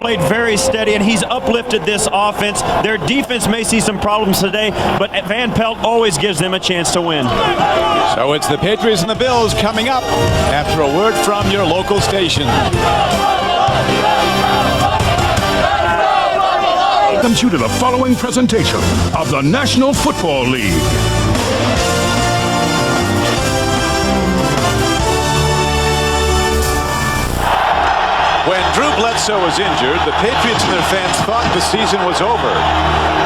played very steady, and he's uplifted this offense. Their defense may see some problems today, but Van Pelt always gives them a chance to win. So it's the Patriots and the Bills coming up after a word from your local station. Welcomes you to the following presentation of the National Football League. When Drew Bledsoe was injured, the Patriots and their fans thought the season was over.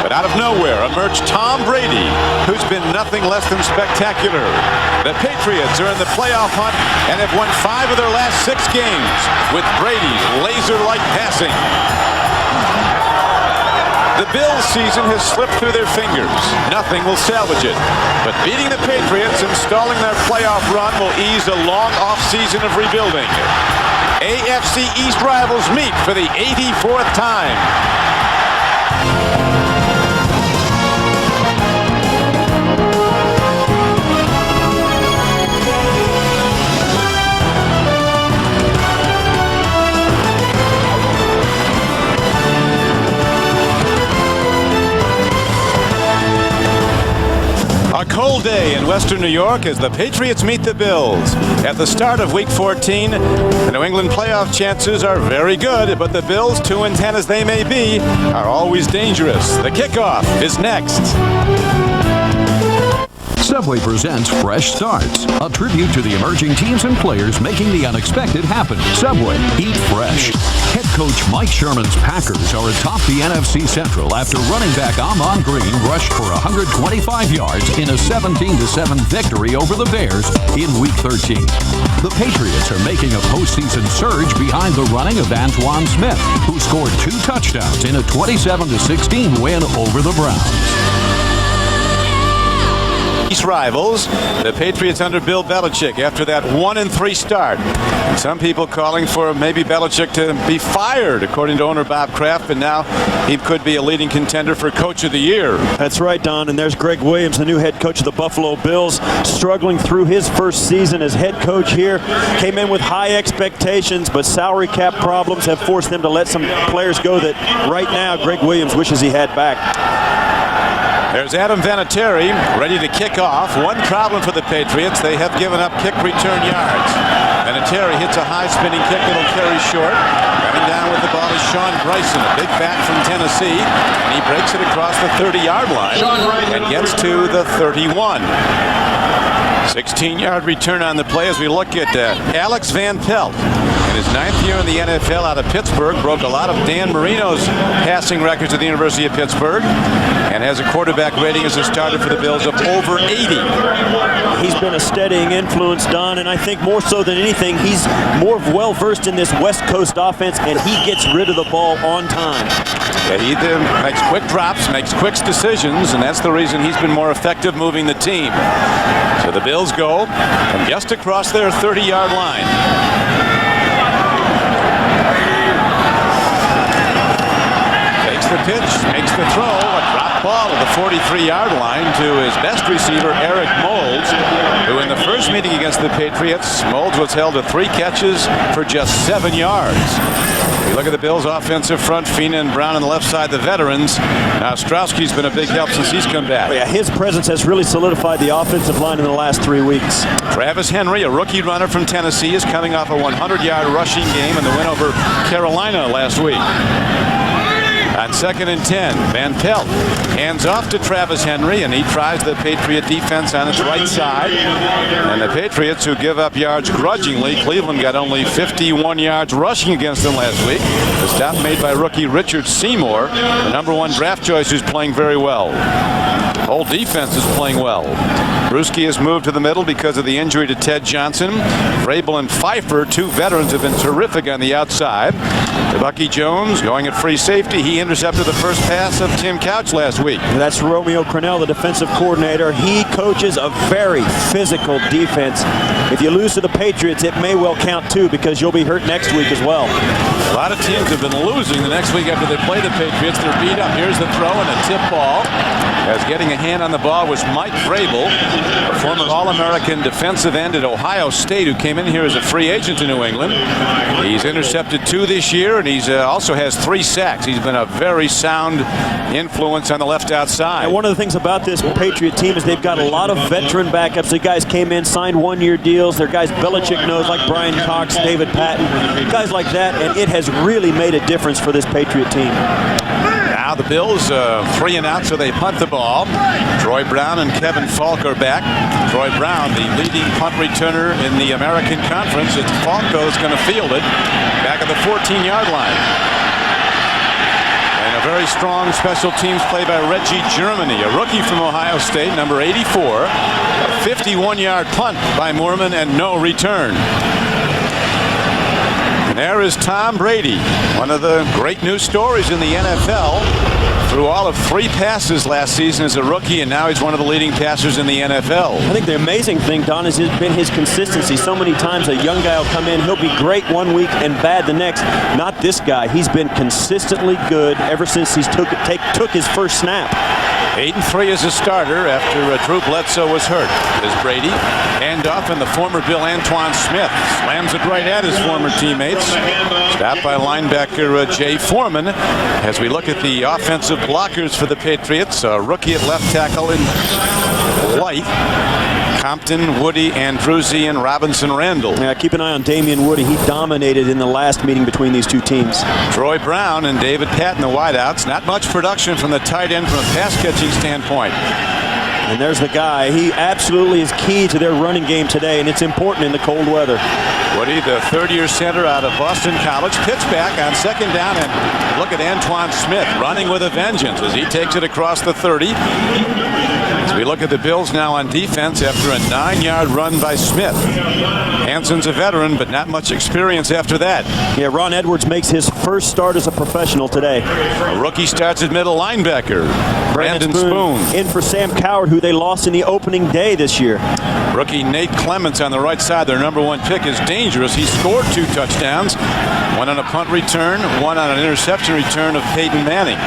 But out of nowhere emerged Tom Brady, who's been nothing less than spectacular. The Patriots are in the playoff hunt and have won 5 of their last 6 games with Brady's laser-like passing. The Bills' season has slipped through their fingers. Nothing will salvage it. But beating the Patriots and stalling their playoff run will ease a long off-season of rebuilding. AFC East rivals meet for the 84th time. A cold day in Western New York as the Patriots meet the Bills. At the start of Week 14, the New England playoff chances are very good, but the Bills, 2-10 as they may be, are always dangerous. The kickoff is next. Subway presents Fresh Starts, a tribute to the emerging teams and players making the unexpected happen. Subway, eat fresh. Head coach Mike Sherman's Packers are atop the NFC Central after running back Amon Green rushed for 125 yards in a 17-7 victory over the Bears in Week 13. The Patriots are making a postseason surge behind the running of Antoine Smith, who scored 2 touchdowns in a 27-16 win over the Browns. East rivals, the Patriots under Bill Belichick after that 1-3 start. And some people calling for maybe Belichick to be fired, according to owner Bob Kraft, and now he could be a leading contender for Coach of the Year. That's right, Don, and there's Greg Williams, the new head coach of the Buffalo Bills, struggling through his first season as head coach here. Came in with high expectations, but salary cap problems have forced them to let some players go that right now Greg Williams wishes he had back. There's Adam Vinatieri ready to kick off. One problem for the Patriots, they have given up kick return yards. Vinatieri hits a high spinning kick that'll carry short. Coming down with the ball is Sean Bryson, a big back from Tennessee. And he breaks it across the 30-yard line and gets to the 31. 16-yard return on the play as we look at Alex Van Pelt. In his 9th year in the NFL out of Pittsburgh, broke a lot of Dan Marino's passing records at the University of Pittsburgh, and has a quarterback rating as a starter for the Bills of over 80. He's been a steadying influence, Don, and I think more so than anything, he's more well-versed in this West Coast offense, and he gets rid of the ball on time. Yeah, he makes quick drops, makes quick decisions, and that's the reason he's been more effective moving the team. So the Bills go from just across their 30-yard line. The pitch, makes the throw, a drop ball at the 43-yard line to his best receiver, Eric Moulds, who in the first meeting against the Patriots, Moulds was held to 3 catches for just 7 yards. We look at the Bills' offensive front, Fina and Brown on the left side, the veterans. Now Strowski's been a big help since he's come back. Yeah, his presence has really solidified the offensive line in the last 3 weeks. Travis Henry, a rookie runner from Tennessee, is coming off a 100-yard rushing game in the win over Carolina last week. On 2nd and 10, Van Pelt hands off to Travis Henry, and he tries the Patriot defense on its right side. And the Patriots, who give up yards grudgingly, Cleveland got only 51 yards rushing against them last week. The stop made by rookie Richard Seymour, the #1 draft choice, who's playing very well. The whole defense is playing well. Bruschi has moved to the middle because of the injury to Ted Johnson. Vrabel and Pfeiffer, 2 veterans, have been terrific on the outside. Bucky Jones going at free safety. He intercepted the first pass of Tim Couch last week. That's Romeo Crennel, the defensive coordinator. He coaches a very physical defense. If you lose to the Patriots, it may well count too, because you'll be hurt next week as well. A lot of teams have been losing the next week after they play the Patriots. They're beat up. Here's the throw and a tip ball. As getting a hand on the ball was Mike Vrabel, a former All-American defensive end at Ohio State, who came in here as a free agent to New England. He's intercepted 2 this year, and and he's also has 3 sacks. He's been a very sound influence on the left outside. And one of the things about this Patriot team is they've got a lot of veteran backups. The guys came in, signed one-year deals. They're guys Belichick knows, like Brian Cox, David Patton, guys like that, and it has really made a difference for this Patriot team. Now the Bills 3 and out, so they punt the ball. Troy Brown and Kevin Falk are back. Troy Brown, the leading punt returner in the American Conference. It's Falk, though, is going to field it back at the 14-yard line. And a very strong special teams play by Reggie Germany, a rookie from Ohio State, number 84. A 51-yard punt by Moorman and no return. And there is Tom Brady, one of the great news stories in the NFL. Threw all of 3 passes last season as a rookie, and now he's one of the leading passers in the NFL. I think the amazing thing, Don, has been his consistency. So many times a young guy will come in, he'll be great one week and bad the next. Not this guy. He's been consistently good ever since he took his first snap. 8-3 as a starter after Drew Bledsoe was hurt. As Brady, handoff, and the former Bill Antoine Smith slams it right at his former teammates. Stopped by linebacker Jay Foreman. As we look at the offensive blockers for the Patriots, a rookie at left tackle in White, Compton, Woody, Andruzzi, and Robinson Randall. Yeah, keep an eye on Damian Woody. He dominated in the last meeting between these two teams. Troy Brown and David Patton, the wideouts. Not much production from the tight end from a pass-catching standpoint. And there's the guy. He absolutely is key to their running game today, and it's important in the cold weather. Woody, the third-year center out of Boston College, pitch back on second down, and look at Antoine Smith running with a vengeance as he takes it across the 30. As we look at the Bills now on defense after a 9-yard run by Smith. Hanson's a veteran, but not much experience after that. Yeah, Ron Edwards makes his first start as a professional today. A rookie starts at middle linebacker, Brandon Spoon. In for Sam Coward, who they lost in the opening day this year. Rookie Nate Clements on the right side, their number 1 pick, is dangerous. He scored 2 touchdowns, 1 on a punt return, 1 on an interception return of Peyton Manning.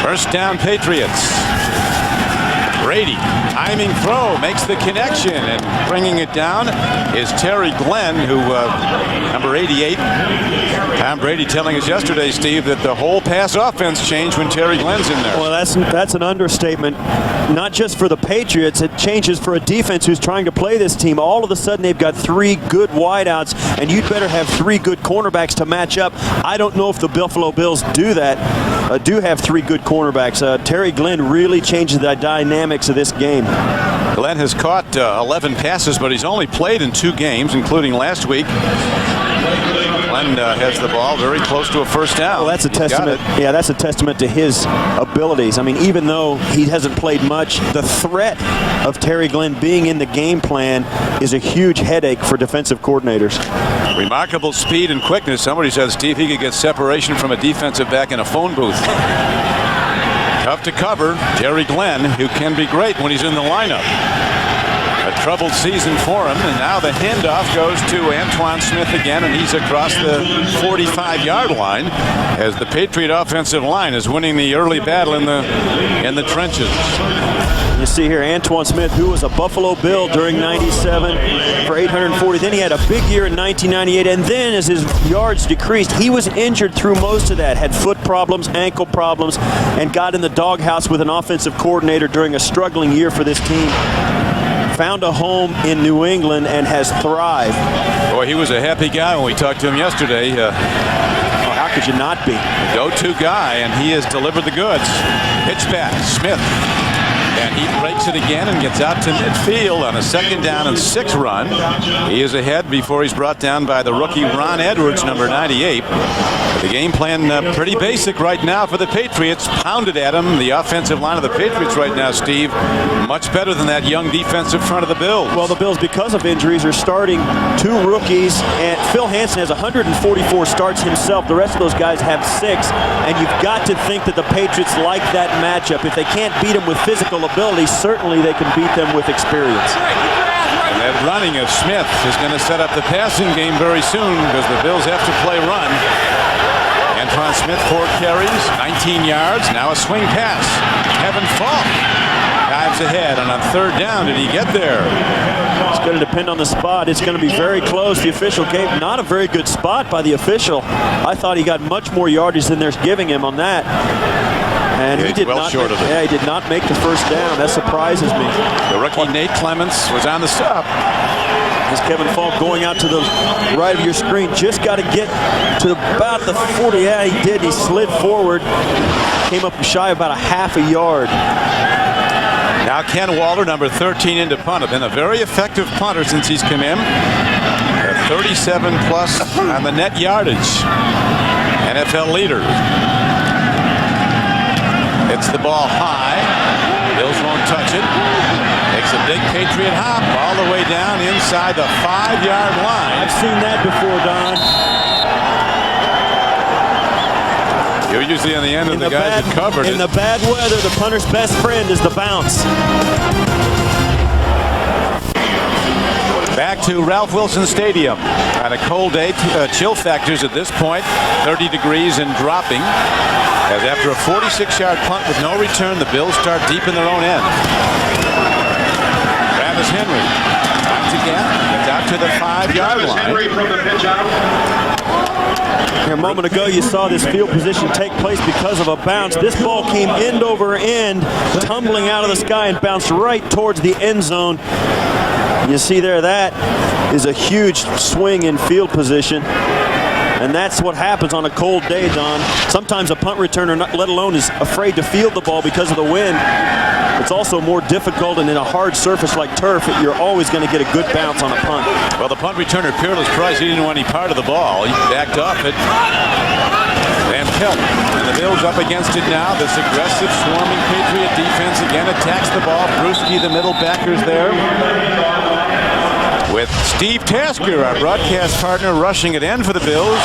First down, Patriots. Brady, timing throw, makes the connection, and bringing it down is Terry Glenn, who, number 88. Tom Brady telling us yesterday, Steve, that the whole pass offense changed when Terry Glenn's in there. Well, that's an understatement. Not just for the Patriots, it changes for a defense who's trying to play this team. All of a sudden, they've got 3 good wideouts, and you'd better have 3 good cornerbacks to match up. I don't know if the Buffalo Bills do that. Do have 3 good cornerbacks. Terry Glenn really changes the dynamics of this game. Glenn has caught 11 passes, but he's only played in 2 games, including last week. Glenn has the ball very close to a first down. Well, that's a testament. Yeah, that's a testament to his abilities. I mean, even though he hasn't played much, the threat of Terry Glenn being in the game plan is a huge headache for defensive coordinators. Remarkable speed and quickness. Somebody said, Steve, he could get separation from a defensive back in a phone booth. Tough to cover. Terry Glenn, who can be great when he's in the lineup. A troubled season for him, and now the handoff goes to Antoine Smith again, and he's across the 45-yard line as the Patriot offensive line is winning the early battle in the trenches. You see here Antoine Smith, who was a Buffalo Bill during '97 for 840. Then he had a big year in 1998, and then as his yards decreased, he was injured through most of that, had foot problems, ankle problems, and got in the doghouse with an offensive coordinator during a struggling year for this team. Found a home in New England and has thrived. Boy, he was a happy guy when we talked to him yesterday. How could you not be? Go-to guy, and he has delivered the goods. Pitch back, Smith. And he breaks it again and gets out to midfield on a 2nd down and 6 run. He is ahead before he's brought down by the rookie Ron Edwards, number 98. The game plan pretty basic right now for the Patriots. Pounded at him. The offensive line of the Patriots right now, Steve, much better than that young defensive front of the Bills. Well, the Bills, because of injuries, are starting 2 rookies, and Phil Hansen has 144 starts himself. The rest of those guys have 6, and you've got to think that the Patriots like that matchup. If they can't beat them with physical ability, certainly they can beat them with experience. And that running of Smith is going to set up the passing game very soon because the Bills have to play run. Antoine Smith, 4 carries, 19 yards. Now a swing pass. Kevin Falk Dives ahead, and on third down, did he get there? It's going to depend on the spot. It's going to be very close. The official gave not a very good spot by the official. I thought he got much more yardage than they're giving him on that. And he did not short of it. Yeah, he did not make the first down. That surprises me. The rookie Nate Clements was on the stop. As Kevin Falk going out to the right of your screen, just got to get to about the 40. Yeah, he did. He slid forward, came up shy about a half a yard. Now Ken Walter, number 13 into punt, have been a very effective punter since he's come in. 37 plus on the net yardage. NFL leader. Hits the ball high. Bills won't touch it. Makes a big Patriot hop all the way down inside the 5-yard line. I've seen that before, Don. You're usually on the end of the guys that covered it. In the bad weather, the punter's best friend is the bounce. Back to Ralph Wilson Stadium. On a cold day, chill factors at this point, 30 degrees and dropping. As after a 46-yard punt with no return, the Bills start deep in their own end. Travis Henry once again gets out to the 5-yard line. Henry from the pitch out. Here a moment ago, you saw this field position take place because of a bounce. This ball came end over end, tumbling out of the sky and bounced right towards the end zone. You see there, that is a huge swing in field position. And that's what happens on a cold day, Don. Sometimes a punt returner, let alone, is afraid to field the ball because of the wind. It's also more difficult, and in a hard surface like turf, you're always going to get a good bounce on a punt. Well, the punt returner, Peerless Price, he didn't want any part of the ball. He backed off it. Van Pelt, and the Bills up against it now. This aggressive, swarming Patriot defense again attacks the ball. Brewski, the middle backer's there. With Steve Tasker, our broadcast partner, rushing it in for the Bills.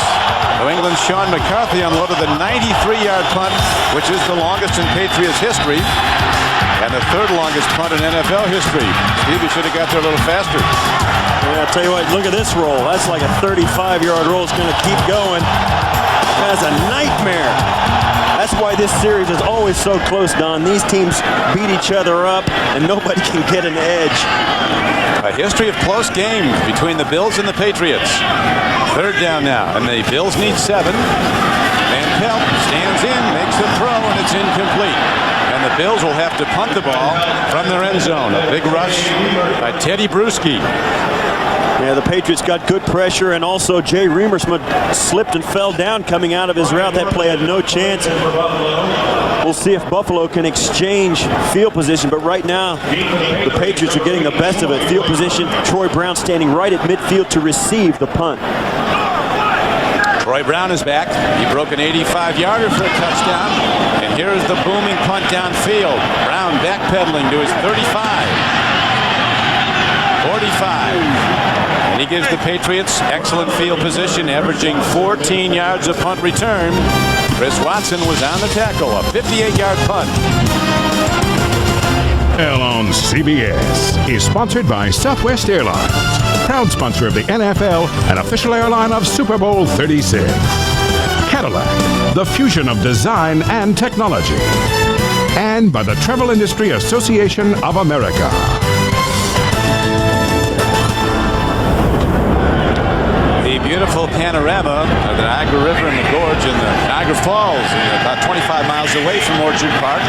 New England's Sean McCarthy unloaded the 93-yard punt, which is the longest in Patriots history, and the third longest punt in NFL history. Steve, you should have got there a little faster. Yeah, I'll tell you what, look at this roll. That's like a 35-yard roll. It's going to keep going. That's a nightmare. That's why this series is always so close, Don. These teams beat each other up, and nobody can get an edge. A history of close games between the Bills and the Patriots. Third down now, and the Bills need 7. Van Pelt stands in, makes the throw, and it's incomplete. And the Bills will have to punt the ball from their end zone. A big rush by Teddy Bruschi. Yeah, the Patriots got good pressure, and also Jay Remersma slipped and fell down coming out of his route. That play had no chance. We'll see if Buffalo can exchange field position, but right now the Patriots are getting the best of it. Field position, Troy Brown standing right at midfield to receive the punt. Troy Brown is back. He broke an 85-yarder for a touchdown, and here's the booming punt downfield. Brown backpedaling to his 35. 45. And he gives the Patriots excellent field position, averaging 14 yards of punt return. Chris Watson was on the tackle, a 58-yard punt. On CBS is sponsored by Southwest Airlines, proud sponsor of the NFL and official airline of Super Bowl 36. Cadillac, the fusion of design and technology. And by the Travel Industry Association of America. The beautiful panorama of the Niagara River and the gorge and the Niagara Falls, about 25 miles away from Orchard Park.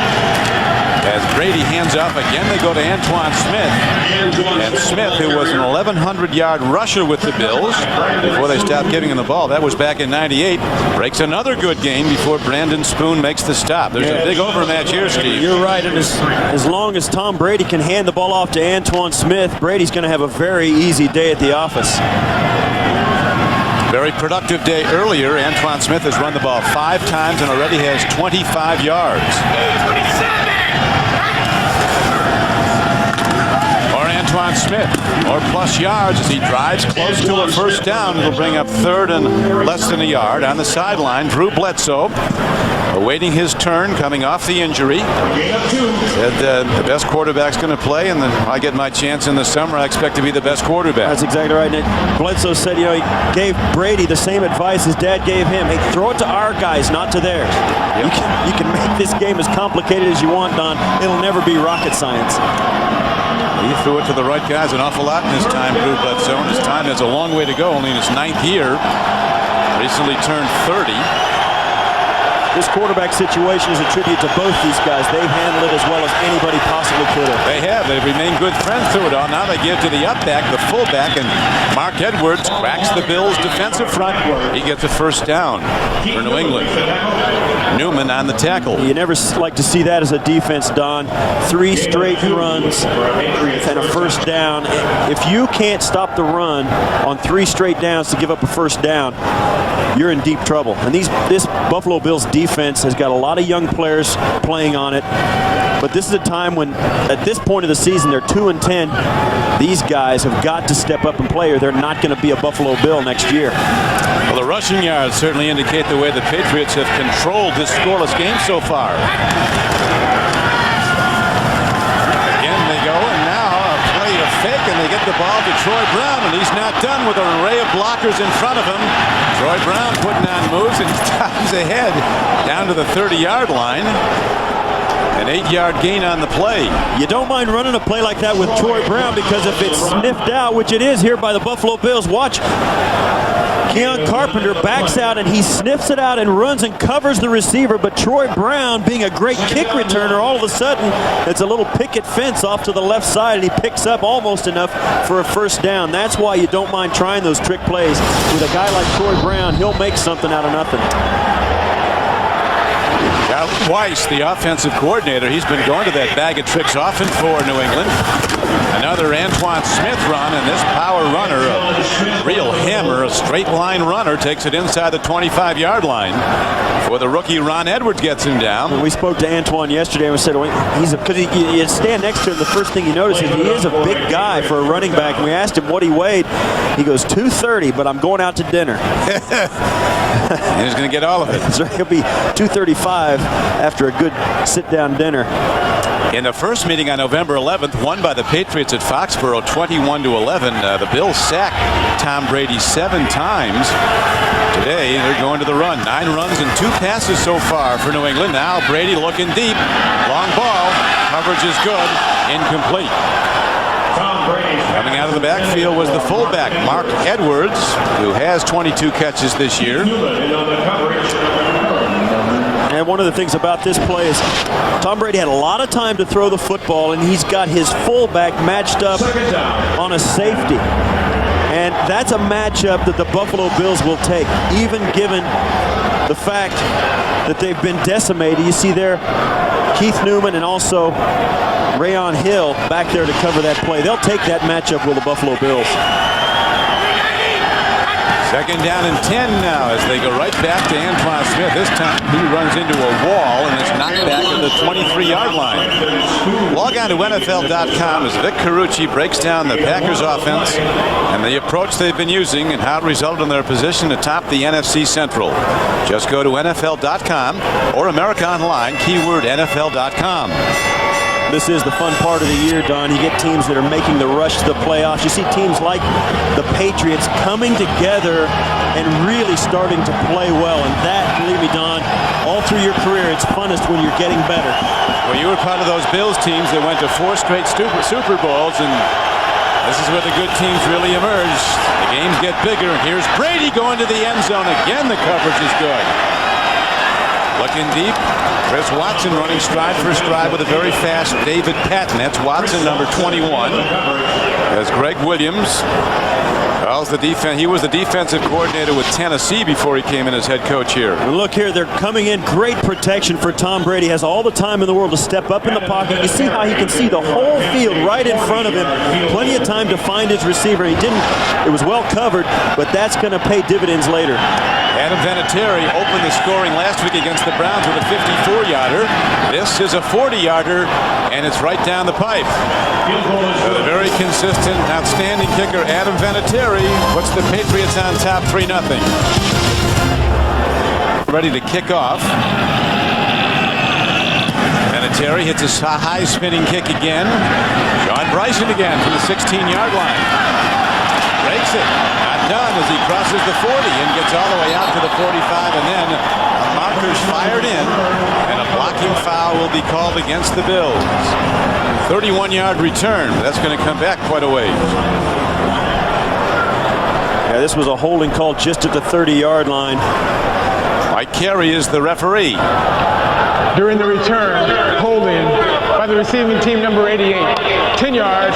As Brady hands off again, they go to Antoine Smith. And Smith, who was an 1,100-yard rusher with the Bills before they stopped giving him the ball, that was back in '98, breaks another good game before Brandon Spoon makes the stop. There's a big overmatch here, Steve. You're right. And as long as Tom Brady can hand the ball off to Antoine Smith, Brady's going to have a very easy day at the office. Very productive day earlier. Antoine Smith has run the ball 5 times and already has 25 yards. Or Antoine Smith, or plus yards as he drives close to a first down. It'll bring up third and less than a yard. On the sideline, Drew Bledsoe awaiting his turn, coming off the injury. Said the best quarterback's going to play, and then I get my chance in the summer. I expect to be the best quarterback. That's exactly right. And Bledsoe said, you know, he gave Brady the same advice his dad gave him. Hey, throw it to our guys, not to theirs. Yep. You can make this game as complicated as you want, Don. It'll never be rocket science. He threw it to the right guys an awful lot in his time, Drew Bledsoe. And his time has a long way to go, only in his 9th year. Recently turned 30. This quarterback situation is a tribute to both these guys. They've handled it as well as anybody possibly could have. They have. They've remained good friends through it all. Now they give to the up back, the fullback, and Mark Edwards cracks the Bills' defensive front. He gets a first down for New England. Newman on the tackle. You never like to see that as a defense, Don. 3 straight runs and a first down. If you can't stop the run on 3 straight downs to give up a first down, you're in deep trouble. And this Buffalo Bills defense has got a lot of young players playing on it. But this is a time when, at this point of the season, they're 2-10. These guys have got to step up and play, or they're not going to be a Buffalo Bill next year. Well, the rushing yards certainly indicate the way the Patriots have controlled this scoreless game so far. Again, they go, and now a play to fake, and they get the ball to Troy Brown, and he's not done with an array of blockers in front of him. Troy Brown putting on moves, and he stops ahead down to the 30-yard line. An 8-yard gain on the play. You don't mind running a play like that with Troy Brown, because if it's sniffed out, which it is here by the Buffalo Bills, watch. Keon Carpenter backs out and he sniffs it out and runs and covers the receiver, but Troy Brown, being a great kick returner, all of a sudden it's a little picket fence off to the left side, and he picks up almost enough for a first down. That's why you don't mind trying those trick plays with a guy like Troy Brown. He'll make something out of nothing. Weiss, the offensive coordinator, he's been going to that bag of tricks often for New England. Another Antoine Smith run, and this power runner, a real hammer, a straight line runner, takes it inside the 25-yard line. For the rookie, Ron Edwards gets him down. We spoke to Antoine yesterday and we said, because you stand next to him, the first thing you notice is he is a big guy for a running back. And we asked him what he weighed. He goes, 230, but I'm going out to dinner. And he's going to get all of it. So he'll be 235 after a good sit-down dinner. In the first meeting on November 11th, won by the Patriots at Foxborough 21-11. The Bills sacked Tom Brady 7 times. Today, they're going to the run. 9 runs and 2 passes so far for New England. Now Brady looking deep. Long ball. Coverage is good. Incomplete. Coming out of the backfield was the fullback, Mark Edwards, who has 22 catches this year. And one of the things about this play is Tom Brady had a lot of time to throw the football, and he's got his fullback matched up on a safety. And that's a matchup that the Buffalo Bills will take, even given the fact that they've been decimated. You see there Keith Newman and also Rayon Hill back there to cover that play. They'll take that matchup with the Buffalo Bills. Second down and 10 now as they go right back to Antoine Smith. This time he runs into a wall and is knocked back at the 23-yard line. Log on to NFL.com as Vic Carucci breaks down the Packers offense and the approach they've been using and how it resulted in their position atop the NFC Central. Just go to NFL.com or America Online, keyword NFL.com. This is the fun part of the year, Don. You get teams that are making the rush to the playoffs. You see teams like the Patriots coming together and really starting to play well. And that, believe me, Don, all through your career, it's funnest when you're getting better. Well, you were part of those Bills teams that went to 4 straight Super Bowls, and this is where the good teams really emerge. The games get bigger, and here's Brady going to the end zone. Again, the coverage is good. Looking deep. Chris Watson running stride for stride with a very fast David Patton. That's Watson, number 21. As Greg Williams calls the defense. He was the defensive coordinator with Tennessee before he came in as head coach here. And look here, they're coming in. Great protection for Tom Brady. Has all the time in the world to step up in the pocket. You see how he can see the whole field right in front of him. Plenty of time to find his receiver. He didn't. It was well covered, but that's going to pay dividends later. Adam Vinatieri opened the scoring last week against the Browns with a 54-yarder. This is a 40-yarder, and it's right down the pipe. A very consistent, outstanding kicker, Adam Vinatieri, puts the Patriots on top 3-0. Ready to kick off. Vinatieri hits a high spinning kick again. John Bryson again from the 16-yard line. Breaks it. Not done as he crosses the 40 and gets all the way out to the 45, and then a marker's fired in, and a blocking foul will be called against the Bills. 31-yard return. That's going to come back quite a ways. Yeah, this was a holding call just at the 30-yard line. Mike Carey is the referee. During the return, holding by the receiving team number 88. 10 yards,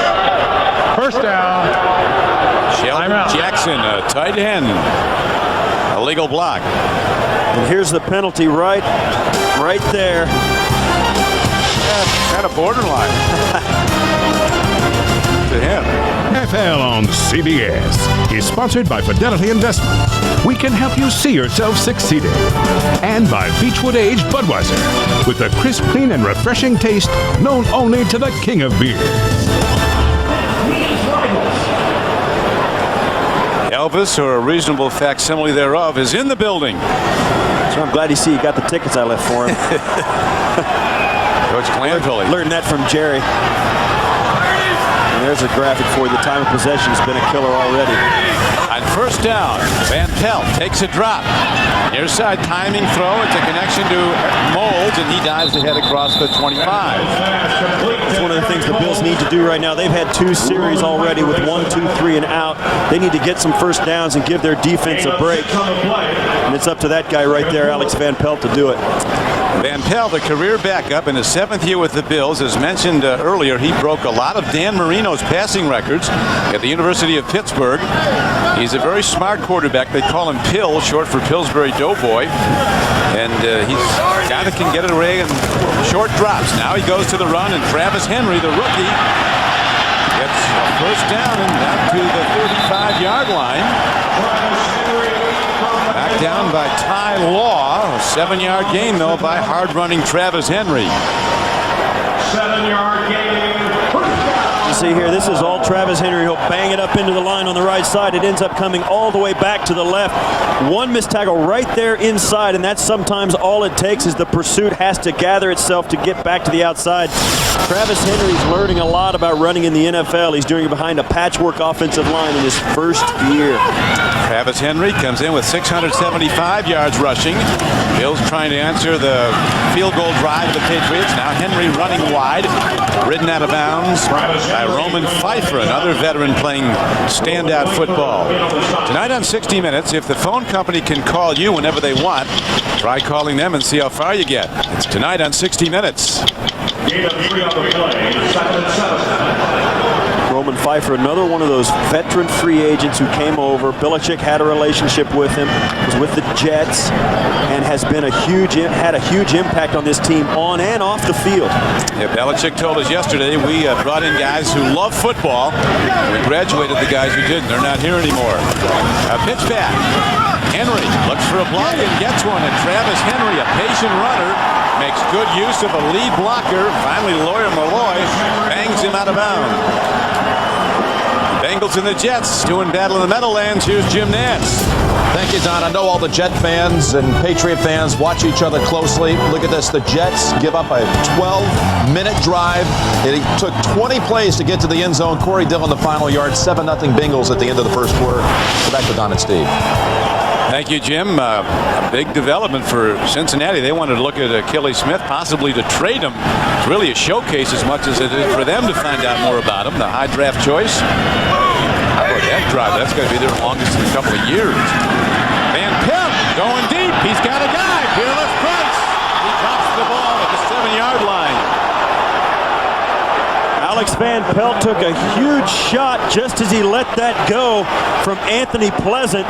first down. Sheldon Jackson, a tight end. A legal block. And here's the penalty right there. Yeah, kind of borderline. To him. NFL on CBS is sponsored by Fidelity Investments. We can help you see yourself succeeding. And by Beechwood Aged Budweiser, with a crisp, clean, and refreshing taste known only to the king of beer. Elvis, or a reasonable facsimile thereof, is in the building. So I'm glad you got the tickets I left for him. Coach Clanville. Learned that from Jerry. And there's a graphic for you. The time of possession has been a killer already. On first down, Van Pelt takes a drop. Near side timing throw. It's a connection to Moulds, and he dives ahead across the 25. It's one of the things the Bills need to do right now. They've had 2 series already with 1, 2, 3, and out. They need to get some first downs and give their defense a break. And it's up to that guy right there, Alex Van Pelt, to do it. Van Pelt, a career backup in his 7th year with the Bills. As mentioned earlier, he broke a lot of Dan Marino's passing records at the University of Pittsburgh. He's a very smart quarterback. They call him Pill, short for Pillsbury Doughboy. And he's a guy that can get it away in short drops. Now he goes to the run, and Travis Henry, the rookie, gets a first down and down to the 35-yard line. Back down by Ty Law. A 7-yard gain, though, by hard-running Travis Henry. 7-yard gain. You see here, this is all Travis Henry. He'll bang it up into the line on the right side. It ends up coming all the way back to the left. One missed tackle right there inside, and that's sometimes all it takes is the pursuit has to gather itself to get back to the outside. Travis Henry's learning a lot about running in the NFL. He's doing it behind a patchwork offensive line in his first year. Travis Henry comes in with 675 yards rushing. Bills trying to answer the field goal drive of the Patriots. Now Henry running wide, ridden out of bounds by Roman Pfeiffer, another veteran playing standout football. Tonight on 60 Minutes, if the phone company can call you whenever they want, try calling them and see how far you get. It's tonight on 60 Minutes. Gain of 3 on the play. 2nd and 7. Roman Pfeiffer, another one of those veteran free agents who came over. Belichick had a relationship with him, was with the Jets, and has been had a huge impact on this team on and off the field. Yeah, Belichick told us yesterday we brought in guys who love football. We graduated the guys who didn't. They're not here anymore. Pitch back. Henry looks for a block and gets one. And Travis Henry, a patient runner, makes good use of a lead blocker. Finally, Lawyer Malloy bangs him out of bounds. Bengals and the Jets doing battle in the Meadowlands. Here's Jim Nantz. Thank you, Don. I know all the Jet fans and Patriot fans watch each other closely. Look at this. The Jets give up a 12-minute drive. It took 20 plays to get to the end zone. Corey Dillon, the final yard. 7-0 Bengals at the end of the first quarter. Go back to Don and Steve. Thank you, Jim. A big development for Cincinnati. They wanted to look at Kelly Smith, possibly to trade him. It's really a showcase as much as it is for them to find out more about him. The high draft choice. How about that drive? That's going to be their longest in a couple of years. Van Pelt going deep. He's got a guy. Peerless Price. He drops the ball at the 7-yard line. Alex Van Pelt took a huge shot just as he let that go from Anthony Pleasant.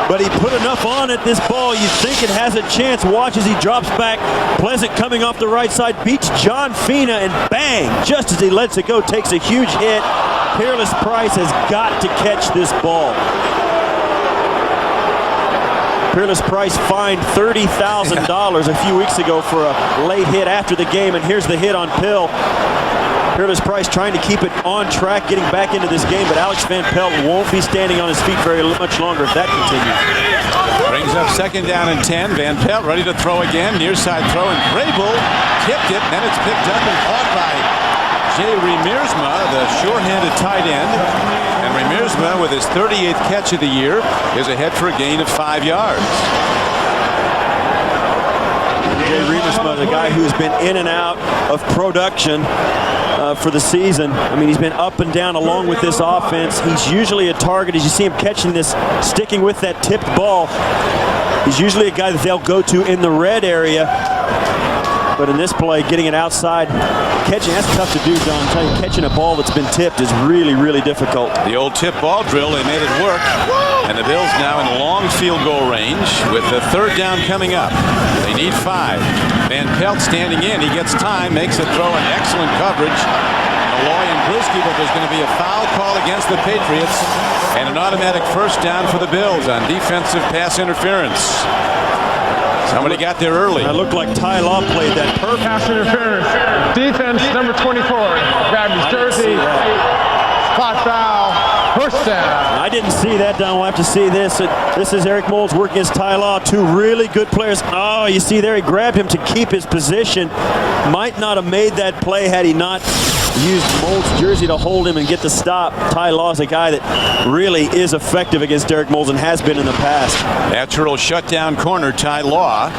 But he put enough on it. This ball, you think it has a chance. Watch as he drops back. Pleasant coming off the right side, beats John Fina, and bang, just as he lets it go, takes a huge hit. Peerless Price has got to catch this ball. Peerless Price fined $30,000 a few weeks ago for a late hit after the game, and here's the hit on Pill. Peerless Price trying to keep it on track, getting back into this game, but Alex Van Pelt won't be standing on his feet very much longer if that continues. Brings up second down and 10. Van Pelt ready to throw again. Near side throw, and Grable tipped it, and then it's picked up and caught by Jay Remiersma, the short-handed tight end. And Remiersma, with his 38th catch of the year, is ahead for a gain of 5 yards. Jay Remiersma, the guy who's been in and out of production for the season. I mean, he's been up and down along with this offense. He's usually a target. As you see him catching this, sticking with that tipped ball, he's usually a guy that they'll go to in the red area. But in this play, getting it outside, catching, that's tough to do, John. I'm telling you, catching a ball that's been tipped is really, really difficult. The old tip ball drill, they made it work. And the Bills now in long field goal range with the third down coming up. They need 5. Van Pelt standing in. He gets time, makes a throw, and excellent coverage. Malloy and Bruschi, but there's going to be a foul call against the Patriots and an automatic first down for the Bills on defensive pass interference. Somebody got there early. It looked like Ty Law played that perfect. Pass interference. Defense number 24. Grabbed his jersey. Spot foul. First down. I didn't see that, Don. We'll have to see this. This is Eric Moulds working against Ty Law. 2 really good players. Oh, you see there, he grabbed him to keep his position. Might not have made that play had he not used Moulds' jersey to hold him and get the stop. Ty Law is a guy that really is effective against Derek Moulds and has been in the past. Natural shutdown corner, Ty Law.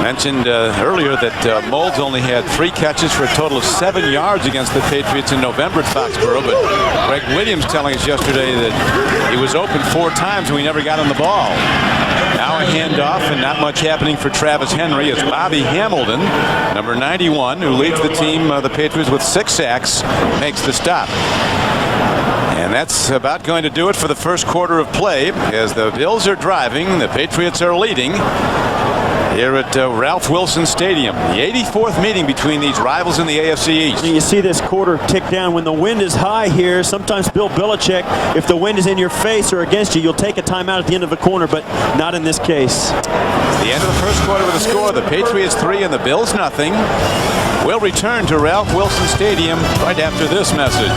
Mentioned earlier that Moulds only had 3 catches for a total of 7 yards against the Patriots in November at Foxborough, but Greg Williams telling us yesterday that he was open 4 times and we never got on the ball. Now a handoff, and not much happening for Travis Henry as Bobby Hamilton, number 91, who leads the team, the Patriots, with 6 sacks, makes the stop. And that's about going to do it for the first quarter of play as the Bills are driving, the Patriots are leading here at Ralph Wilson Stadium. The 84th meeting between these rivals in the AFC East. You see this quarter tick down when the wind is high here. Sometimes Bill Belichick, if the wind is in your face or against you, you'll take a timeout at the end of the corner, but not in this case. The end of the first quarter with a score, the Patriots 3 and the Bills nothing. We'll return to Ralph Wilson Stadium right after this message.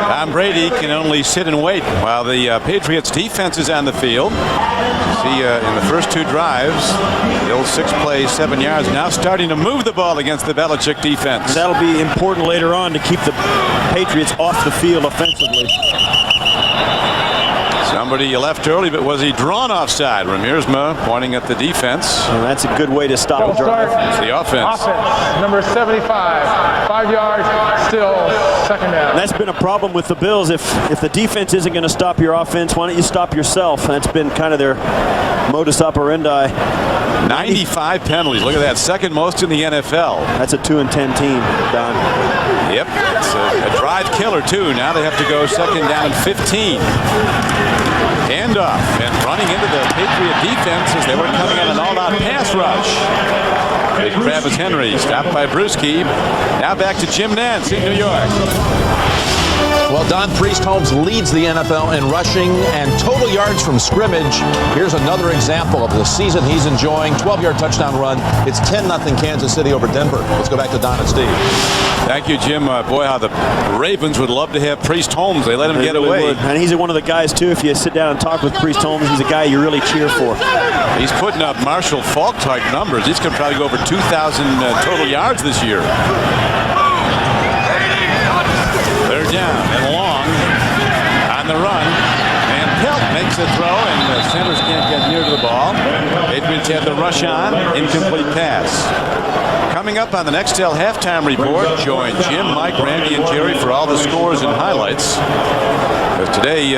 Tom Brady can only sit and wait while the Patriots defense is on the field. See in the first 2 drives, the old 6 plays, 7 yards, now starting to move the ball against the Belichick defense. That'll be important later on to keep the Patriots off the field offensively. Somebody left early, but was he drawn offside? Remiersma pointing at the defense. And that's a good way to stop a drive. It's the offense. Number 75. 5 yards, still second down. And that's been a problem with the Bills. If the defense isn't going to stop your offense, why don't you stop yourself? That's been kind of their modus operandi. 95 penalties. Look at that. Second most in the NFL. That's a 2-10 team, Don. Yep. It's a drive killer, too. Now they have to go second down and 15. Handoff and running into the Patriot defense as they were coming on an all-out pass rush. Big Travis Henry stopped by Bruschi. Now back to Jim Nantz in New York. Well, Don Priest-Holmes leads the NFL in rushing and total yards from scrimmage. Here's another example of the season he's enjoying. 12-yard touchdown run. It's 10-0 Kansas City over Denver. Let's go back to Don and Steve. Thank you, Jim. Boy, how the Ravens would love to have Priest-Holmes. They let him get away. And he's one of the guys, too, if you sit down and talk with Priest-Holmes, he's a guy you really cheer for. He's putting up Marshall Faulk-type numbers. He's going to probably go over 2,000 total yards this year. Third down and long on the run. Van Pelt makes a throw, and the centers can't get near to the ball. Patriots had the rush on. Incomplete pass. Coming up on the Nextel halftime report, join Jim, Mike, Randy, and Jerry for all the scores and highlights. But today,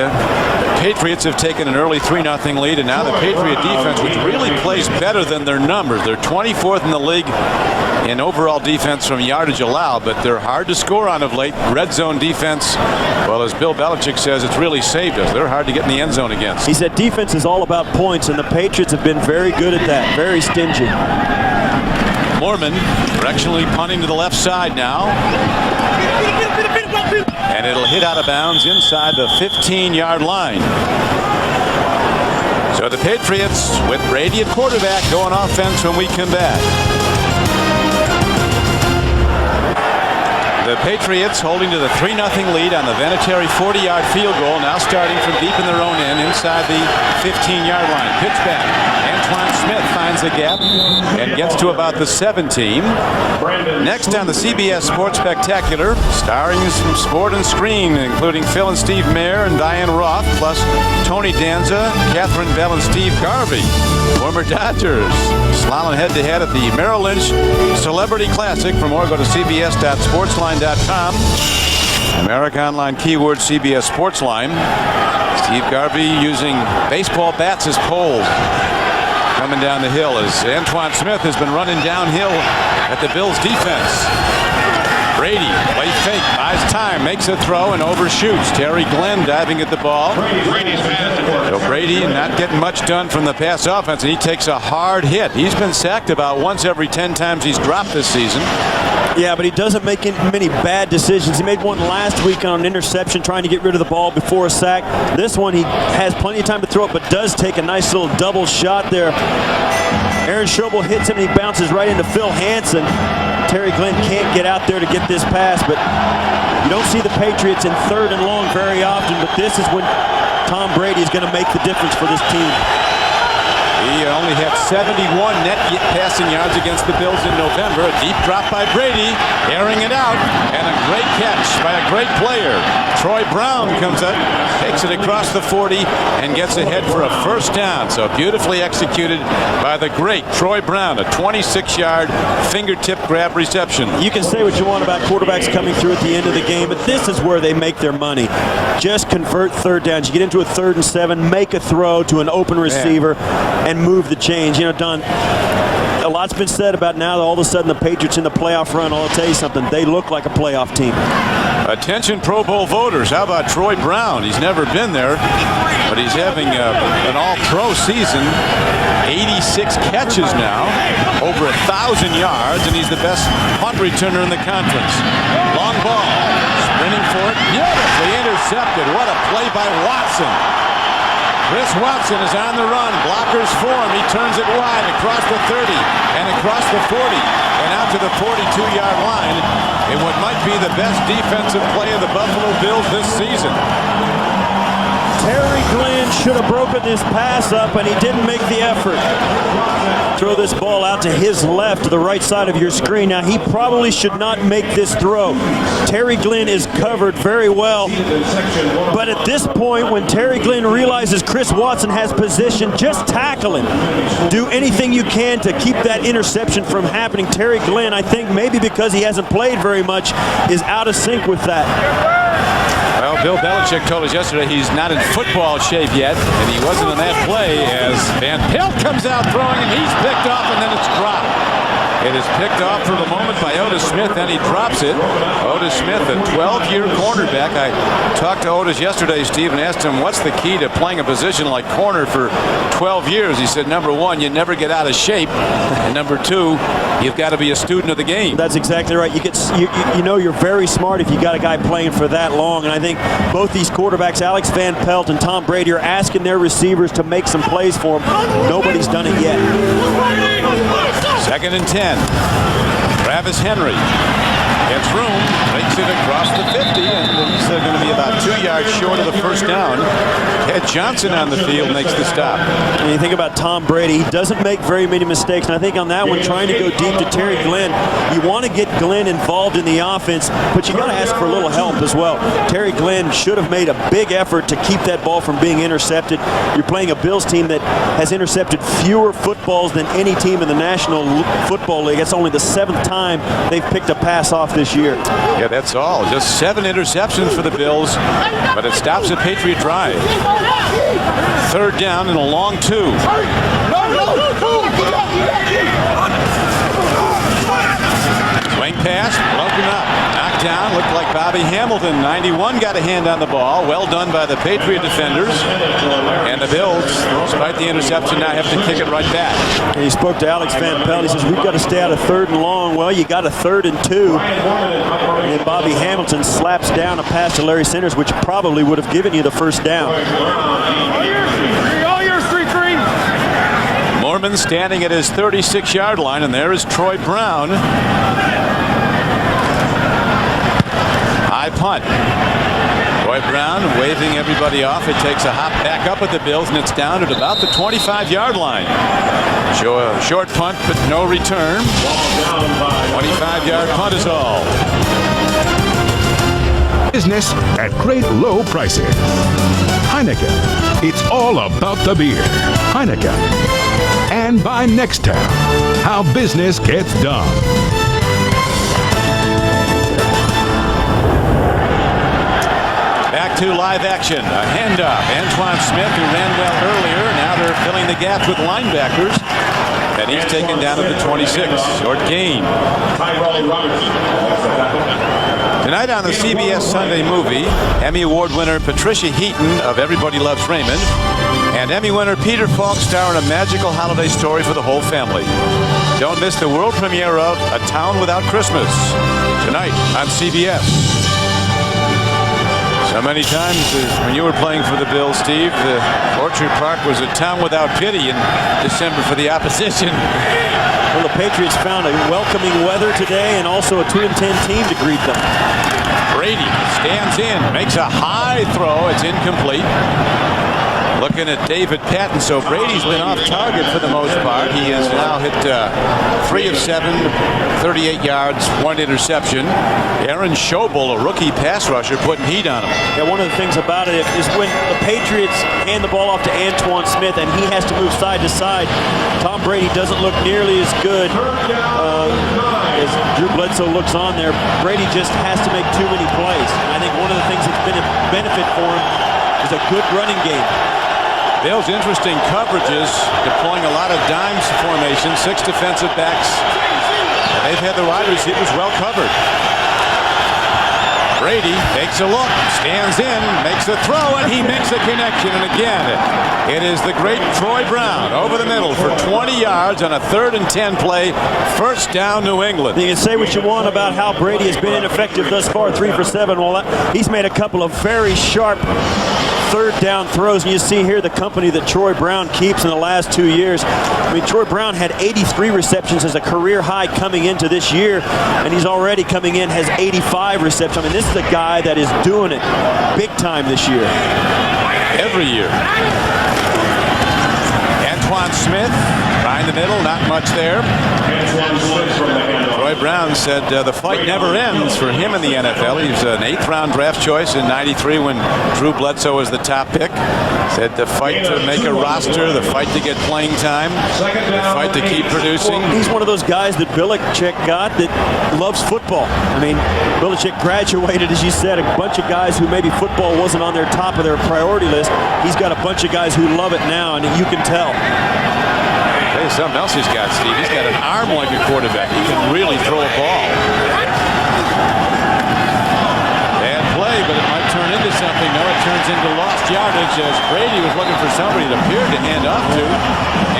Patriots have taken an early 3-0 lead, and now the Patriot defense, which really plays better than their numbers. They're 24th in the league in overall defense from yardage allowed, but they're hard to score on of late. Red zone defense, well, as Bill Belichick says, it's really saved us. They're hard to get in the end zone against. He said defense is all about points, and the Patriots have been very good at that, very stingy. Mormon directionally punting to the left side now. and it'll hit out of bounds inside the 15-yard line. So the Patriots with Brady at quarterback going offense when we come back. The Patriots holding to the 3-0 lead on the Vinatieri 40-yard field goal, now starting from deep in their own end inside the 15-yard line. Pitch back. Antoine Smith finds the gap and gets to about the 17. Next on the CBS Sports Spectacular, starring from Sport and Screen, including Phil and Steve Mayer and Diane Roth, plus Tony Danza, Catherine Bell, and Steve Garvey, former Dodgers, slalom head-to-head at the Merrill Lynch Celebrity Classic. For more, go to cbs.sportsline.com. America Online keyword CBS Sportsline. Steve Garvey using baseball bats as poles. Coming down the hill as Antoine Smith has been running downhill at the Bills defense. Brady, play fake, buys time, makes a throw and overshoots. Terry Glenn diving at the ball. So Brady not getting much done from the pass offense, and he takes a hard hit. He's been sacked about once every 10 times he's dropped this season. Yeah, but he doesn't make many bad decisions. He made one last week on an interception trying to get rid of the ball before a sack. This one he has plenty of time to throw it, but does take a nice little double shot there. Aaron Schobel hits him and he bounces right into Phil Hansen. Terry Glenn can't get out there to get this pass, but you don't see the Patriots in 3rd and long very often, but this is when Tom Brady is going to make the difference for this team. He only had 71 net passing yards against the Bills in November. A deep drop by Brady, airing it out, and a great catch by a great player. Troy Brown comes up, takes it across the 40, and gets ahead for a first down. So beautifully executed by the great Troy Brown, a 26-yard fingertip grab reception. You can say what you want about quarterbacks coming through at the end of the game, but this is where they make their money. Just convert 3rd downs. You get into a 3rd and 7, make a throw to an open receiver, and move the change. You know, Don, a lot's been said about now that all of a sudden the Patriots in the playoff run. I'll tell you something, they look like a playoff team. Attention Pro Bowl voters, how about Troy Brown? He's never been there, but he's having an all-pro season. 86 catches now, over 1,000 yards, and he's the best punt returner in the conference. Long ball, sprinting for it, beautifully intercepted. What a play by Watson. Chris Watson is on the run. Blockers form. He turns it wide across the 30 and across the 40 and out to the 42-yard line in what might be the best defensive play of the Buffalo Bills this season. Terry Glenn should have broken this pass up, and he didn't make the effort. Throw this ball out to his left, to the right side of your screen. Now, he probably should not make this throw. Terry Glenn is covered very well. But at this point, when Terry Glenn realizes Chris Watson has position, just tackle him. Do anything you can to keep that interception from happening. Terry Glenn, I think maybe because he hasn't played very much, is out of sync with that. Well, Bill Belichick told us yesterday he's not in football shape yet, and he wasn't in that play as Van Pelt comes out throwing, and he's picked off, and then it's dropped. It is picked off for the moment by Otis Smith, and he drops it. Otis Smith, a 12-year cornerback. I talked to Otis yesterday, Steve, and asked him what's the key to playing a position like corner for 12 years. He said, number one, you never get out of shape, and number two, you've got to be a student of the game. That's exactly right. You know you're very smart if you got a guy playing for that long, and I think both these quarterbacks, Alex Van Pelt and Tom Brady, are asking their receivers to make some plays for them. Nobody's done it yet. 2nd and 10. Travis Henry gets room, makes it across the 50, and he's going to be about 2 yards short of the first down. Ted Johnson on the field makes the stop. And you think about Tom Brady, he doesn't make very many mistakes, and I think on that one, trying to go deep to Terry Glenn, you want to get Glenn involved in the offense, but you got to ask for a little help as well. Terry Glenn should have made a big effort to keep that ball from being intercepted. You're playing a Bills team that has intercepted fewer footballs than any team in the National Football League. It's only the 7th time they've picked a pass off this year. Yeah, that's all. Just 7 interceptions for the Bills, but it stops a Patriot drive. 3rd down and a long 2. Swing pass, broken up, knocked down. Looked like Bobby Hamilton. 91 got a hand on the ball. Well done by the Patriot defenders. And the Bills, despite the interception, now have to kick it right back. And he spoke to Alex Van Pelt. He says, we've got to stay out of 3rd and long. Well, you got a 3rd and 2. And then Bobby Hamilton slaps down a pass to Larry Sanders, which probably would have given you the first down. Mormon standing at his 36-yard line, and there is Troy Brown. High punt. Troy Brown waving everybody off. It takes a hop back up at the Bills, and it's down at about the 25-yard line. Short punt, but no return. 25-yard punt is all. Business at great low prices. Heineken. It's all about the beer. Heineken. And by Nextown. How business gets done. Back to live action. A handoff. Antoine Smith, who ran well earlier. Now they're filling the gap with linebackers. And he's taken down at the 26. Short gain. Tonight on the CBS Sunday Movie, Emmy Award winner Patricia Heaton of Everybody Loves Raymond and Emmy winner Peter Falk star in a magical holiday story for the whole family. Don't miss the world premiere of A Town Without Christmas tonight on CBS. So many times when you were playing for the Bills, Steve, the Orchard Park was a town without pity in December for the opposition. Well, the Patriots found a welcoming weather today and also a 2-10 team to greet them. Brady stands in, makes a high throw. It's incomplete. Looking at David Patton, so Brady's been off target for the most part. He has now hit 3 of 7, 38 yards, 1 interception. Aaron Schobel, a rookie pass rusher, putting heat on him. Yeah, one of the things about it is when the Patriots hand the ball off to Antoine Smith and he has to move side to side, Tom Brady doesn't look nearly as good as Drew Bledsoe looks on there. Brady just has to make too many plays. And I think one of the things that's been a benefit for him is a good running game. Bills interesting coverages, deploying a lot of dimes formation, 6 defensive backs, and they've had the wide receivers well covered. Brady takes a look, stands in, makes a throw, and he makes a connection. And again, it is the great Troy Brown over the middle for 20 yards on a 3rd and 10 play. First down, New England. You can say what you want about how Brady has been ineffective thus far, 3 for 7. Well, he's made a couple of very sharp 3rd down throws, and you see here the company that Troy Brown keeps in the last 2 years. I mean, Troy Brown had 83 receptions as a career high coming into this year, and he's already coming in, has 85 receptions. I mean, this is a guy that is doing it big time this year. Every year. Antoine Smith, right in the middle, not much there. Troy Brown said the fight never ends for him in the NFL. He was an 8th-round draft choice in '93 when Drew Bledsoe was the top pick. Said the fight to make a roster, the fight to get playing time, the fight to keep producing. Well, he's one of those guys that Belichick got that loves football. I mean, Belichick graduated, as you said, a bunch of guys who maybe football wasn't on their top of their priority list. He's got a bunch of guys who love it now, and you can tell. Hey, something else he's got, Steve. He's got an arm like a quarterback. He can really throw a ball. Bad play, but it might turn into something. No, it turns into lost yardage as Brady was looking for somebody that appeared to hand off to.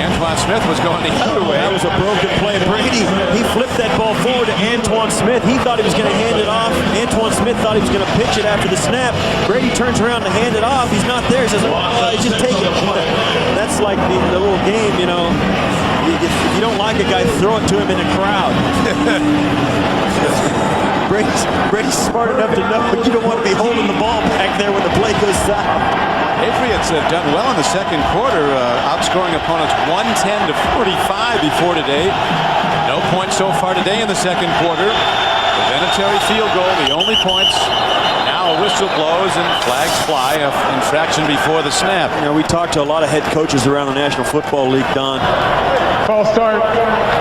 Antoine Smith was going the other way. That was a broken play. Brady, he flipped that ball forward to Antoine Smith. He thought he was going to hand it off. Antoine Smith thought he was going to pitch it after the snap. Brady turns around to hand it off. He's not there. He says, just take it. That's like the little game, you know. If you don't like a guy, throw it to him in a crowd. Brady's smart enough to know you don't want to be holding the ball back there when the play goes south. Patriots have done well in the second quarter, outscoring opponents 110-45 before today. No points so far today in the second quarter. The Vinatieri field goal, the only points. Now a whistle blows and flags fly. Infraction before the snap. You know, we talked to a lot of head coaches around the National Football League, Don. False start.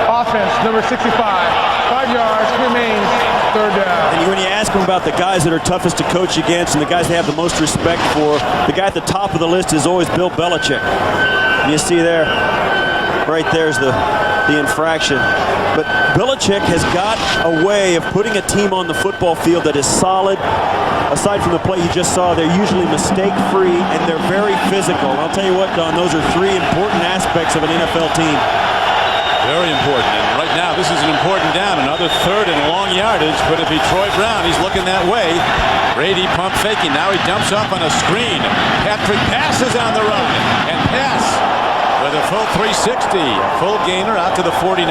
Offense, number 65. 5 yards, remains 3rd down. And when you ask them about the guys that are toughest to coach against and the guys they have the most respect for, the guy at the top of the list is always Bill Belichick. And you see there, right there's the the infraction. But Belichick has got a way of putting a team on the football field that is solid. Aside from the play you just saw, they're usually mistake-free and they're very physical. And I'll tell you what, Don, those are three important aspects of an NFL team. Very important. And right now, this is an important down. Another third and long yardage. Could it be Troy Brown? He's looking that way. Brady pump faking. Now he dumps off on a screen. Patrick passes on the run. And pass with a full 360. A full gainer out to the 49.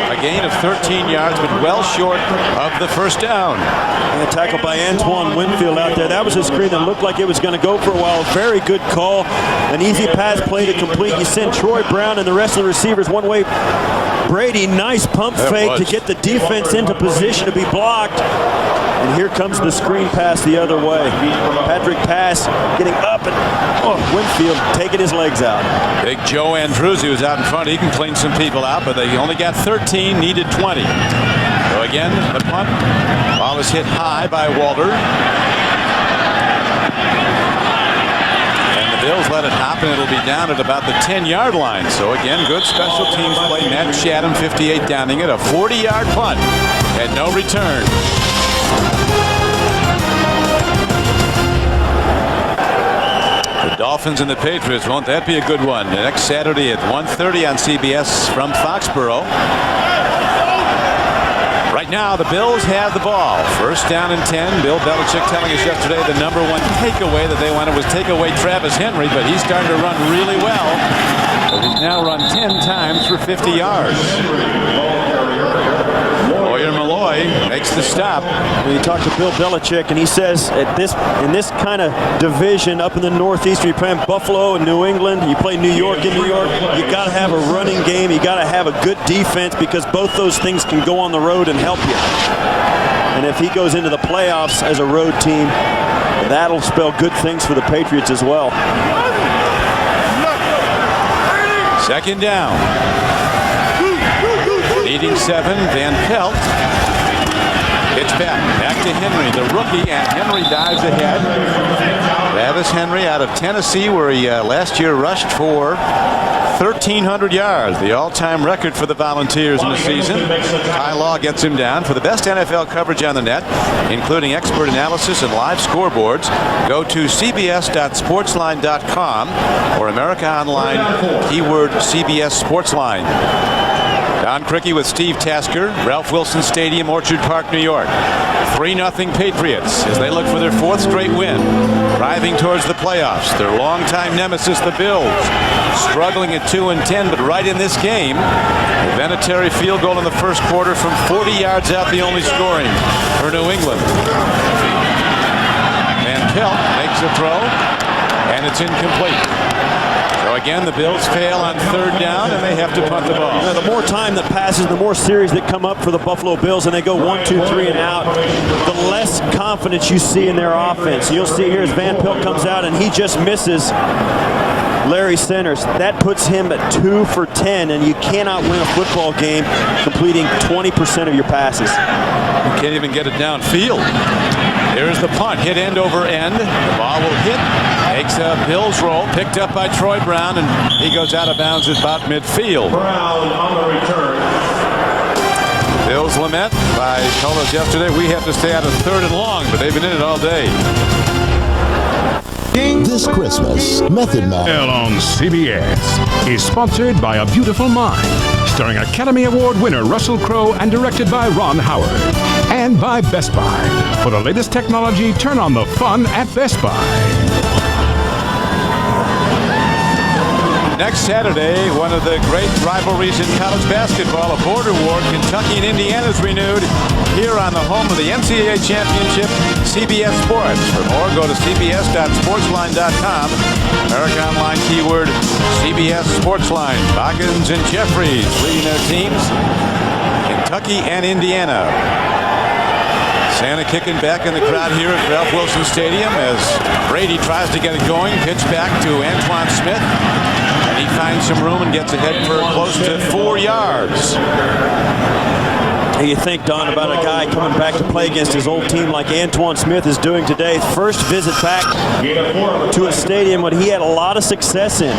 A gain of 13 yards, but well short of the first down. And a tackle by Antoine Winfield out there. That was a screen that looked like it was going to go for a while. Very good call. An easy pass play to complete. You send Troy Brown and the rest of the receivers one way. Brady, nice pump fake to get the defense into position to be blocked. And here comes the screen pass the other way. Patrick Pass getting up and Winfield taking his legs out. Big Joe Andrews, was out in front. He can clean some people out, but they only got 13, needed 20. So again, the punt. Ball is hit high by Walter. And the Bills let it hop, and it'll be down at about the 10-yard line. So again, good special teams play. Matt Chatham, 58, downing it. A 40-yard punt and no return. The Dolphins and the Patriots, won't that be a good one? Next Saturday at 1:30 on CBS from Foxborough. Right now, the Bills have the ball. First down and 10. Bill Belichick telling us yesterday the number one takeaway that they wanted was take away Travis Henry, but he's starting to run really well. So he's now run 10 times for 50 yards. Malloy makes the stop. You talk to Bill Belichick, and he says in this kind of division up in the Northeast, you're playing Buffalo and New England, you play New York in New York, you got to have a running game, you got to have a good defense, because both those things can go on the road and help you. And if he goes into the playoffs as a road team, that'll spell good things for the Patriots as well. Second down. Leading 7, Van Pelt. Pitch back to Henry, the rookie, and Henry dives ahead. Travis Henry out of Tennessee, where he last year rushed for 1,300 yards, the all-time record for the Volunteers in the season. Ty Law gets him down. For the best NFL coverage on the net, including expert analysis and live scoreboards, go to cbs.sportsline.com or America Online, keyword CBS Sportsline. Don Criqui with Steve Tasker, Ralph Wilson Stadium, Orchard Park, New York. 3-0 Patriots as they look for their 4th straight win, driving towards the playoffs. Their longtime nemesis, the Bills, struggling at 2-10, but right in this game, a Vinatieri field goal in the first quarter from 40 yards out, the only scoring for New England. Van Pelt makes a throw, and it's incomplete. So again, the Bills fail on 3rd down, and they have to punt the ball. The more time that passes, the more series that come up for the Buffalo Bills, and they go 1, 2, 3 and out, the less confidence you see in their offense. You'll see here as Van Pelt comes out, and he just misses Larry Centers. That puts him at 2 for 10, and you cannot win a football game completing 20% of your passes. You can't even get it downfield. Here's the punt, hit end over end. The ball will hit, makes a Bills roll, picked up by Troy Brown, and he goes out of bounds at about midfield. Brown on the return. Bills lament by told us yesterday we have to stay out of 3rd and long, but they've been in it all day. This Christmas, Method Man on CBS is sponsored by A Beautiful Mind, starring Academy Award winner Russell Crowe and directed by Ron Howard. And by Best Buy. For the latest technology, turn on the fun at Best Buy. Next Saturday, one of the great rivalries in college basketball, a border war, Kentucky and Indiana is renewed here on the home of the NCAA Championship, CBS Sports. For more, go to cbs.sportsline.com. America Online, keyword CBS Sportsline. Boggins and Jeffries leading their teams, Kentucky and Indiana. Santa kicking back in the crowd here at Ralph Wilson Stadium as Brady tries to get it going. Pitch back to Antoine Smith. And he finds some room and gets ahead for close to 4 yards. You think, Don, about a guy coming back to play against his old team like Antoine Smith is doing today. First visit back to a stadium when he had a lot of success in.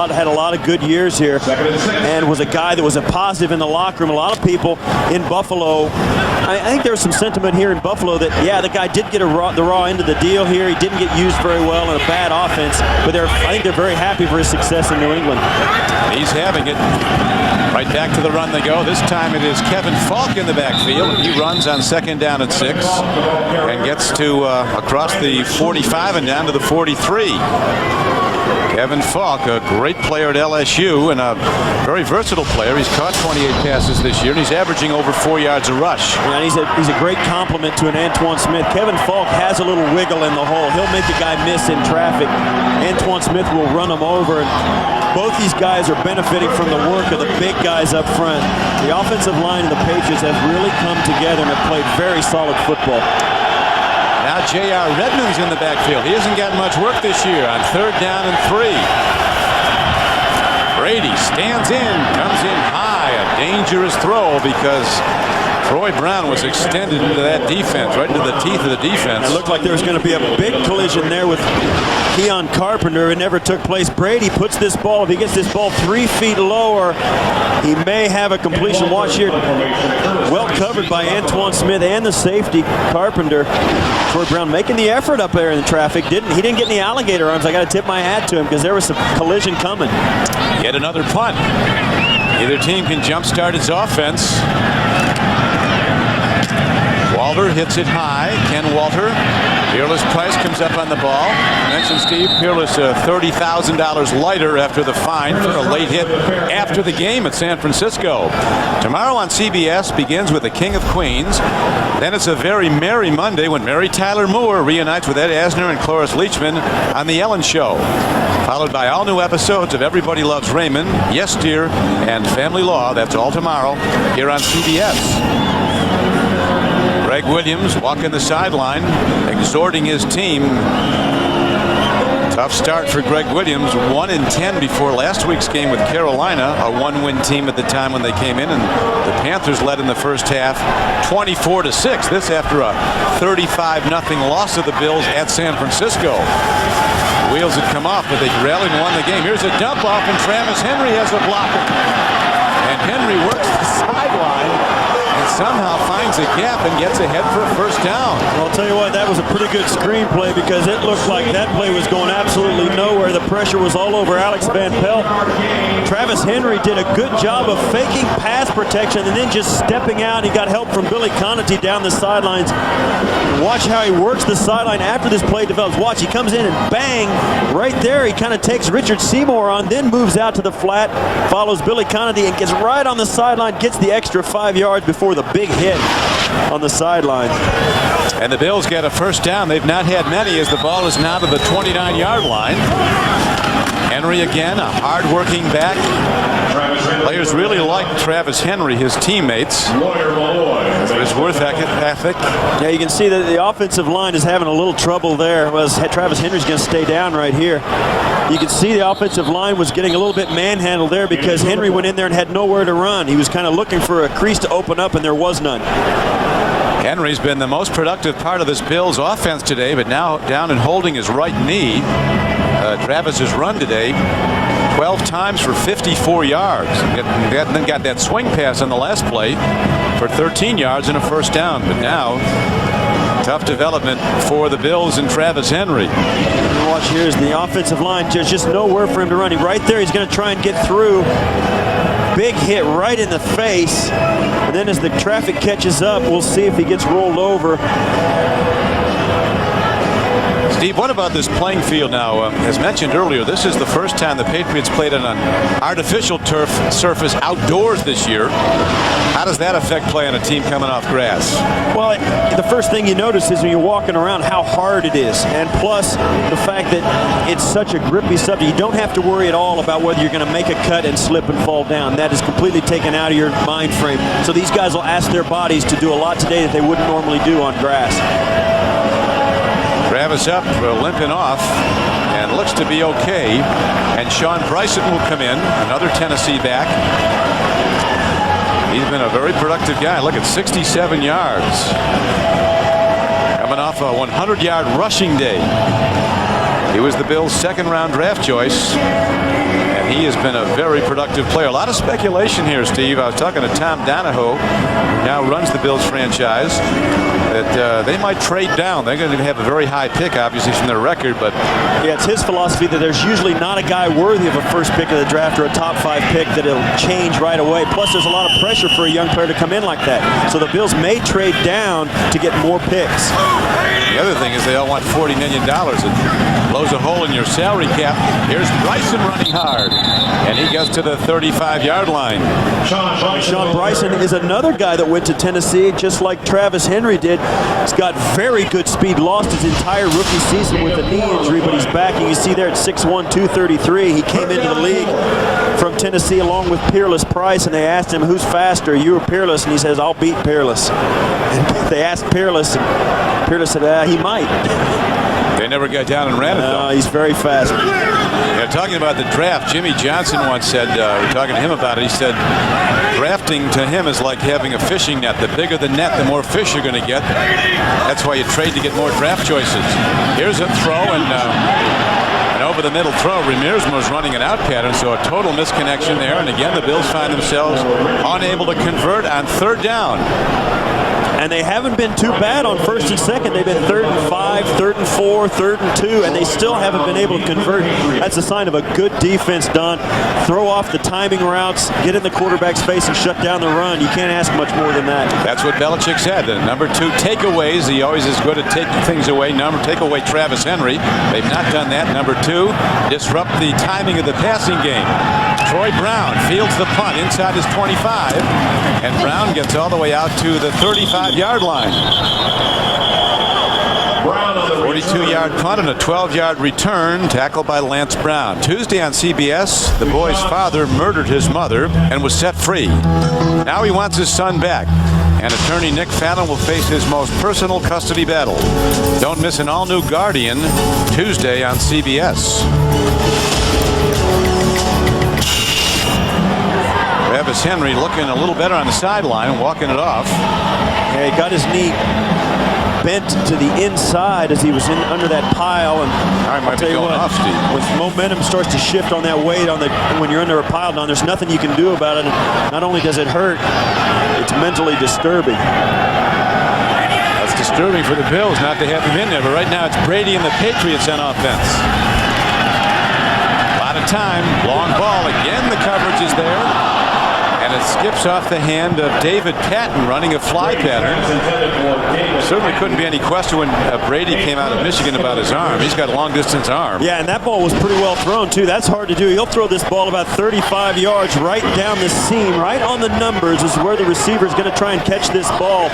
Had a lot of good years here, and was a guy that was a positive in the locker room. A lot of people in Buffalo, I think there was some sentiment here in Buffalo that, yeah, the guy did get the raw end of the deal here. He didn't get used very well in a bad offense, but I think they're very happy for his success in New England. He's having it. Right back to the run they go. This time it is Kevin Falk in the backfield. He runs on 2nd down and 6 and gets to across the 45 and down to the 43. Kevin Falk, a great player at LSU and a very versatile player. He's caught 28 passes this year, and he's averaging over 4 yards a rush. And he's a great compliment to an Antoine Smith. Kevin Falk has a little wiggle in the hole. He'll make a guy miss in traffic. Antoine Smith will run him over. And both these guys are benefiting from the work of the big guys up front. The offensive line of the Patriots have really come together and have played very solid football. Now J.R. Redmond's in the backfield. He hasn't gotten much work this year on 3rd down and 3. Brady stands in, comes in high. A dangerous throw because Troy Brown was extended into that defense, right into the teeth of the defense. It looked like there was going to be a big collision there with Keon Carpenter. It never took place. Brady puts this ball, if he gets this ball 3 feet lower, he may have a completion. Watch here. Well covered by Antoine Smith and the safety, Carpenter. Troy Brown making the effort up there in the traffic. He didn't get any alligator arms. I got to tip my hat to him because there was some collision coming. Yet another punt. Either team can jumpstart its offense. Walter hits it high. Ken Walter. Peerless Price comes up on the ball. I mentioned Steve Peerless $30,000 lighter after the fine for a late hit after the game at San Francisco. Tomorrow on CBS begins with the King of Queens. Then it's a very merry Monday when Mary Tyler Moore reunites with Ed Asner and Cloris Leachman on The Ellen Show. Followed by all new episodes of Everybody Loves Raymond, Yes Dear, and Family Law. That's all tomorrow here on CBS. Greg Williams walking the sideline, exhorting his team. Tough start for Greg Williams, 1-10 before last week's game with Carolina, a 1-win team at the time when they came in, and the Panthers led in the first half 24-6. This after a 35-0 loss of the Bills at San Francisco. Wheels had come off, but they rallied and won the game. Here's a dump off, and Travis Henry has a blocker. And Henry works the sideline and somehow finds a gap and gets ahead for a first down. Well, I'll tell you what, that was a pretty good screenplay because it looked like that play was going absolutely nowhere. The pressure was all over Alex Van Pelt. Travis Henry did a good job of faking pass protection and then just stepping out. He got help from Billy Conati down the sidelines. Watch how he works the sideline after this play develops. Watch, he comes in and bang, right there. He kind of takes Richard Seymour on, then moves out to the flat, follows Billy Conati and gets right on the sideline, gets the extra 5 yards before the big hit on the sideline. And the Bills get a first down. They've not had many as the ball is now to the 29-yard line. Henry again, a hard-working back. Players really like Travis Henry, his teammates. His worth ethic. Yeah, you can see that the offensive line is having a little trouble there. Well, Travis Henry's going to stay down right here. You can see the offensive line was getting a little bit manhandled there because Henry went in there and had nowhere to run. He was kind of looking for a crease to open up, and there was none. Henry's been the most productive part of this Bills offense today, but now down and holding his right knee. Travis has run today 12 times for 54 yards. Then got that swing pass on the last play for 13 yards and a first down. But now, tough development for the Bills and Travis Henry. Watch here is the offensive line. Just nowhere for him to run. Right there, he's going to try and get through. Big hit right in the face. And then as the traffic catches up, we'll see if he gets rolled over. Steve, what about this playing field now? As mentioned earlier, this is the first time the Patriots played on an artificial turf surface outdoors this year. How does that affect play on a team coming off grass? Well, the first thing you notice is when you're walking around how hard it is. And plus, the fact that it's such a grippy subject, you don't have to worry at all about whether you're going to make a cut and slip and fall down. That is completely taken out of your mind frame. So these guys will ask their bodies to do a lot today that they wouldn't normally do on grass. Travis up, limping off, and looks to be okay. And Sean Bryson will come in, another Tennessee back. He's been a very productive guy. Look at 67 yards. Coming off a 100-yard rushing day. He was the Bills' second-round draft choice. And he has been a very productive player. A lot of speculation here, Steve. I was talking to Tom Donahoe, who now runs the Bills franchise, that they might trade down. They're going to have a very high pick, obviously, from their record. But yeah, it's his philosophy that there's usually not a guy worthy of a first pick of the draft or a top 5 pick that it'll change right away. Plus, there's a lot of pressure for a young player to come in like that. So the Bills may trade down to get more picks. The other thing is they all want $40 million. It blows a hole in your salary cap. Here's Bryson running hard, and he gets to the 35-yard line. Sean Bryson is another guy that went to Tennessee just like Travis Henry did. He's got very good speed. Lost his entire rookie season with a knee injury, but he's back. And you see there at 6'1", 233. He came into the league from Tennessee along with Peerless Price, and they asked him, who's faster, you or Peerless? And he says, I'll beat Peerless. And they asked Peerless, and Peerless said, he might. They never got down and ran it, though. He's very fast. Yeah, talking about the draft, Jimmy Johnson once said, we were talking to him about it, he said, drafting to him is like having a fishing net. The bigger the net, the more fish you're going to get. That's why you trade to get more draft choices. Here's a throw, and an over-the-middle throw. Ramirez was running an out pattern, so a total misconnection there. And again, the Bills find themselves unable to convert on third down. And they haven't been too bad on first and second. They've been 3rd and 5, 3rd and 4, 3rd and 2, and they still haven't been able to convert. That's a sign of a good defense, Don. Throw off the timing routes, get in the quarterback's face, and shut down the run. You can't ask much more than that. That's what Belichick said. The number 2 takeaways. He always is good at taking things away. Take away Travis Henry. They've not done that. Number 2, disrupt the timing of the passing game. Troy Brown fields the punt inside his 25, and Brown gets all the way out to the 35-yard line. 42-yard punt and a 12-yard return, tackled by Lance Brown. Tuesday on CBS, the boy's father murdered his mother and was set free. Now he wants his son back, and attorney Nick Fallon will face his most personal custody battle. Don't miss an all-new Guardian Tuesday on CBS. Travis Henry looking a little better on the sideline, walking it off. Yeah, he got his knee bent to the inside as he was under that pile, and I might be going off, Steve. When momentum starts to shift on that weight when you're under a pile, Don, there's nothing you can do about it. Not only does it hurt, it's mentally disturbing. That's disturbing for the Bills not to have him in there, but right now it's Brady and the Patriots on offense. A lot of time, long ball again. The coverage is there. And it skips off the hand of David Patton running a fly pattern. Certainly couldn't be any question when Brady came out of Michigan about his arm. He's got a long-distance arm. Yeah, and that ball was pretty well thrown, too. That's hard to do. He'll throw this ball about 35 yards right down the seam, right on the numbers is where the receiver is going to try and catch this ball.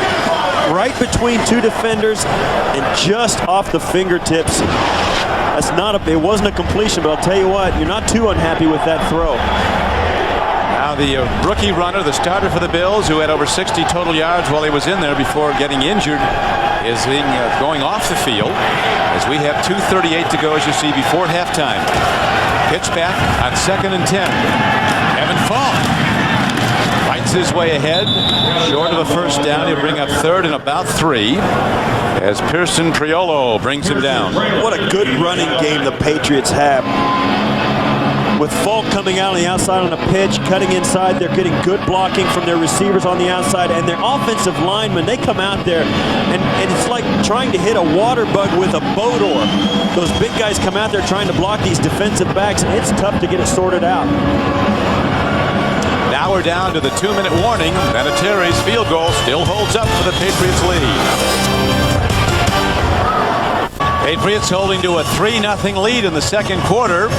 Right between 2 defenders and just off the fingertips. It wasn't a completion, but I'll tell you what, you're not too unhappy with that throw. Now the rookie runner, the starter for the Bills, who had over 60 total yards while he was in there before getting injured, is going off the field as we have 2:38 to go, as you see, before halftime. Pitch back on 2nd and 10. Evan Fall fights his way ahead, short of a first down. He'll bring up 3rd and about 3 as Pearson Priolo brings him down. What a good running game the Patriots have. With Falk coming out on the outside on a pitch, cutting inside, they're getting good blocking from their receivers on the outside, and their offensive linemen, they come out there, and it's like trying to hit a water bug with a boat oar. Those big guys come out there trying to block these defensive backs, and it's tough to get it sorted out. Now we're down to the 2-minute warning. Vinatieri's field goal still holds up for the Patriots lead. Patriots holding to a 3-0 lead in the second quarter.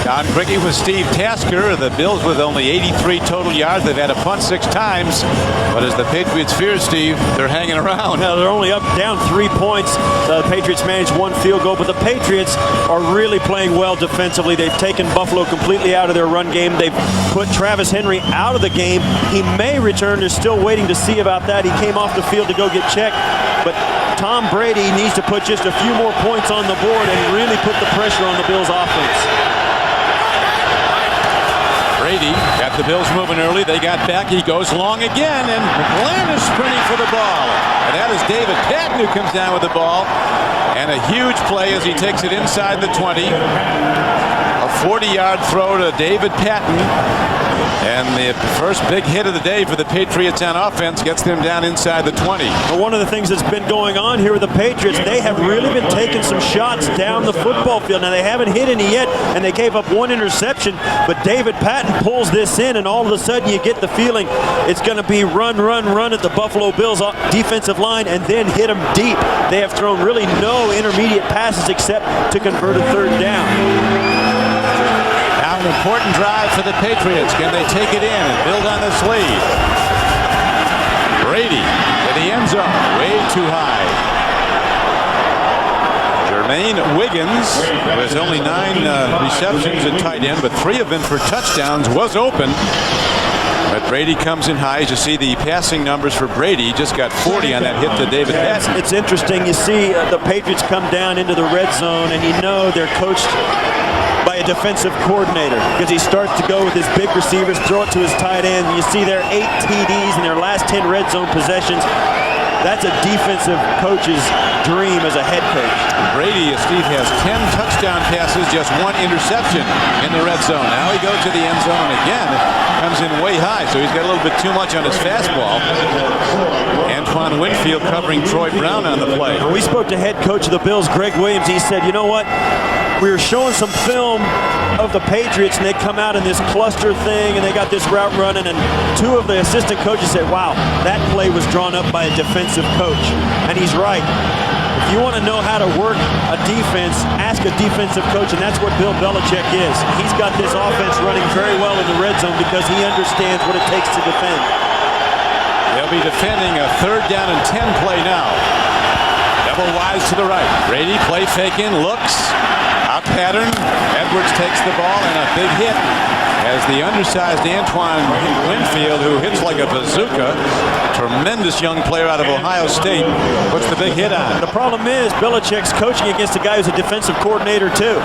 Don Griggy with Steve Tasker. The Bills with only 83 total yards. They've had a punt 6 times. But as the Patriots fear, Steve, they're hanging around. Now they're only down 3 points. The Patriots managed 1 field goal, but the Patriots are really playing well defensively. They've taken Buffalo completely out of their run game. They've put Travis Henry out of the game. He may return. They're still waiting to see about that. He came off the field to go get checked. But Tom Brady needs to put just a few more points on the board and really put the pressure on the Bills' offense. Brady got the Bills moving early. They got back. He goes long again, and McGlynn is sprinting for the ball. And that is David Patton who comes down with the ball. And a huge play as he takes it inside the 20. A 40-yard throw to David Patton. And the first big hit of the day for the Patriots on offense gets them down inside the 20. Well, one of the things that's been going on here with the Patriots, they have really been taking some shots down the football field. Now, they haven't hit any yet, and they gave up one interception, but David Patton pulls this in, and all of a sudden you get the feeling it's going to be run at the Buffalo Bills defensive line and then hit them deep. They have thrown really no intermediate passes except to convert a third down. An important drive for the Patriots. Can they take it in and build on this lead? Brady to the end zone, way too high. Jermaine Wiggins, who has only 9 receptions at tight end, but 3 of them for touchdowns, was open. But Brady comes in high. As you see, the passing numbers for Brady just got 40 on that hit to David Patton. It's interesting. You see the Patriots come down into the red zone, and you know they're coached by a defensive coordinator because he starts to go with his big receivers, throw it to his tight end. You see their 8 TDs in their last 10 red zone possessions. That's a defensive coach's dream as a head coach. Brady, Steve, has 10 touchdown passes, just 1 interception in the red zone. Now he goes to the end zone again. Comes in way high, so he's got a little bit too much on his fastball. Antoine Winfield covering Troy Brown on the play. We spoke to head coach of the Bills, Greg Williams. He said, you know what? We were showing some film of the Patriots, and they come out in this cluster thing, and they got this route running, and 2 of the assistant coaches said, wow, that play was drawn up by a defensive coach. And he's right. If you want to know how to work a defense, ask a defensive coach, and that's what Bill Belichick is. He's got this offense running very well in the red zone because he understands what it takes to defend. They'll be defending a 3rd down and 10 play now. Double wise to the right. Brady play faking, looks. Out pattern. Edwards takes the ball and a big hit as the undersized Antoine Winfield, who hits like a bazooka, tremendous young player out of Ohio State, puts the big hit on. The problem is Belichick's coaching against a guy who's a defensive coordinator too.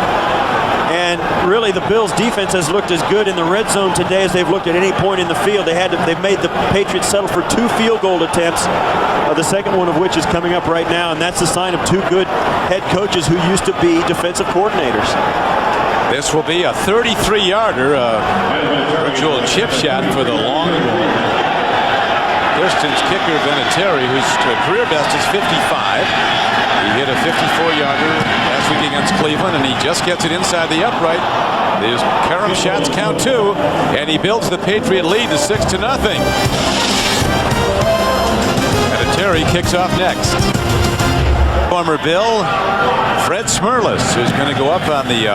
And really, the Bills' defense has looked as good in the red zone today as they've looked at any point in the field. They've made the Patriots settle for 2 field goal attempts, the second one of which is coming up right now, and that's a sign of 2 good head coaches who used to be defensive coordinators. This will be a 33-yarder, virtual chip shot for the long distance kicker Vinatieri, whose career best is 55. He hit a 54-yarder last week against Cleveland, and he just gets it inside the upright. His carom shots count 2, and he builds the Patriot lead to 6-0. Vinatieri kicks off next. Former Bill Fred Smerlas, who's going to go up on the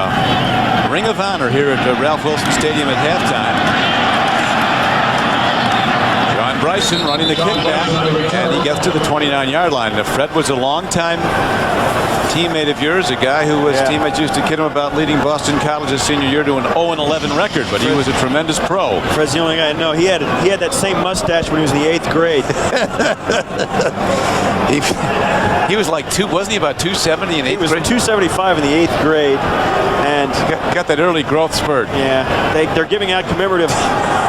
Ring of Honor here at Ralph Wilson Stadium at halftime. Bryson running the kickback, and he gets to the 29-yard line. Now, Fred was a long-time teammate of yours, a guy who was teammates used to kid him about leading Boston College's senior year to an 0-11 record, but he was a tremendous pro. Fred's the only guy I know. He had that same mustache when he was in the 8th grade. he was like wasn't he about 270 in 8th grade? He was 275 in the 8th grade, and got that early growth spurt. Yeah, they're giving out commemorative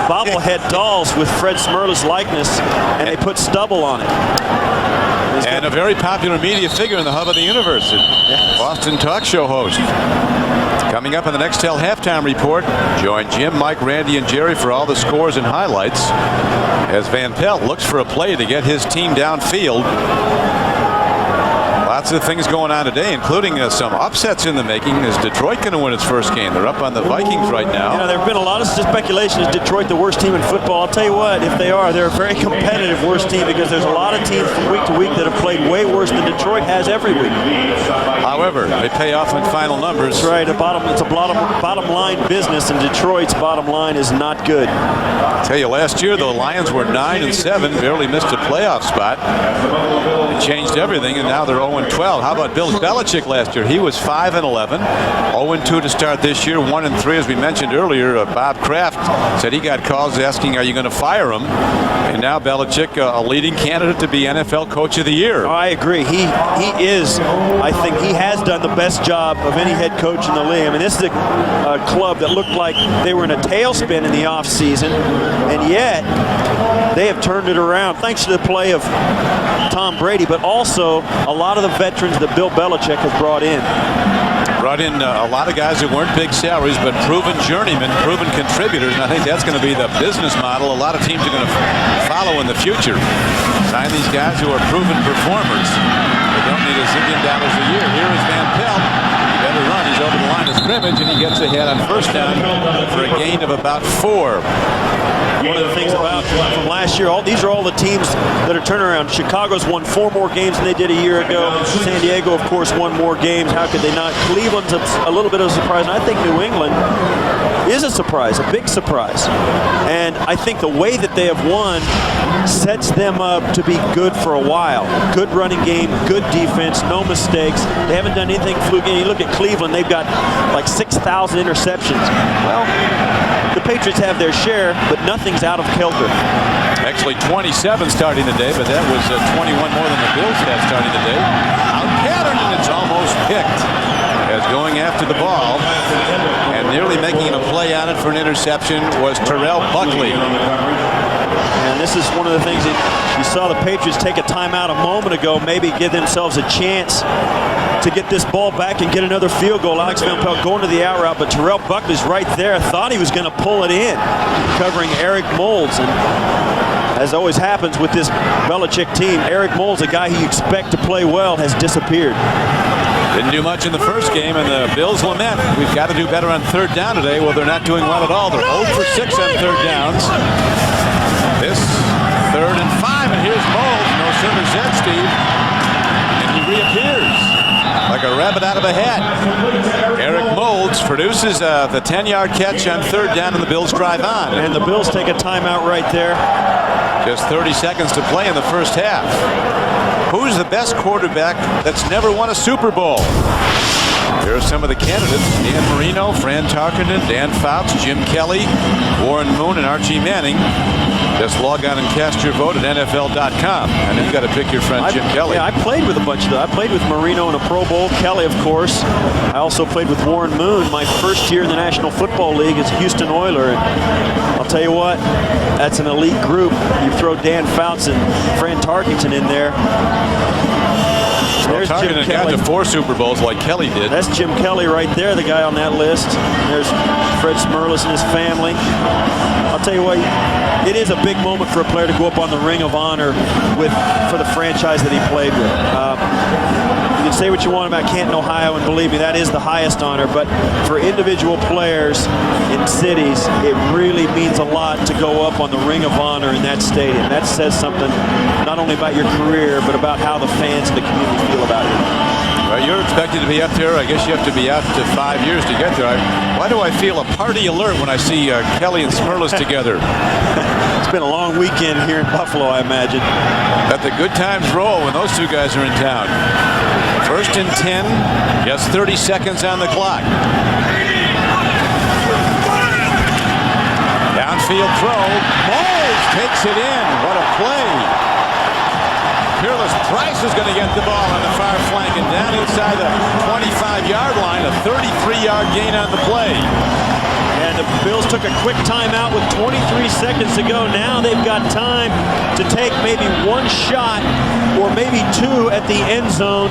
bobblehead dolls with Fred Smerlas' likeness, and they put stubble on it. And a very popular media figure in the hub of the universe, Boston talk show host. Coming up in the Nextel halftime report, join Jim, Mike, Randy, and Jerry for all the scores and highlights as Van Pelt looks for a play to get his team downfield. Lots of things going on today, including some upsets in the making. Is Detroit going to win its first game? They're up on the Vikings right now. You know, there have been a lot of speculation. Is Detroit the worst team in football? I'll tell you what, if they are, they're a very competitive worst team because there's a lot of teams from week to week that have played way worse than Detroit has every week. However, they pay off in final numbers. That's right. It's a bottom line business, and Detroit's bottom line is not good. I'll tell you, last year the Lions were 9-7, barely missed a playoff spot. It changed everything, and now they're 0-12. How about Bill Belichick last year? He was 5-11, 0-2 to start this year, 1-3 as we mentioned earlier. Bob Kraft said he got calls asking, "Are you going to fire him?" And now Belichick, a leading candidate to be NFL Coach of the Year. Oh, I agree. He is. I think he has has done the best job of any head coach in the league. I mean, this is a club that looked like they were in a tailspin in the offseason, and yet they have turned it around thanks to the play of Tom Brady, but also a lot of the veterans that Bill Belichick has brought in. Brought in a lot of guys that weren't big salaries, but proven journeymen, proven contributors, and I think that's going to be the business model a lot of teams are going to follow in the future. Sign these guys who are proven performers. They don't need $1 zillion a year. Here is Van Pelt. He better run. He's over the line of scrimmage, and he gets ahead on first down for a gain of about 4. One of the things about from last year, these are all the teams that are turning around. Chicago's won 4 more games than they did a year ago. San Diego, of course, won more games. How could they not? Cleveland's a little bit of a surprise. And I think New England is a surprise, a big surprise. And I think the way that they have won sets them up to be good for a while. Good running game, good defense, no mistakes. They haven't done anything fluky. You look at Cleveland, they've got like 6,000 interceptions. Well, the Patriots have their share, but nothing's out of kilter. Actually 27 starting the day, but that was 21 more than the Bills had starting the day. Out pattern, and it's almost picked as going after the ball and nearly making a play on it for an interception was Terrell Buckley. And this is one of the things that you saw the Patriots take a timeout a moment ago, maybe give themselves a chance to get this ball back and get another field goal. Alex Van Pelt going to the out route, but Terrell Buckley's right there. Thought he was going to pull it in, covering Eric Moulds. And as always happens with this Belichick team, Eric Moulds, a guy you expect to play well, has disappeared. Didn't do much in the first game, and the Bills lament, we've got to do better on third down today. Well, they're not doing well at all. They're 0 for 6 on third downs. This 3rd and 5, and here's Moulds. No sooner said, Steve, and he reappears like a rabbit out of a hat. Eric Moulds produces the 10-yard catch on third down, and the Bills drive on. And the Bills take a timeout right there. Just 30 seconds to play in the first half. Who's the best quarterback that's never won a Super Bowl? Here are some of the candidates: Dan Marino, Fran Tarkenton, Dan Fouts, Jim Kelly, Warren Moon, and Archie Manning. Just log on and cast your vote at NFL.com. And you've got to pick your friend Jim Kelly. Yeah, I played with a bunch of them. I played with Marino in a Pro Bowl. Kelly, of course. I also played with Warren Moon my first year in the National Football League as a Houston Oiler. And I'll tell you what, that's an elite group. You throw Dan Fouts and Fran Tarkenton in there. There's Jim Kelly. Got to 4 Super Bowls like Kelly did. That's Jim Kelly right there, the guy on that list. There's Fred Smerlas and his family. I'll tell you what, it is a big moment for a player to go up on the Ring of Honor for the franchise that he played with. You can say what you want about Canton, Ohio, and believe me, that is the highest honor. But for individual players in cities, it really means a lot to go up on the Ring of Honor in that stadium. That says something not only about your career, but about how the fans and the community feel about you. Well, you're expected to be up there. I guess you have to be out to 5 years to get there. Why do I feel a party alert when I see Kelly and Smerlas together? It's been a long weekend here in Buffalo, I imagine. Let the good times roll when those two guys are in town. 1st and 10, just 30 seconds on the clock. Downfield throw. Moulds takes it in. What a play. Peerless Price is going to get the ball on the far flank and down inside the 25-yard line. A 33-yard gain on the play. And the Bills took a quick timeout with 23 seconds to go. Now they've got time to take maybe one shot or maybe 2 at the end zone,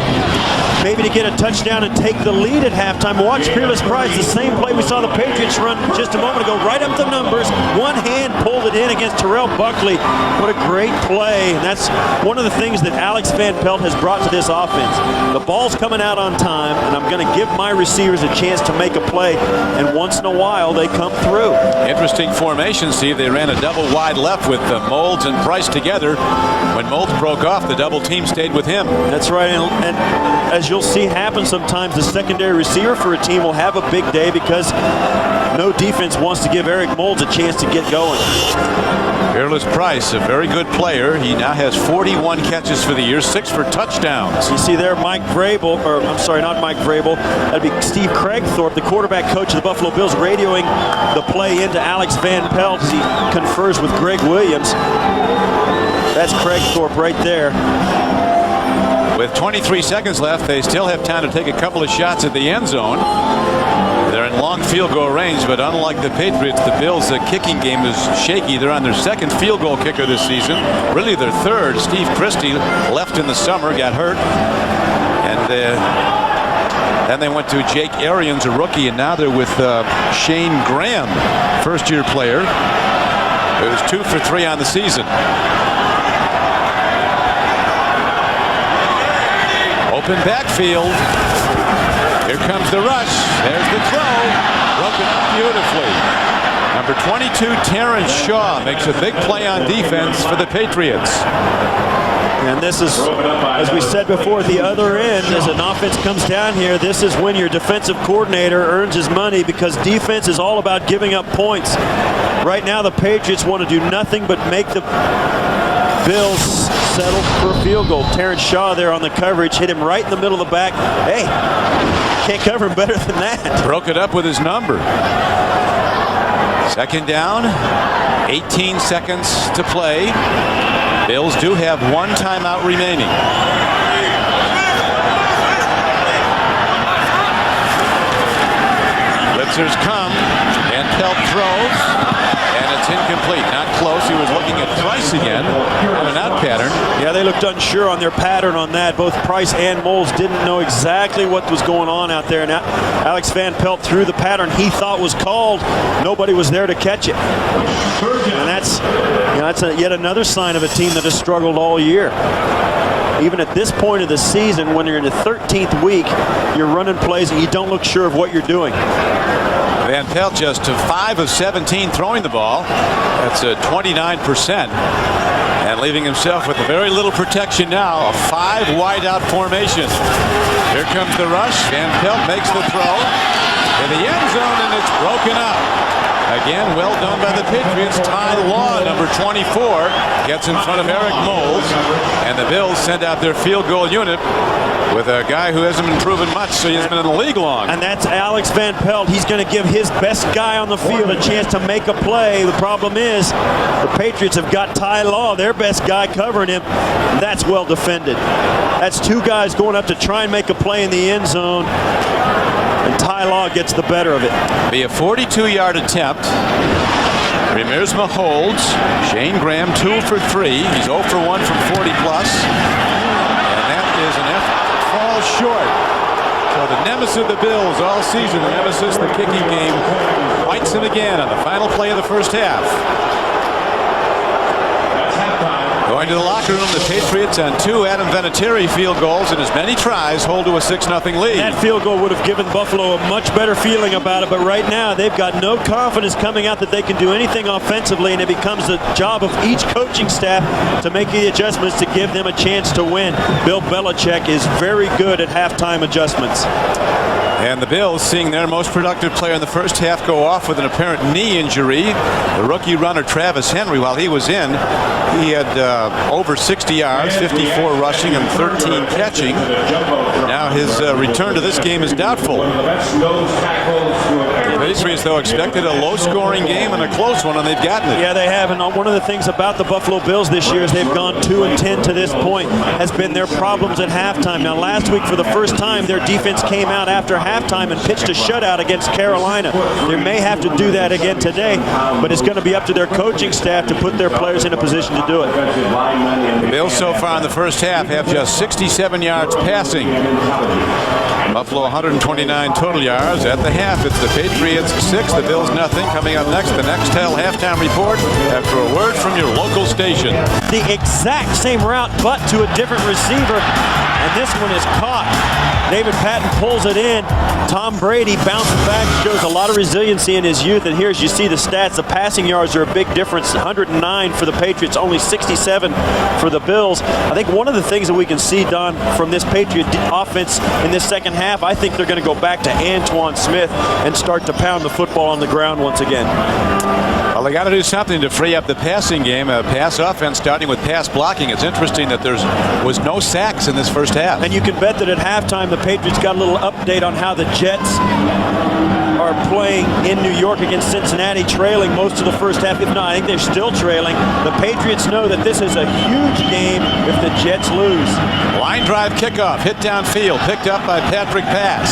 maybe to get a touchdown and take the lead at halftime. Watch Peerless Price, the same play we saw the Patriots run just a moment ago, right up the numbers. One hand pulled it in against Terrell Buckley. What a great play. And that's one of the things that Alex Van Pelt has brought to this offense. The ball's coming out on time, and I'm going to give my receivers a chance to make a play, and once in a while they come through. Interesting formation, Steve. They ran a double wide left with Moulds and Price together. When Moulds broke off, the double team stayed with him. That's right, and as you'll see happen sometimes, the secondary receiver for a team will have a big day because no defense wants to give Eric Moulds a chance to get going. Peerless Price, a very good player. He now has 41 catches for the year, 6 for touchdowns. You see there Mike Vrabel, or I'm sorry, not Mike Vrabel, that'd be Steve Craigthorpe, the quarterback coach of the Buffalo Bills, radioing the play into Alex Van Pelt as he confers with Greg Williams. That's Craigthorpe right there. With 23 seconds left, they still have time to take a couple of shots at the end zone. They're in long field goal range, but unlike the Patriots, the Bills' kicking game is shaky. They're on their second field goal kicker this season, really their third. Steve Christie left in the summer, got hurt, and then they went to Jake Arians, a rookie, and now they're with Shane Graham, first-year player, who's 2 for 3 on the season. Open backfield. Here comes the rush. There's the throw. Broken up beautifully. Number 22, Terrence Shaw, makes a big play on defense for the Patriots. And this is, as we said before, at the other end, as an offense comes down here, this is when your defensive coordinator earns his money, because defense is all about giving up points. Right now, the Patriots want to do nothing but make the Bills settle for a field goal. Terrence Shaw there on the coverage, hit him right in the middle of the back. Hey, can't cover him better than that. Broke it up with his number. Second down, 18 seconds to play. Bills do have one timeout remaining. Blitzers come, and Pelt throws, and it's incomplete. Not close. He was looking at Price again on an out pattern. Yeah, they looked unsure on their pattern on that. Both Price and Moles didn't know exactly what was going on out there. And Alex Van Pelt threw the pattern he thought was called. Nobody was there to catch it. And that's yet another sign of a team that has struggled all year. Even at this point of the season, when you're in the 13th week, you're running plays and you don't look sure of what you're doing. Van Pelt just to 5 of 17 throwing the ball. That's a 29%. And leaving himself with very little protection now. A 5 wide out formation. Here comes the rush. Van Pelt makes the throw in the end zone, and it's broken up. Again, well done by the Patriots. Ty Law, number 24, gets in front of Eric Moles, and the Bills send out their field goal unit with a guy who hasn't been proven much, so he's been in the league long. And that's Alex Van Pelt. He's going to give his best guy on the field a chance to make a play. The problem is the Patriots have got Ty Law, their best guy, covering him. That's well defended. That's two guys going up to try and make a play in the end zone. And Ty Law gets the better of it. Be a 42-yard attempt. Remersma holds. Shane Graham 2 for 3. He's 0 for 1 from 40 plus. And that is an effort that falls short. So the nemesis of the Bills all season, the nemesis, the kicking game, bites him again on the final play of the first half. Going to the locker room, the Patriots on 2 Adam Vinatieri field goals and as many tries hold to a 6-0 lead. That field goal would have given Buffalo a much better feeling about it, but right now they've got no confidence coming out that they can do anything offensively, and it becomes the job of each coaching staff to make the adjustments to give them a chance to win. Bill Belichick is very good at halftime adjustments. And the Bills, seeing their most productive player in the first half go off with an apparent knee injury. The rookie runner Travis Henry, while he was in, he had over 60 yards, 54 rushing and 13 catching. Now his return to this game is doubtful. The Patriots, though, expected a low-scoring game and a close one, and they've gotten it. Yeah, they have. And one of the things about the Buffalo Bills this year is they've gone 2-10 to this point, has been their problems at halftime. Now, last week, for the first time, their defense came out after halftime and pitched a shutout against Carolina. They may have to do that again today, but it's going to be up to their coaching staff to put their players in a position to do it. The Bills so far in the first half have just 67 yards passing. Buffalo 129 total yards. At the half, it's the Patriots 6, the Bills nothing. Coming up next, the Nextel halftime report after a word from your local station. The exact same route, but to a different receiver, and this one is caught. David Patton pulls it in. Tom Brady bounces back, shows a lot of resiliency in his youth, and here, as you see the stats, the passing yards are a big difference. 109 for the Patriots, only 67 for the Bills. I think one of the things that we can see, Don, from this Patriot offense in this second half, I think they're going to go back to Antoine Smith and start to pound the football on the ground once again. Well, they got to do something to free up the passing game. A pass offense starting with pass blocking. It's interesting that there was no sacks in this first half. And you can bet that at halftime the Patriots got a little update on how the Jets are playing in New York against Cincinnati, trailing most of the first half. If not, I think they're still trailing. The Patriots know that this is a huge game if the Jets lose. Line drive kickoff, hit downfield, picked up by Patrick Pass.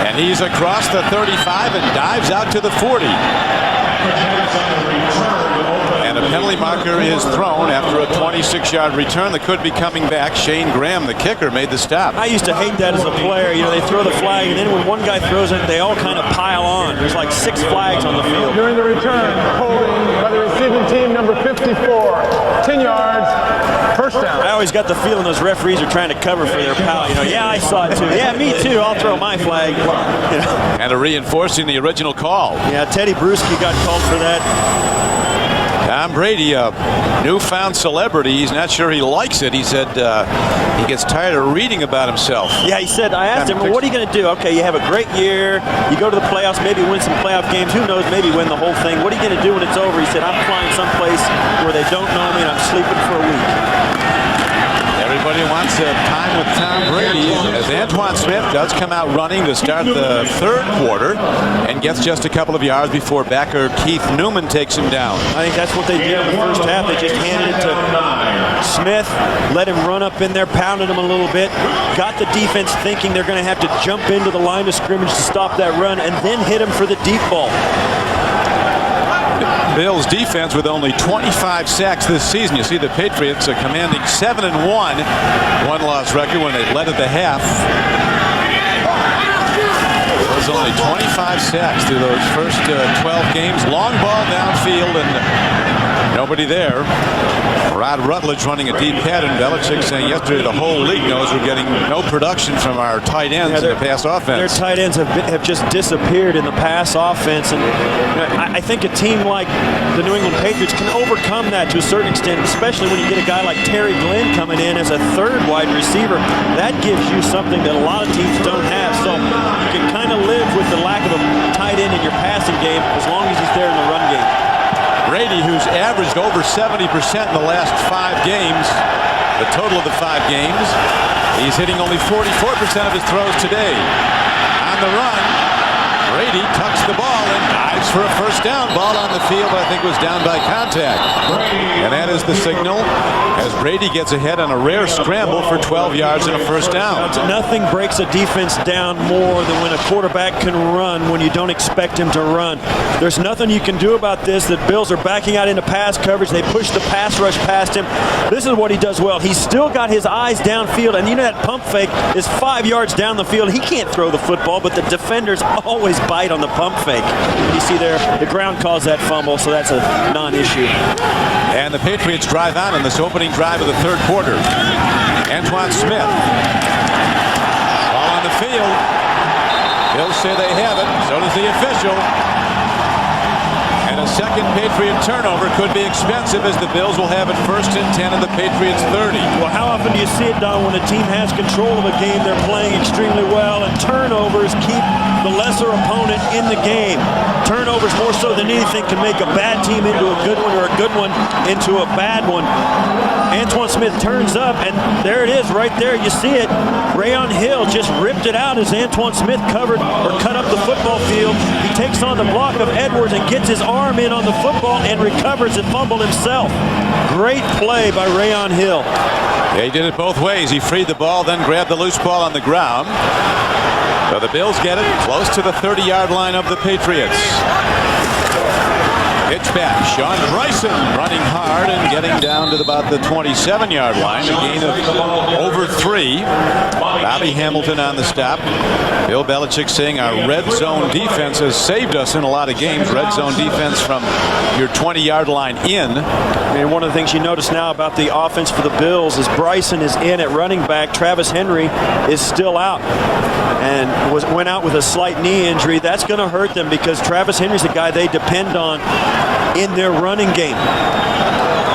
And he's across the 35 and dives out to the 40. And a penalty marker is thrown after a 26-yard return that could be coming back. Shane Graham, the kicker, made the stop. I used to hate that as a player. You know, they throw the flag, and then when one guy throws it, they all kind of pile on. There's like 6 flags on the field. During the return, holding by the receiving team, number 54, 10 yards, first down. I always got the feeling those referees are trying to cover for their pal. You know, yeah, I saw it too. Yeah, me too. I'll throw my flag. You know. And reinforcing the original call. Yeah, Teddy Bruschi got called for that. Tom Brady, a newfound celebrity. He's not sure he likes it. He said he gets tired of reading about himself. Yeah, he said, I asked him, well, what are you going to do? Okay, you have a great year. You go to the playoffs, maybe win some playoff games. Who knows, maybe win the whole thing. What are you going to do when it's over? He said, I'm flying someplace where they don't know me and I'm sleeping for a week. Everybody wants time with Tom Brady as Antoine Smith does come out running to start the third quarter and gets just a couple of yards before backer Keith Newman takes him down. I think that's what they did in the first half. They just handed it to Smith, let him run up in there, pounded him a little bit, got the defense thinking they're going to have to jump into the line of scrimmage to stop that run, and then hit him for the deep ball. Bills defense with only 25 sacks this season. You see the Patriots are commanding 7-1 one-loss record when they led at the half. It was only 25 sacks through those first 12 games. Long ball downfield and nobody there. Rod Rutledge running a deep pattern. Belichick saying yesterday the whole league knows we're getting no production from our tight ends in the pass offense. Their tight ends have just disappeared in the pass offense, and I think a team like the New England Patriots can overcome that to a certain extent, especially when you get a guy like Terry Glenn coming in as a third wide receiver. That gives you something that a lot of teams don't have. So you can kind of live with the lack of a tight end in your passing game as long as he's there in the run game. Brady, who's averaged over 70% in the last 5 games, the total of the 5 games, he's hitting only 44% of his throws today. On the run, Brady tucks the ball and dives for a first down. Ball on the field, I think, was down by contact. And that is the signal as Brady gets ahead on a rare scramble for 12 yards and a first down. Nothing breaks a defense down more than when a quarterback can run when you don't expect him to run. There's nothing you can do about this. The Bills are backing out into pass coverage. They push the pass rush past him. This is what he does well. He's still got his eyes downfield, and you know that pump fake is 5 yards down the field. He can't throw the football, but the defenders always bite on the pump fake. You see there, the ground caused that fumble, so that's a non-issue. And the Patriots drive on in this opening drive of the third quarter. Antoine Smith. Ball on the field. Bills say they have it. So does the official. And a second Patriot turnover could be expensive as the Bills will have it 1st and 10 of the Patriots 30. Well, how often do you see it, Don, when a team has control of a game, they're playing extremely well, and turnovers keep the lesser opponent in the game. Turnovers more so than anything can make a bad team into a good one or a good one into a bad one. Antoine Smith turns up, and there it is right there. You see it. Rayon Hill just ripped it out as Antoine Smith covered or cut up the football field. He takes on the block of Edwards and gets his arm in on the football and recovers and fumbled himself. Great play by Rayon Hill. Yeah, he did it both ways. He freed the ball, then grabbed the loose ball on the ground. So the Bills get it close to the 30-yard line of the Patriots. Pitch back. Sean Bryson running hard and getting down to about the 27-yard line. A gain of over 3. Bobby Hamilton on the stop. Bill Belichick saying our red zone defense has saved us in a lot of games. Red zone defense from your 20-yard line in. And one of the things you notice now about the offense for the Bills is Bryson is in at running back. Travis Henry is still out and went out with a slight knee injury. That's going to hurt them because Travis Henry's a guy they depend on in their running game.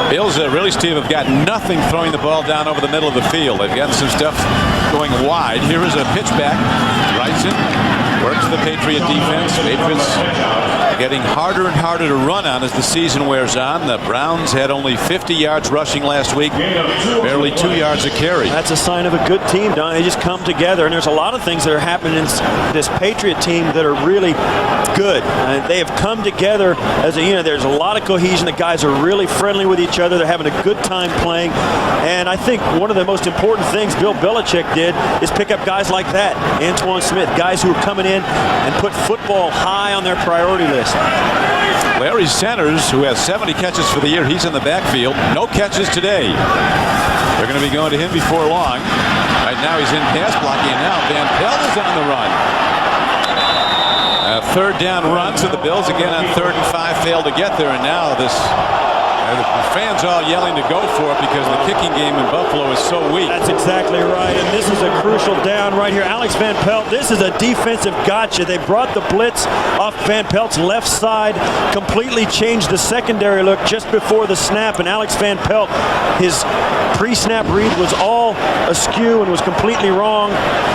Bills really, Steve, have got nothing throwing the ball down over the middle of the field. They've got some stuff going wide. Here is a pitch back. Hutchinson works the Patriot defense. Patriots getting harder and harder to run on as the season wears on. The Browns had only 50 yards rushing last week, barely 2 yards a carry. That's a sign of a good team, Don. They just come together, and there's a lot of things that are happening in this Patriot team that are really good. They have come together as there's a lot of cohesion. The guys are really friendly with each other. They're having a good time playing. And I think one of the most important things Bill Belichick did is pick up guys like that. Antoine Smith, guys who are coming in and put football high on their priority list. Larry Centers, who has 70 catches for the year, he's in the backfield. No catches today. They're going to be going to him before long. Right now he's in pass blocking, and now Van Pelt is on the run. Third down run, so the Bills again on 3rd and 5 failed to get there, and now the fans all yelling to go for it because the kicking game in Buffalo is so weak. That's exactly right, and this is a crucial down right here. Alex Van Pelt, this is a defensive gotcha. They brought the blitz off Van Pelt's left side, completely changed the secondary look just before the snap, and Alex Van Pelt, his pre-snap read was all askew and was completely wrong,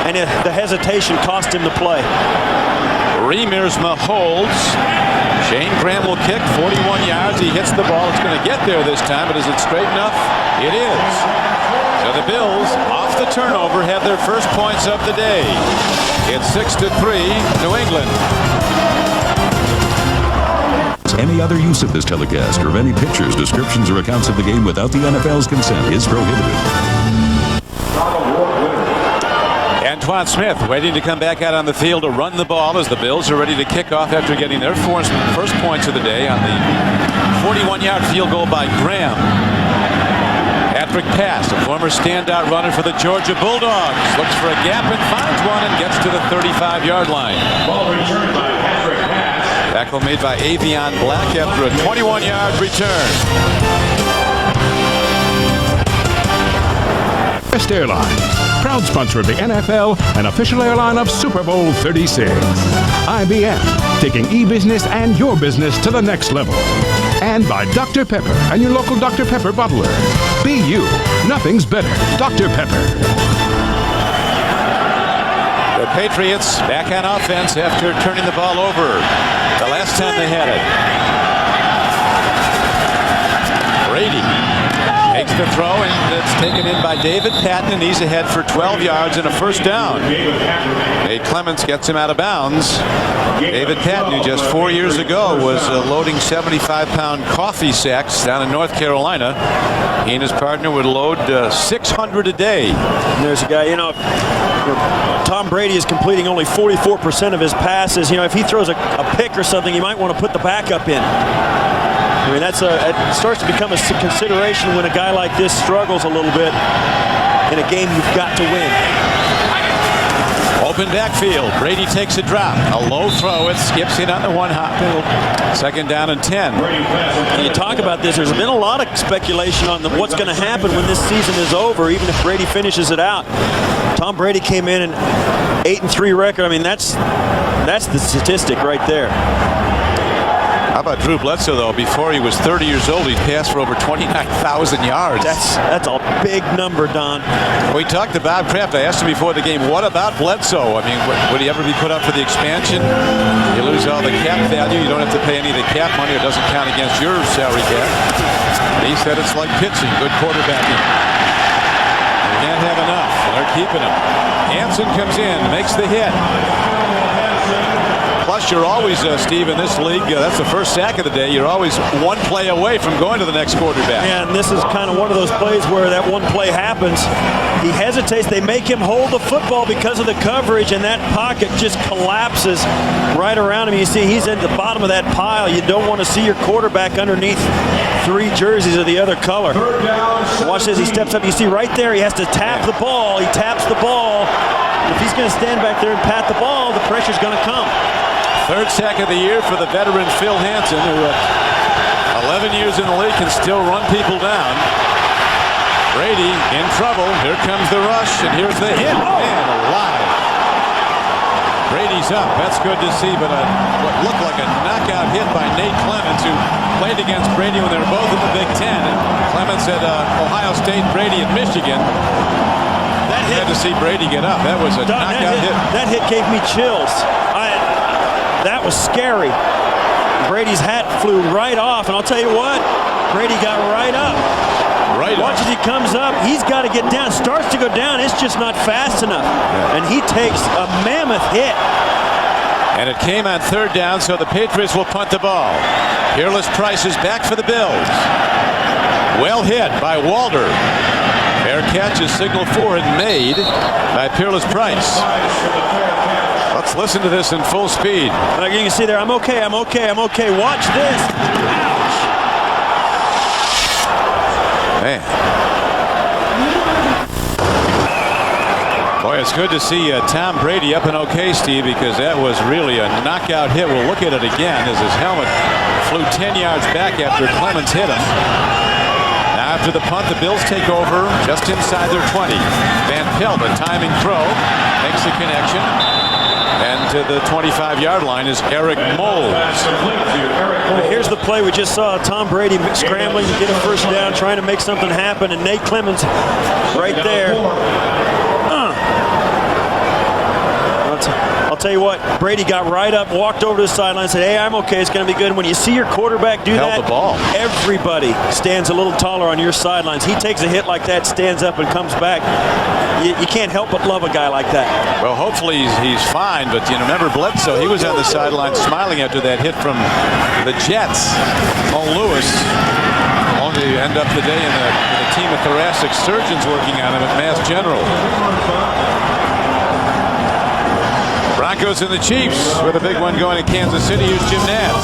and the hesitation cost him the play. Remersma holds. Shane Graham will kick 41 yards. He hits the ball. It's going to get there this time, but is it straight enough? It is. So the Bills, off the turnover, have their first points of the day. It's 6-3, New England. Any other use of this telecast or of any pictures, descriptions, or accounts of the game without the NFL's consent is prohibited. Antoine Smith waiting to come back out on the field to run the ball as the Bills are ready to kick off after getting their first points of the day on the 41-yard field goal by Graham. Patrick Pass, a former standout runner for the Georgia Bulldogs, looks for a gap and finds one and gets to the 35-yard line. Ball returned by Patrick Pass. Tackle made by Avion Black after a 21-yard return. West Airlines, proud sponsor of the NFL and official airline of Super Bowl 36. IBM, taking e-business and your business to the next level. And by Dr. Pepper and your local Dr. Pepper bottler. Be you. Nothing's better. Dr. Pepper. The Patriots back on offense after turning the ball over the last time they had it. Brady makes the throw, and it's taken in by David Patton, and he's ahead for 12 yards and a first down. Nate Clements gets him out of bounds. David Patton, who just 4 years ago was loading 75-pound coffee sacks down in North Carolina. He and his partner would load 600 a day. And there's a guy, Tom Brady is completing only 44% of his passes. If he throws a pick or something, you might want to put the backup in. I mean, it starts to become a consideration when a guy like this struggles a little bit in a game you've got to win. Open backfield. Brady takes a drop. A low throw. It skips in on the one hop. Second down and 10. When you talk about this, there's been a lot of speculation on what's going to happen when this season is over, even if Brady finishes it out. Tom Brady came in an 8-3 record. I mean, that's the statistic right there. How about Drew Bledsoe, though? Before he was 30 years old, he passed for over 29,000 yards. That's a big number, Don. We talked to Bob Kraft. I asked him before the game, what about Bledsoe? I mean, would he ever be put up for the expansion? You lose all the cap value. You don't have to pay any of the cap money. It doesn't count against your salary cap. He said it's like pitching, good quarterbacking. You can't have enough. They're keeping him. Hansen comes in, makes the hit. Plus, you're always, Steve, in this league, that's the first sack of the day. You're always one play away from going to the next quarterback. Yeah, and this is kind of one of those plays where that one play happens. He hesitates. They make him hold the football because of the coverage, and that pocket just collapses right around him. You see he's at the bottom of that pile. You don't want to see your quarterback underneath 3 jerseys of the other color. Watch this. He steps up. You see right there he has to tap the ball. He taps the ball. If he's going to stand back there and pat the ball, the pressure's going to come. Third sack of the year for the veteran Phil Hansen, who 11 years in the league can still run people down. Brady in trouble. Here comes the rush, and here's the hit. Man alive. Brady's up. That's good to see, but what looked like a knockout hit by Nate Clements, who played against Brady when they were both in the Big Ten. And Clements at Ohio State, Brady at Michigan. Had to see Brady get up. That was a knockout hit. That That hit gave me chills. That was scary. Brady's hat flew right off, and I'll tell you what, Brady got right up. Watch as he comes up. He's got to get down. Starts to go down. It's just not fast enough. And he takes a mammoth hit. And it came on third down, so the Patriots will punt the ball. Peerless Price is back for the Bills. Well hit by Walter. Fair catch is signaled for and made by Peerless Price. Let's listen to this in full speed. Like you can see there, I'm okay, I'm okay, I'm okay. Watch this. Ouch. Man. Boy, it's good to see Tom Brady up and okay, Steve, because that was really a knockout hit. We'll look at it again as his helmet flew 10 yards back after Clemens hit him. Now after the punt, the Bills take over just inside their 20. Van Pelt, a timing throw, makes the connection. And to the 25-yard line is Eric Moles. Here's the play we just saw. Tom Brady scrambling to get a first down, trying to make something happen, and Nate Clemens right there. I'll tell you what, Brady got right up, walked over to the sideline, and said, hey, I'm okay, it's going to be good. When you see your quarterback do that, the ball. Everybody stands a little taller on your sidelines. He takes a hit like that, stands up, and comes back. You can't help but love a guy like that. Well, hopefully he's fine, but you remember Bledsoe, he was on the sideline smiling after that hit from the Jets. Lewis only end up the day in a team of thoracic surgeons working on him at Mass General. Broncos and the Chiefs with a big one going to Kansas City. Here's Jim Nance.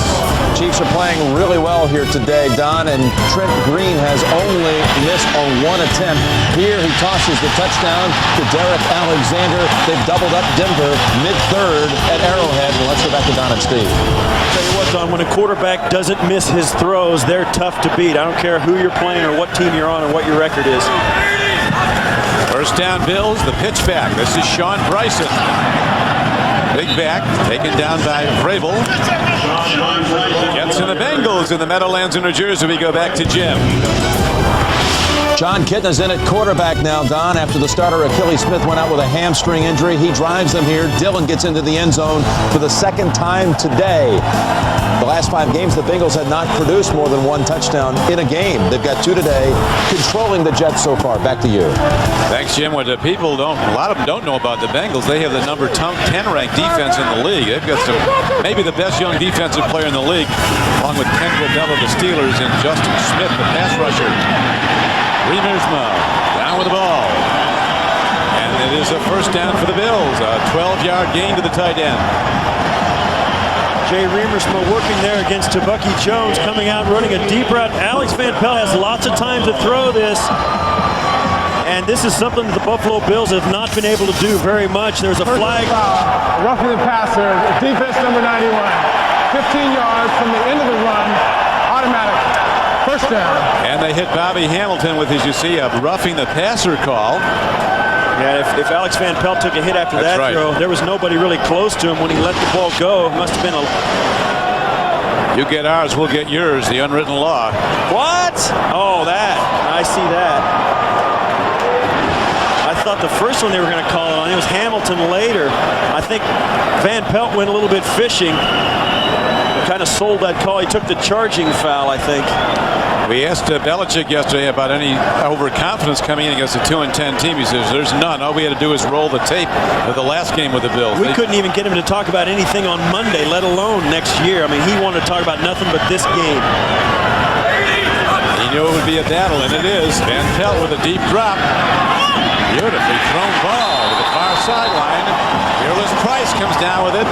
Chiefs are playing really well here today, Don, and Trent Green has only missed on one attempt. Here he tosses the touchdown to Derek Alexander. They've doubled up Denver mid-third at Arrowhead. And let's go back to Don and Steve. I'll tell you what, Don, when a quarterback doesn't miss his throws, they're tough to beat. I don't care who you're playing or what team you're on or what your record is. First down Bills, the pitch back. This is Sean Bryson. Big back, taken down by Vrabel. Jets and the Bengals in the Meadowlands in New Jersey. We go back to Jim. John Kitna's in at quarterback now, Don. After the starter Achilles Smith went out with a hamstring injury, he drives them here. Dillon gets into the end zone for the second time today. The last 5 games, the Bengals had not produced more than 1 touchdown in a game. They've got 2 today, controlling the Jets so far. Back to you. Thanks, Jim. What a lot of them don't know about the Bengals, they have the number 10 ranked defense in the league. They've got maybe the best young defensive player in the league, along with Ken Grabel of the Steelers and Justin Smith, the pass rusher. Riemersma down with the ball. And it is a first down for the Bills. A 12-yard gain to the tight end. Jay Riemersma working there against Tabucky Jones, coming out running a deep route. Alex Van Pelt has lots of time to throw this. And this is something that the Buffalo Bills have not been able to do very much. There's a flag. Roughing the passer, defense number 91. 15 yards from the end of the run, automatic. First down. And they hit Bobby Hamilton with, as you see, a roughing the passer call. Yeah, if Alex Van Pelt took a hit after that throw, there was nobody really close to him when he let the ball go. It must have been a... You get ours, we'll get yours, the unwritten law. What? Oh, that. I see that. I thought the first one they were going to call it on. It was Hamilton later. I think Van Pelt went a little bit fishing. Kind of sold that call. He took the charging foul, I think. We asked Belichick yesterday about any overconfidence coming in against a 2-10 team. He says there's none. All we had to do is roll the tape of the last game with the Bills. We couldn't even get him to talk about anything on Monday, let alone next year. I mean, he wanted to talk about nothing but this game. He knew it would be a battle, and it is. Van Pelt with a deep drop. Beautifully thrown ball to the far sideline. Peerless Price comes down with it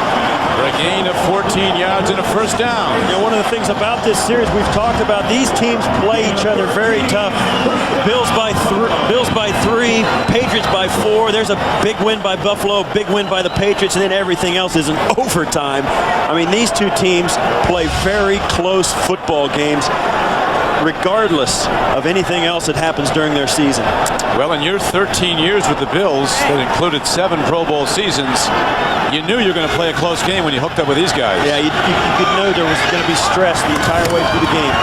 for a gain of 14 yards and a first down. You know, one of the things about this series we've talked about, these teams play each other very tough. Bills by 3, Patriots by 4. There's a big win by Buffalo, big win by the Patriots, and then everything else is in overtime. I mean, these two teams play very close football games, regardless of anything else that happens during their season. Well, in your 13 years with the Bills, that included 7 Pro Bowl seasons, you knew you were going to play a close game when you hooked up with these guys. Yeah, you could know there was going to be stress the entire way through the game.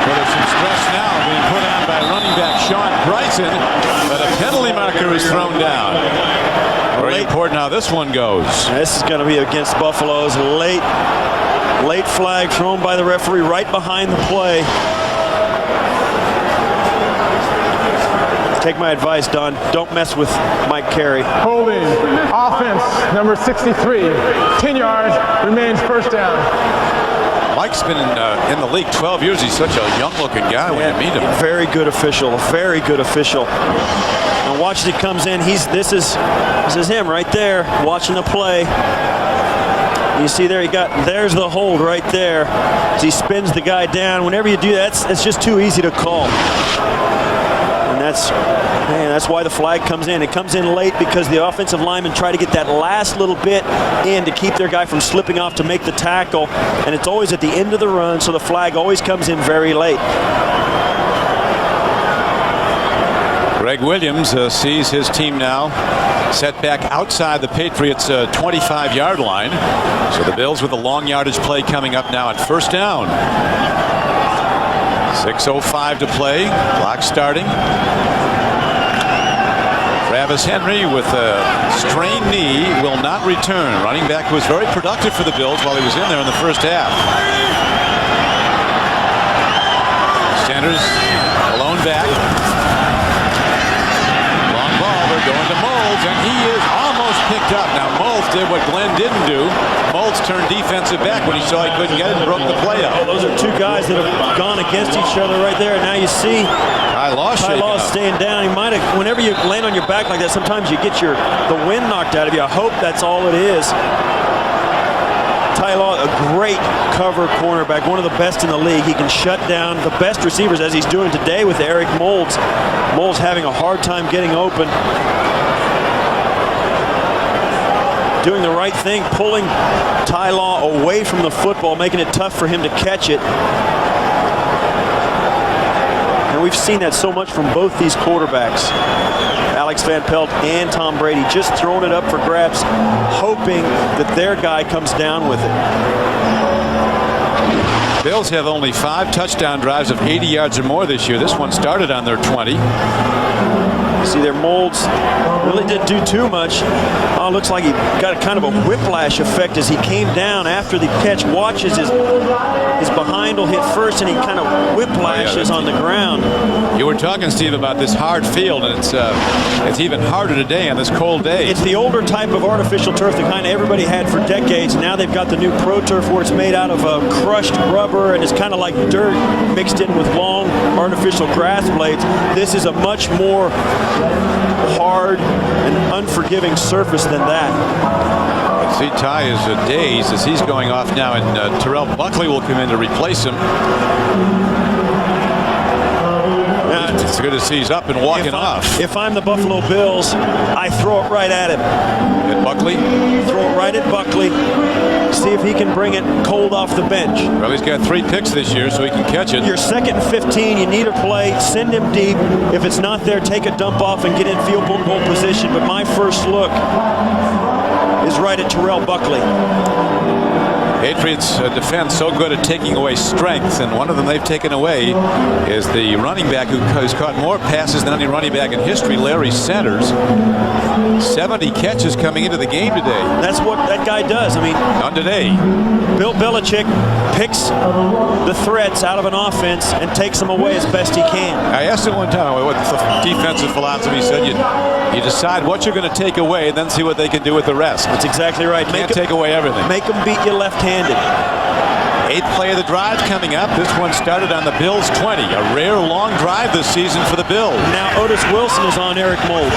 Well, there's some stress now being put on by running back Sean Bryson, but a penalty marker is thrown down. important how this one goes. This is going to be against Buffalo's late flag thrown by the referee right behind the play. Take my advice, Don. Don't mess with Mike Carey. Holding. Offense, number 63. 10 yards, remains first down. Mike's been in the league 12 years. He's such a young-looking guy when you meet him. Very good official. Very good official. And watch as he comes in. This is him right there, watching the play. You see there, there's the hold right there. As he spins the guy down. Whenever you do that, it's just too easy to call. And that's why the flag comes in. It comes in late because the offensive linemen try to get that last little bit in to keep their guy from slipping off to make the tackle. And it's always at the end of the run, so the flag always comes in very late. Greg Williams sees his team now set back outside the Patriots' 25-yard line. So the Bills with a long yardage play coming up now at first down. 6:05 to play. Clock starting. Travis Henry with a strained knee will not return. Running back who was very productive for the Bills while he was in there in the first half. Sanders alone back. Long ball. They're going to Moulds, and he is almost picked up. Now Moulds did what Glenn didn't do. Moulds turned defensive back when he saw he couldn't get it and broke the play up. Oh, those are two guys that have gone against each other right there. Now you see Ty Law staying down. He might have, whenever you land on your back like that, sometimes you get the wind knocked out of you. I hope that's all it is. Ty Law, a great cover cornerback, one of the best in the league. He can shut down the best receivers, as he's doing today with Eric Moulds. Moulds having a hard time getting open. Doing the right thing, pulling Ty Law away from the football, making it tough for him to catch it. And we've seen that so much from both these quarterbacks, Alex Van Pelt and Tom Brady, just throwing it up for grabs, hoping that their guy comes down with it. Bills have only 5 touchdown drives of 80 yards or more this year. This one started on their 20. See their Moulds really didn't do too much. Oh, looks like he got a kind of a whiplash effect as he came down after the catch. Watches his behind will hit first, and he kind of whiplashes on the ground. You were talking, Steve, about this hard field, and it's even harder today on this cold day. It's the older type of artificial turf, the kind everybody had for decades. Now they've got the new Pro Turf where it's made out of crushed rubber, and it's kind of like dirt mixed in with long artificial grass blades. This is a much more hard and unforgiving surface than that. See, Ty is dazed as he's going off now, and Terrell Buckley will come in to replace him. It's good to see he's up and walking off. If I'm the Buffalo Bills, I throw it right at him. At Buckley? Throw it right at Buckley. See if he can bring it cold off the bench. Well, he's got 3 picks this year, so he can catch it. You're 2nd and 15. You need a play. Send him deep. If it's not there, take a dump off and get in field goal position. But my first look is right at Terrell Buckley. Patriots defense so good at taking away strengths, and one of them they've taken away is the running back who has caught more passes than any running back in history, Larry Sanders. 70 catches coming into the game today. That's what that guy does. I mean, not today. Bill Belichick picks the threats out of an offense and takes them away as best he can. I asked him one time what the defensive philosophy. He said you decide what you're going to take away and then see what they can do with the rest. That's exactly right. Can't take away everything. Make them beat you left-handed. 8th play of the drive coming up. This one started on the Bills' 20. A rare long drive this season for the Bills. Now Otis Wilson is on Eric Moulds.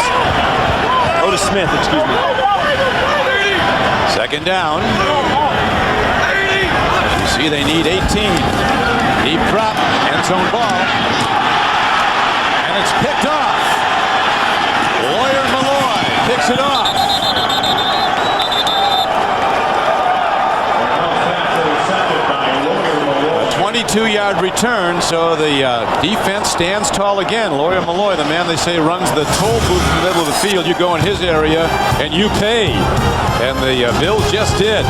Otis Smith, excuse me. 2nd down. You see they need 18. Deep drop, end zone ball. And it's picked off. Lawyer Malloy picks it off. 22-yard return, so the defense stands tall again. Lawyer Malloy, the man they say runs the toll booth in the middle of the field. You go in his area and you pay. And the Bills just did.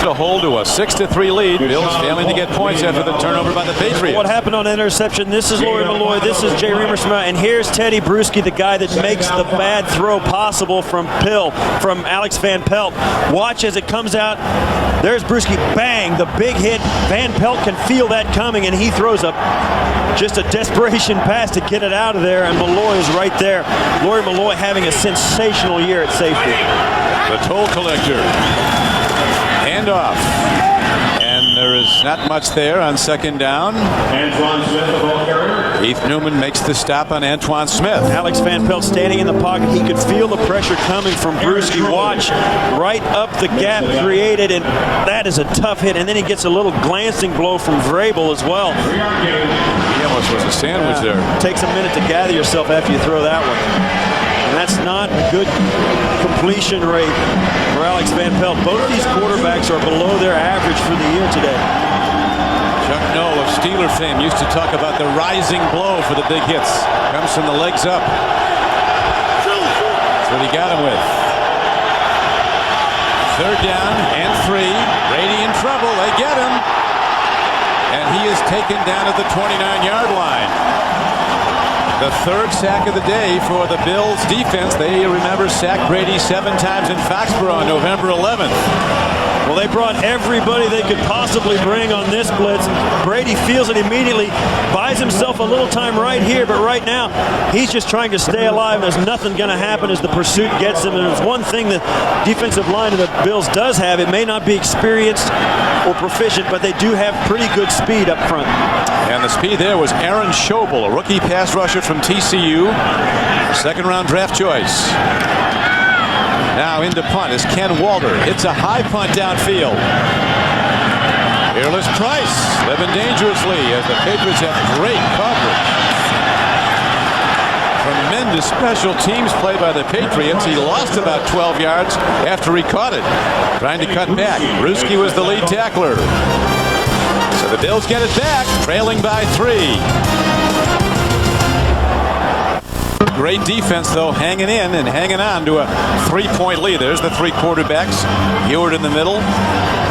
to hold to a 6-3 lead. Bills failing to get points after the turnover by the Patriots. What happened on the interception? This is Laurie Malloy. This is Jay Reamerson. And here's Teddy Bruschi, the guy that makes the bad throw possible from Alex Van Pelt. Watch as it comes out. There's Bruschi. Bang! The big hit. Van Pelt can feel that coming, and he throws just a desperation pass to get it out of there, and Malloy is right there. Laurie Malloy having a sensational year at safety. The toll collector. Handoff. And there is not much there on second down. Antoine Smith, the ball carrier. Keith Newman makes the stop on Antoine Smith. Alex Van Pelt standing in the pocket. He could feel the pressure coming from Bruschi. Watch, right up the gap created, and that is a tough hit. And then he gets a little glancing blow from Vrabel as well. He almost was a sandwich there. Takes a minute to gather yourself after you throw that one. And that's not a good completion rate for Alex Van Pelt. Both these quarterbacks are below their average for the year today. Chuck Noll of Steeler fame used to talk about the rising blow for the big hits. Comes from the legs up. That's what he got him with. Third down and 3. Brady in trouble. They get him. And he is taken down at the 29-yard line. The third sack of the day for the Bills defense. They, remember, sacked Brady 7 times in Foxborough on November 11th. Well, they brought everybody they could possibly bring on this blitz. Brady feels it immediately, buys himself a little time right here, but right now he's just trying to stay alive. There's nothing going to happen as the pursuit gets him. And there's one thing the defensive line of the Bills does have. It may not be experienced or proficient, but they do have pretty good speed up front. And the speed there was Aaron Schobel, a rookie pass rusher from TCU, second-round draft choice. Now into punt is Ken Walter. It's a high punt downfield. Fearless Price living dangerously as the Patriots have great coverage. Tremendous special teams play by the Patriots. He lost about 12 yards after he caught it. Trying to cut back. Bruschi was the lead tackler. So the Bills get it back, trailing by 3. Great defense, though, hanging in and hanging on to a 3-point lead. There's the 3 quarterbacks. Ewart in the middle.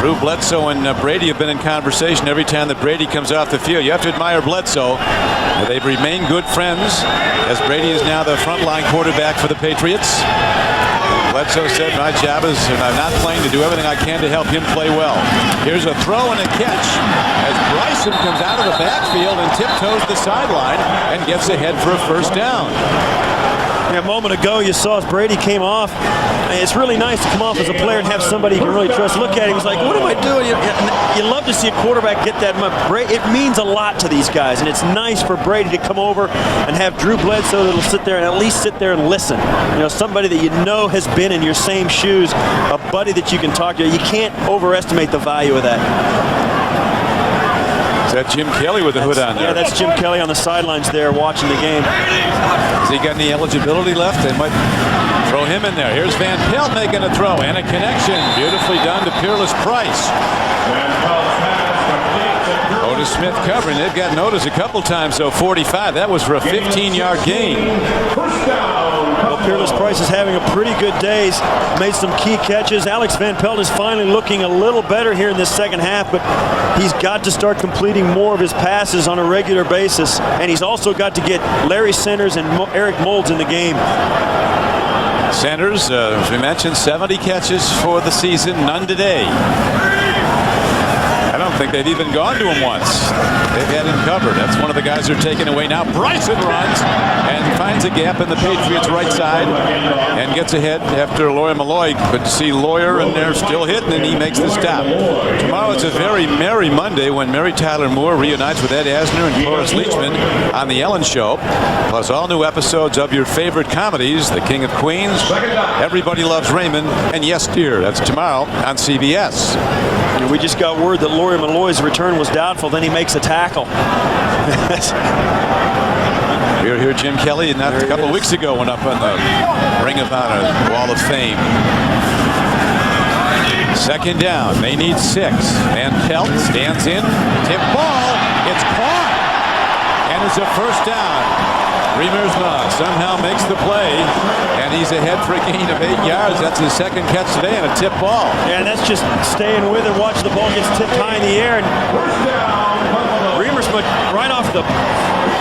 Drew Bledsoe and Brady have been in conversation every time that Brady comes off the field. You have to admire Bledsoe. They've remained good friends as Brady is now the frontline quarterback for the Patriots. Bledsoe said, my job is, if I'm not playing, to do everything I can to help him play well. Here's a throw and a catch as Bryson comes out of the backfield and tiptoes the sideline and gets ahead for a first down. Yeah, a moment ago you saw as Brady came off. It's really nice to come off as a player and have somebody you can really trust. Look at him. He's like, what am I doing? You love to see a quarterback get that much. It means a lot to these guys, and it's nice for Brady to come over and have Drew Bledsoe that'll sit there and at least sit there and listen. You know, somebody that you know has been in your same shoes, a buddy that you can talk to. You can't overestimate the value of that. Is that Jim Kelly with the hood on there? Yeah, that's Jim Kelly on the sidelines there watching the game. Has he got any eligibility left? They might throw him in there. Here's Van Pelt making a throw and a connection. Beautifully done to Fearless Price. Otis Smith covering. They've got notice a couple times, so 45. That was for a 15-yard gain. Well, Fearless Price is having a pretty good day. He's made some key catches. Alex Van Pelt is finally looking a little better here in this second half, but he's got to start completing more of his passes on a regular basis. And he's also got to get Larry Centers and Eric Moulds in the game. Centers, as we mentioned, 70 catches for the season, none today. I don't think they've even gone to him once. They've had him covered. That's one of the guys they're taking away now. Bryson runs and finds a gap in the Patriots' right side and gets ahead after Laurie Malloy. Good to see Lawyer, and they're still hitting, and he makes the stop. Tomorrow it's a very merry Monday when Mary Tyler Moore reunites with Ed Asner and Cloris Leachman on The Ellen Show. Plus all new episodes of your favorite comedies, The King of Queens, Everybody Loves Raymond, and Yes Dear. That's tomorrow on CBS. We just got word that Laurie Malloy's return was doubtful. Then he makes a tackle. We were here, Jim Kelly, and a couple of weeks ago went up on the Ring of Honor Wall of Fame. Second down. They need 6. Van Pelt stands in. Tip ball. It's caught. And it's a first down. Remersma somehow makes the play, and he's ahead for a gain of 8 yards. That's his second catch today and a tip ball. Yeah, and that's just staying with it, watch the ball gets tipped high in the air. And Remersma right off the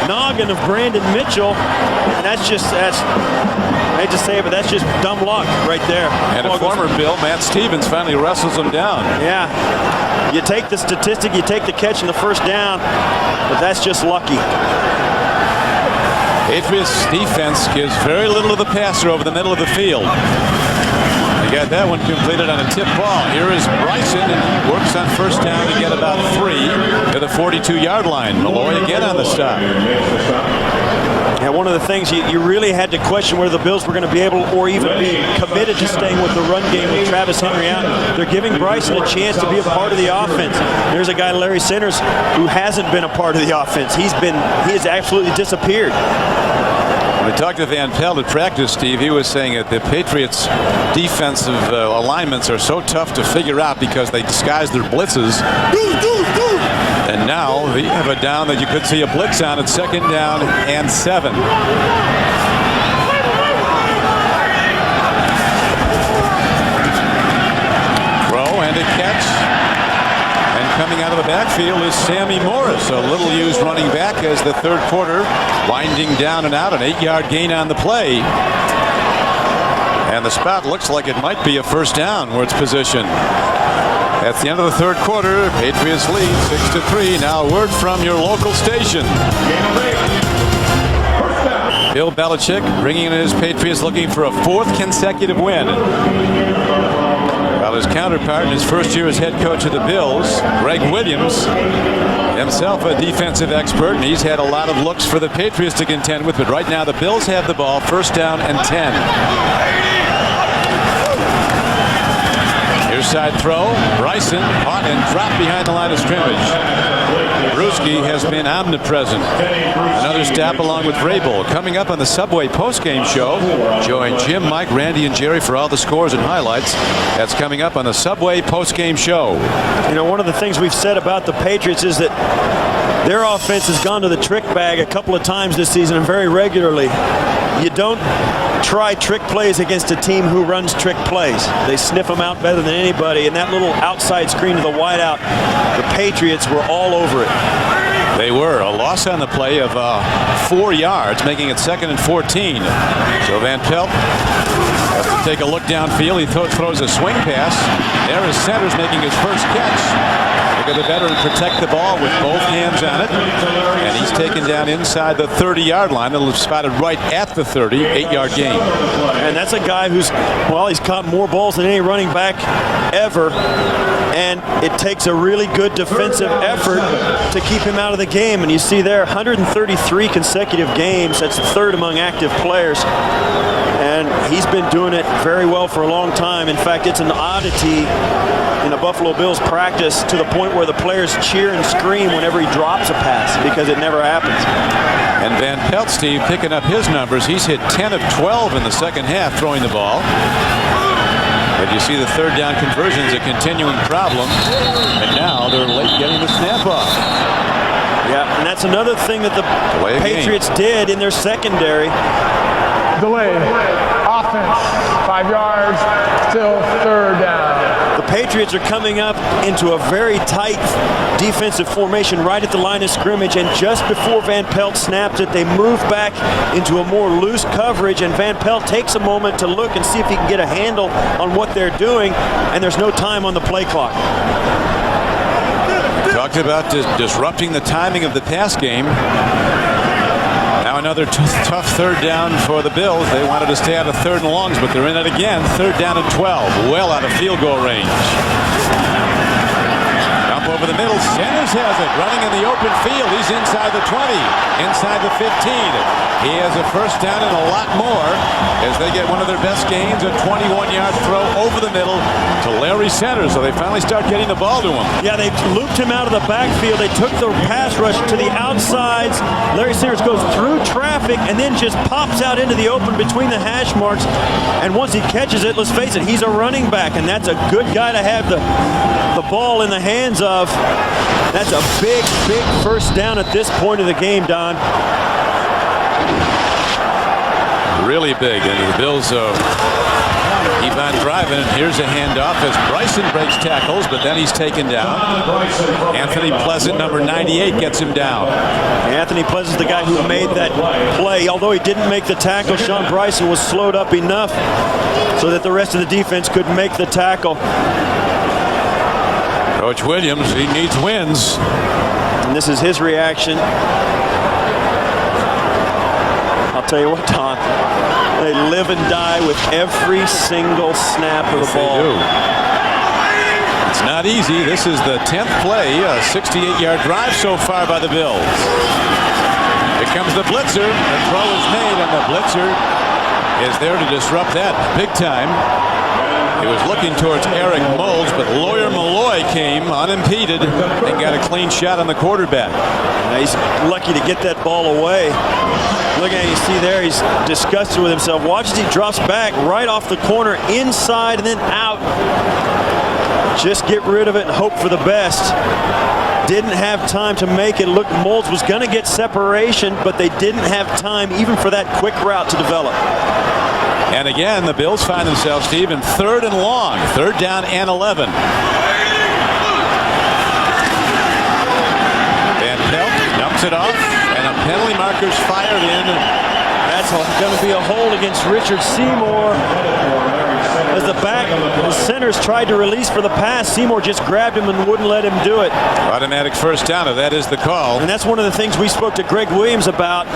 noggin of Brandon Mitchell, and I hate to say it, but that's just dumb luck right there. And a former Bill, Matt Stevens, finally wrestles him down. Yeah, you take the statistic, you take the catch in the first down, but that's just lucky. Patriots defense gives very little to the passer over the middle of the field. They got that one completed on a tip ball. Here is Bryson, and he works on first down to get about 3 to the 42-yard line. Malloy again on the stop. Yeah, one of the things you really had to question whether the Bills were going to be able or even be committed to staying with the run game with Travis Henry out. They're giving Bryson a chance to be a part of the offense. There's a guy, Larry Centers, who hasn't been a part of the offense. He has absolutely disappeared. When we talked to Van Pelt at practice, Steve, he was saying that the Patriots' defensive alignments are so tough to figure out because they disguise their blitzes. And now they have a down that you could see a blitz on at 2nd down and 7. Throw and a catch. And coming out of the backfield is Sammy Morris, a little used running back as the third quarter winding down and out. An 8-yard gain on the play. And the spot looks like it might be a first down where it's positioned. That's the end of the third quarter. Patriots lead 6-3. Now a word from your local station. Bill Belichick bringing in his Patriots looking for a 4th consecutive win. While his counterpart in his first year as head coach of the Bills, Greg Williams, himself a defensive expert, and he's had a lot of looks for the Patriots to contend with, but right now the Bills have the ball, first down and 10. Side throw, Bryson caught and dropped behind the line of scrimmage. Bruschi has been omnipresent. Another stop along with Vrabel. Coming up on the Subway postgame show, join Jim, Mike, Randy, and Jerry for all the scores and highlights. That's coming up on the Subway postgame show. You know, one of the things we've said about the Patriots is that their offense has gone to the trick bag a couple of times this season, and very regularly. You don't try trick plays against a team who runs trick plays. They sniff them out better than anybody, and that little outside screen to the wideout, the Patriots were all over it. They were. A loss on the play of 4 yards, making it 2nd and 14. So Van Pelt has to take a look downfield. He throws a swing pass. There is Centers making his first catch. Look at the veteran protect the ball with both hands on it. And he's taken down inside the 30-yard line. It'll spotted right at the 30, 8-yard gain. And that's a guy who's, well, he's caught more balls than any running back ever. And it takes a really good defensive effort to keep him out of the game. And you see there, 133 consecutive games. That's the 3rd among active players. And he's been doing it very well for a long time. In fact, it's an oddity in a Buffalo Bills practice to the point where the players cheer and scream whenever he drops a pass because it never happens. And Van Pelt, Steve, picking up his numbers. He's hit 10 of 12 in the second half throwing the ball. But you see the 3rd down conversion's a continuing problem. And now they're late getting the snap off. Yeah, and that's another thing that the Patriots did in their secondary. Delay. Offense. 5 yards. Still 3rd down. The Patriots are coming up into a very tight defensive formation right at the line of scrimmage, and just before Van Pelt snaps it, they move back into a more loose coverage, and Van Pelt takes a moment to look and see if he can get a handle on what they're doing, and there's no time on the play clock. Talked about disrupting the timing of the pass game. Now another tough 3rd down for the Bills. They wanted to stay out of 3rd and longs, but they're in it again. 3rd down and 12, well out of field goal range. Jump over the middle. Centers has it, running in the open field. He's inside the 20, inside the 15. He has a first down and a lot more as they get one of their best gains, a 21-yard throw over the middle to Larry Centers. So they finally start getting the ball to him. Yeah, they looped him out of the backfield. They took the pass rush to the outsides. Larry Centers goes through traffic and then just pops out into the open between the hash marks. And once he catches it, let's face it, he's a running back, and that's a good guy to have the ball in the hands of. That's a big, big first down at this point of the game, Don. really big. And the Bills keep on driving. And here's a handoff as Bryson breaks tackles, but then he's taken down. Anthony Pleasant, number 98, gets him down. Anthony Pleasant's the guy who made that play. Although he didn't make the tackle, Sean Bryson was slowed up enough so that the rest of the defense could make the tackle. Coach Williams, he needs wins. And this is his reaction. I'll tell you what, Don, they live and die with every single snap of the ball. They do. It's not easy. This is the 10th play, a 68-yard drive so far by the Bills. Here comes the blitzer. The throw is made, and the blitzer is there to disrupt that big time. He was looking towards Eric Moulds, but Lawyer Malloy came unimpeded and got a clean shot on the quarterback. Now he's lucky to get that ball away. Look at it, you see there, he's disgusted with himself. Watch as he drops back right off the corner, inside and then out. Just get rid of it and hope for the best. Didn't have time to make it. Look, Moulds was going to get separation, but they didn't have time even for that quick route to develop. And again, the Bills find themselves, Steve, in 3rd and long. 3rd down and 11. Van Pelt dumps it off, and a penalty marker's fired in. That's going to be a hold against Richard Seymour. As the centers tried to release for the pass, Seymour just grabbed him and wouldn't let him do it. Automatic first down, if that is the call. And that's one of the things we spoke to Greg Williams about.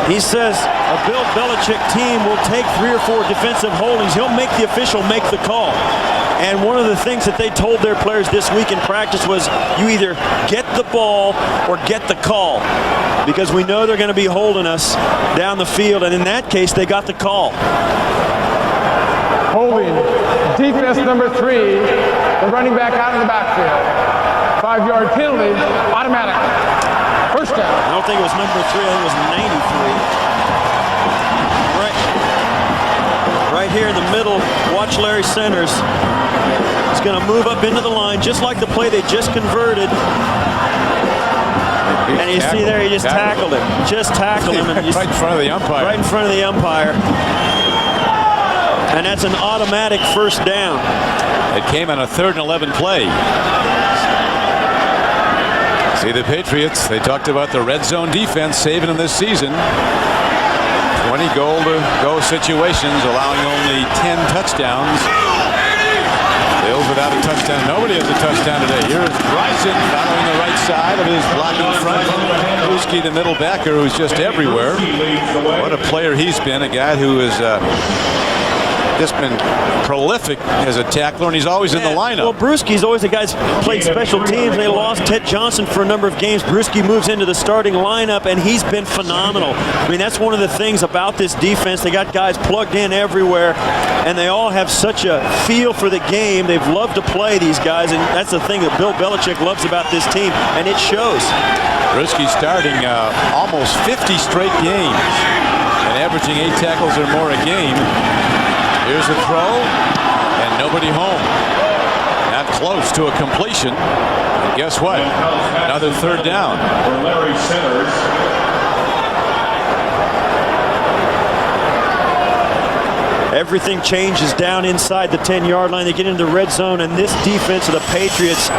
He says a Bill Belichick team will take 3 or 4 defensive holdings. He'll make the official make the call. And one of the things that they told their players this week in practice was you either get the ball or get the call, because we know they're going to be holding us down the field. And in that case, they got the call. Holding defense number 3, the running back out of the backfield. 5-yard penalty, automatic. First down. I don't think it was number 3. I think it was 93. Right here in the middle, watch Larry Centers. He's going to move up into the line, just like the play they just converted. And you see there, he just tackled him. Just tackled him. And right in front of the umpire. Right in front of the umpire. And that's an automatic first down. It came on a 3rd and 11 play. See the Patriots, they talked about the red zone defense saving them this season. 20 goal-to-go situations, allowing only 10 touchdowns. Bills without a touchdown. Nobody has a touchdown today. Here's Bryson following the right side of his blocking front. Bruschi, the middle backer, who's just everywhere. What a player he's been, a guy who is just been prolific as a tackler, and he's always in the lineup. Well, Bruschi's always the guy's played special teams. They lost Ted Johnson for a number of games. Bruschi moves into the starting lineup, and he's been phenomenal. I mean, that's one of the things about this defense. They got guys plugged in everywhere, and they all have such a feel for the game. They've loved to play, these guys, and that's the thing that Bill Belichick loves about this team, and it shows. Bruschi starting almost 50 straight games and averaging 8 tackles or more a game. Here's a throw, and nobody home. Not close to a completion. And guess what? Another 3rd down. For Larry Centers. Everything changes down inside the 10-yard line. They get into the red zone, and this defense of the Patriots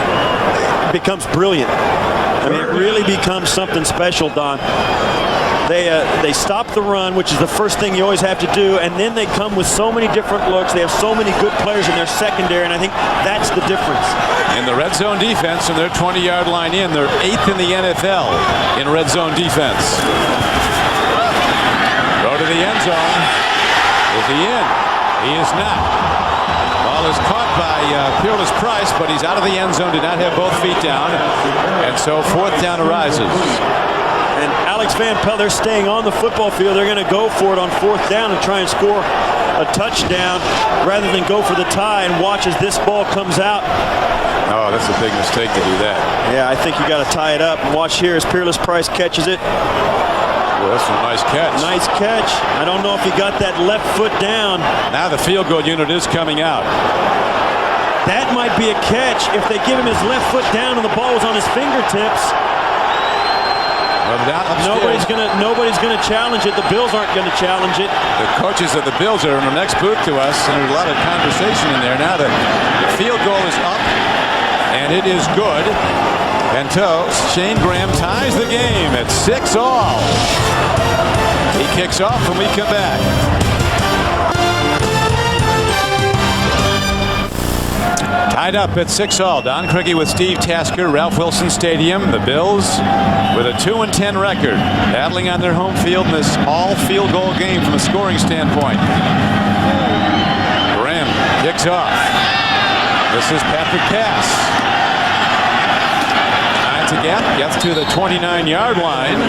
becomes brilliant. I mean, it really becomes something special, Don. They stop the run, which is the first thing you always have to do, and then they come with so many different looks. They have so many good players in their secondary, and I think that's the difference. In the red zone defense, from their 20-yard line in, they're 8th in the NFL in red zone defense. Throw to the end zone. Is he in? He is not. Ball is caught by Peerless Price, but he's out of the end zone, did not have both feet down, and so 4th down arises. And Alex Van Pelt, they're staying on the football field. They're going to go for it on 4th down and try and score a touchdown rather than go for the tie, and watch as this ball comes out. Oh, that's a big mistake to do that. Yeah, I think you got to tie it up. And watch here as Peerless Price catches it. Well, that's a nice catch. Nice catch. I don't know if he got that left foot down. Now the field goal unit is coming out. That might be a catch if they give him his left foot down and the ball was on his fingertips. Nobody's gonna challenge it. The Bills aren't gonna challenge it. The coaches of the Bills are in the next booth to us, and there's a lot of conversation in there. Now the field goal is up, and it is good. And so Shane Graham ties the game at 6-all. He kicks off when we come back. Tied up at 6-all. Don Craigie with Steve Tasker, Ralph Wilson Stadium. The Bills with a 2-10 record, battling on their home field in this all-field goal game from a scoring standpoint. Graham kicks off. This is Patrick Cass. Finds a gap, gets to the 29-yard line.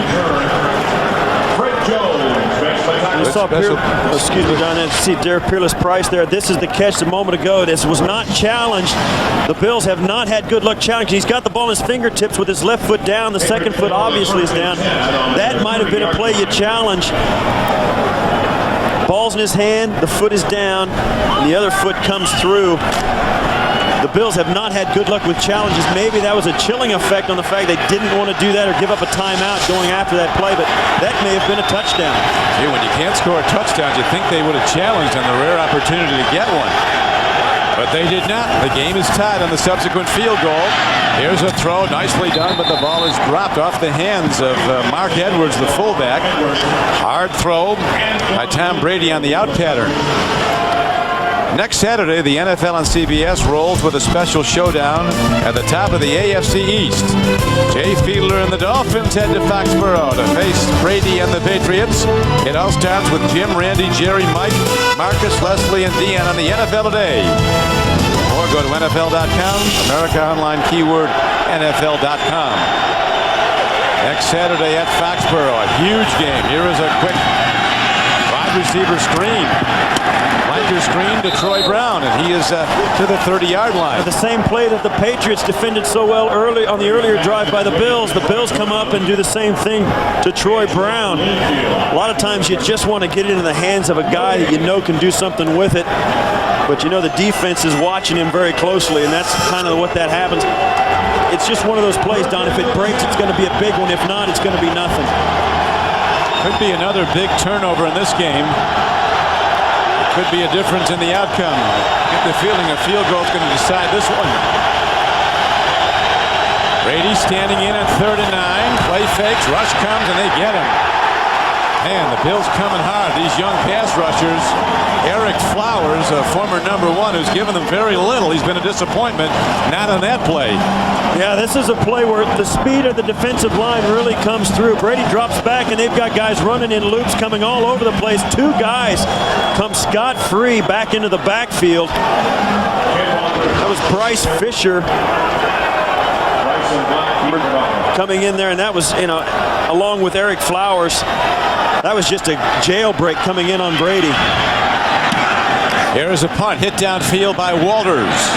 You saw Derek Peerless Price there. This is the catch a moment ago. This was not challenged. The Bills have not had good luck challenging. He's got the ball in his fingertips with his left foot down. The second foot obviously is down. That might have been a play you challenge. Ball's in his hand, the foot is down, and the other foot comes through. The Bills have not had good luck with challenges. Maybe that was a chilling effect on the fact they didn't want to do that or give up a timeout going after that play, but that may have been a touchdown. Hey, when you can't score touchdowns, you think they would have challenged on the rare opportunity to get one. But they did not. The game is tied on the subsequent field goal. Here's a throw, nicely done, but the ball is dropped off the hands of Mark Edwards, the fullback. Hard throw by Tom Brady on the out pattern. Next Saturday, the NFL on CBS rolls with a special showdown at the top of the AFC East. Jay Fiedler and the Dolphins head to Foxborough to face Brady and the Patriots. It all starts with Jim, Randy, Jerry, Mike, Marcus, Leslie, and Deanne on the NFL Today. Or go to NFL.com, America Online, keyword NFL.com. Next Saturday at Foxborough, a huge game. Here is a quick wide receiver screen. Flanker screen to Troy Brown, and he is to the 30-yard line. The same play that the Patriots defended so well early on the earlier drive by the Bills. The Bills come up and do the same thing to Troy Brown. A lot of times you just want to get it into the hands of a guy that you know can do something with it. But you know the defense is watching him very closely, and that's kind of what that happens. It's just one of those plays, Don. If it breaks, it's going to be a big one. If not, it's going to be nothing. Could be another big turnover in this game. Could be a difference in the outcome. Get the feeling a field goal is going to decide this one. Brady standing in at 3rd and 9. Play fakes, rush comes, and they get him. Man, the Bills coming hard. These young pass rushers. Eric Flowers, a former #1 who's given them very little. He's been a disappointment. Not on that play. Yeah, this is a play where the speed of the defensive line really comes through. Brady drops back, and they've got guys running in loops coming all over the place. Two guys come scot-free back into the backfield. That was Bryce Fisher coming in there, and that was, along with Eric Flowers. That was just a jailbreak coming in on Brady. Here's a punt hit downfield by Walters.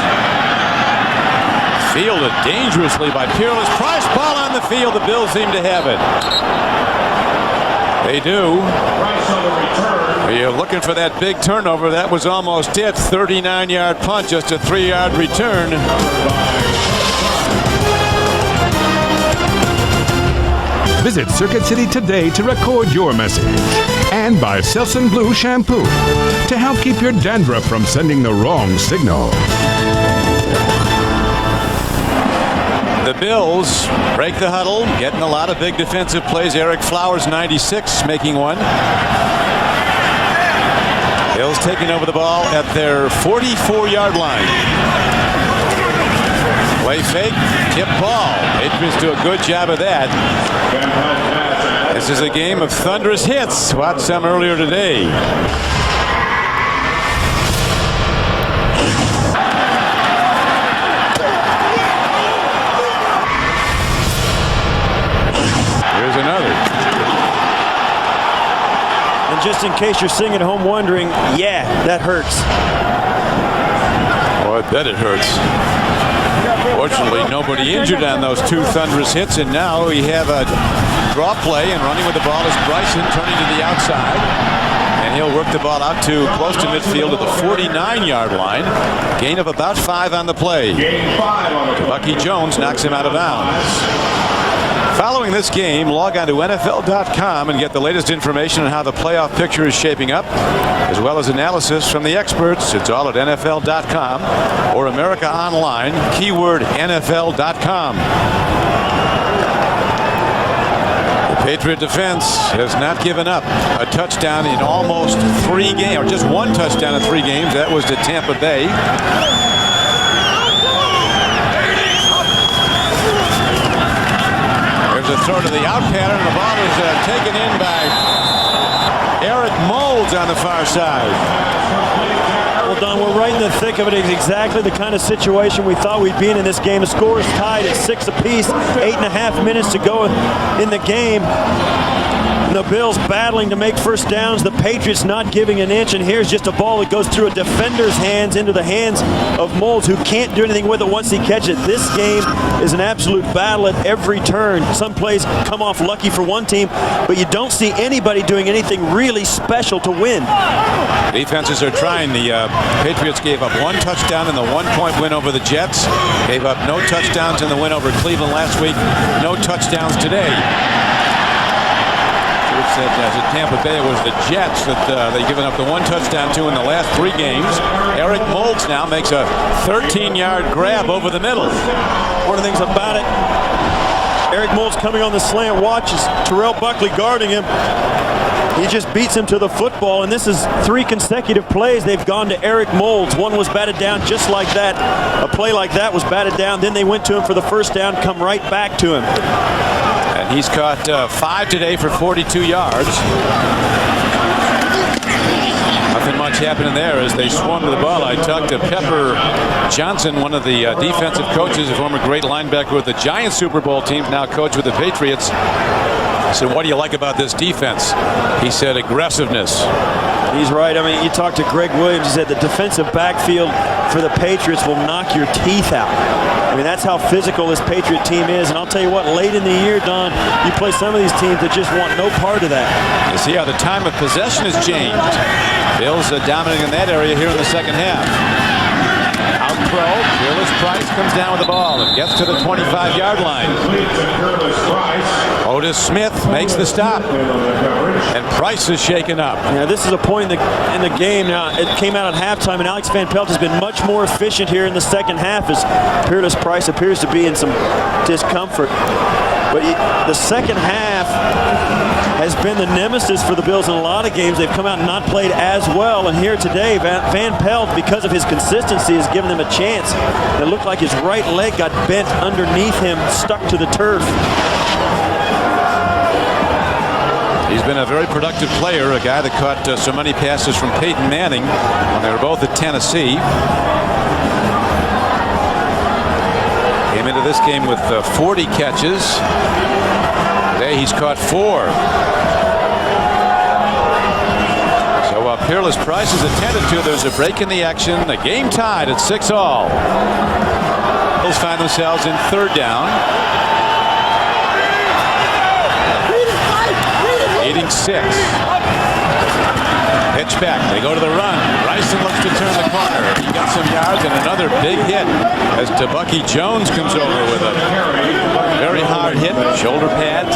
Fielded dangerously by Peerless Price. Ball on the field. The Bills seem to have it. They do. You're looking for that big turnover. That was almost it. 39-yard punt, just a 3-yard return. Visit Circuit City today to record your message. And buy Selsun Blue shampoo to help keep your dandruff from sending the wrong signal. The Bills break the huddle, getting a lot of big defensive plays. Eric Flowers, 96, making one. Bills taking over the ball at their 44-yard line. Play fake, tip ball. Patriots do a good job of that. This is a game of thunderous hits. Watched some earlier today. Here's another. And just in case you're sitting at home wondering, yeah, that hurts. Oh, I bet it hurts. Fortunately, nobody injured on those two thunderous hits, and now we have a draw play, and running with the ball is Bryson, turning to the outside, and he'll work the ball out to close to midfield at the 49-yard line. Gain of about 5 on the play. Bucky Jones knocks him out of bounds. Following this game, log on to NFL.com and get the latest information on how the playoff picture is shaping up, as well as analysis from the experts. It's all at NFL.com or America Online, keyword NFL.com. The Patriot defense has not given up a touchdown in almost 3 games, or just 1 touchdown in 3 games. That was to Tampa Bay. There's a throw to the out pattern. The ball is taken in by Eric Moulds on the far side. Well, Don, we're right in the thick of it. It's exactly the kind of situation we thought we'd be in this game. The score is tied at 6 apiece. 8.5 minutes to go in the game. And the Bills battling to make first downs. The Patriots not giving an inch. And here's just a ball that goes through a defender's hands into the hands of Moulds, who can't do anything with it once he catches it. This game is an absolute battle at every turn. Some plays come off lucky for one team, but you don't see anybody doing anything really special to win. Defenses are trying. The Patriots gave up 1 touchdown in the 1-point win over the Jets. Gave up no touchdowns in the win over Cleveland last week. No touchdowns today. Said at Tampa Bay it was the Jets that they've given up the 1 touchdown to in the last 3 games. Eric Moulds now makes a 13-yard grab over the middle. One of the things about it, Eric Moulds coming on the slant, watches Terrell Buckley guarding him. He just beats him to the football, and this is 3 consecutive plays they've gone to Eric Moulds. One was batted down just like that. A play like that was batted down. Then they went to him for the first down, come right back to him. And he's caught 5 today for 42 yards. Nothing much happening there as they swarm to the ball. I talked to Pepper Johnson, one of the defensive coaches, a former great linebacker with the Giants Super Bowl team, now coach with the Patriots. I said, what do you like about this defense? He said aggressiveness. He's right. I mean, you talked to Greg Williams. He said the defensive backfield for the Patriots will knock your teeth out. I mean, that's how physical this Patriot team is. And I'll tell you what, late in the year, Don, you play some of these teams that just want no part of that. You see how the time of possession has changed. Bills are dominating in that area here in the second half. Out throw. Fearless Price comes down with the ball and gets to the 25-yard line. Otis Smith makes the stop. And Price is shaken up. Yeah, this is a point in the game. Now, it came out at halftime, and Alex Van Pelt has been much more efficient here in the second half as Fearless Price appears to be in some discomfort. But the second half has been the nemesis for the Bills in a lot of games. They've come out and not played as well. And here today, Van Pelt, because of his consistency, has given them a chance. It looked like his right leg got bent underneath him, stuck to the turf. He's been a very productive player, a guy that caught so many passes from Peyton Manning when they were both at Tennessee. Came into this game with 40 catches. Today he's caught 4. So Peerless Price is attended to. There's a break in the action. The game tied at 6-all. Bills find themselves in 3rd down. 6. Pitch back. They go to the run. Bryson looks to turn the corner. He got some yards and another big hit as Bucky Jones comes over with a very hard hit. Shoulder pads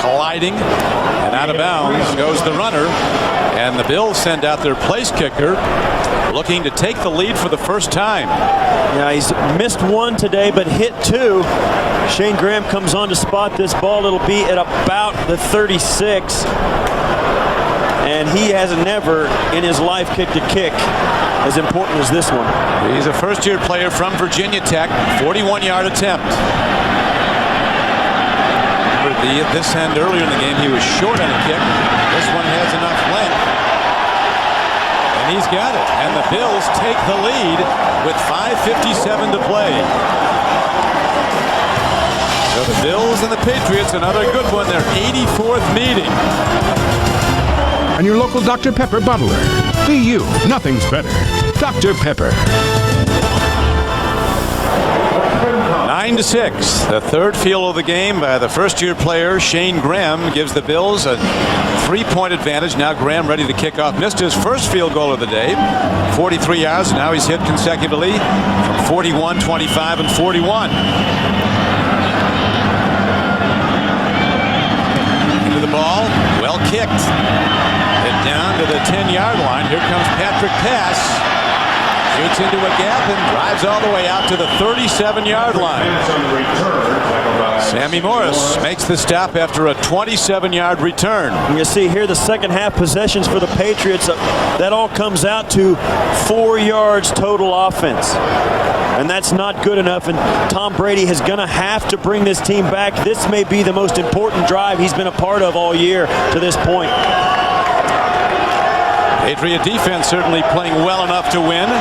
colliding. And out of bounds goes the runner. And the Bills send out their place kicker, looking to take the lead for the first time. Yeah, he's missed 1 today, but hit 2. Shane Graham comes on to spot this ball. It'll be at about the 36. And he has never in his life kicked a kick as important as this one. He's a first-year player from Virginia Tech. 41-yard attempt. At this end earlier in the game, he was short on a kick. This one has enough length. And he's got it. And the Bills take the lead with 5:57 to play. So the Bills and the Patriots, another good one, their 84th meeting. And your local Dr. Pepper bottler. Be you. Nothing's better. Dr. Pepper. 9-6. The third field of the game by the first-year player, Shane Graham, gives the Bills a 3-point advantage. Now Graham ready to kick off. Missed his first field goal of the day. 43 yards. Now he's hit consecutively from 41, 25, and 41. the ball. Well kicked. Hit down to the 10-yard line. Here comes Patrick Pass. Shoots into a gap and drives all the way out to the 37-yard line. Sammy Morris makes the stop after a 27-yard return. You see here the second half possessions for the Patriots. That all comes out to 4 yards total offense. And that's not good enough, and Tom Brady is going to have to bring this team back. This may be the most important drive he's been a part of all year to this point. Patriot defense certainly playing well enough to win.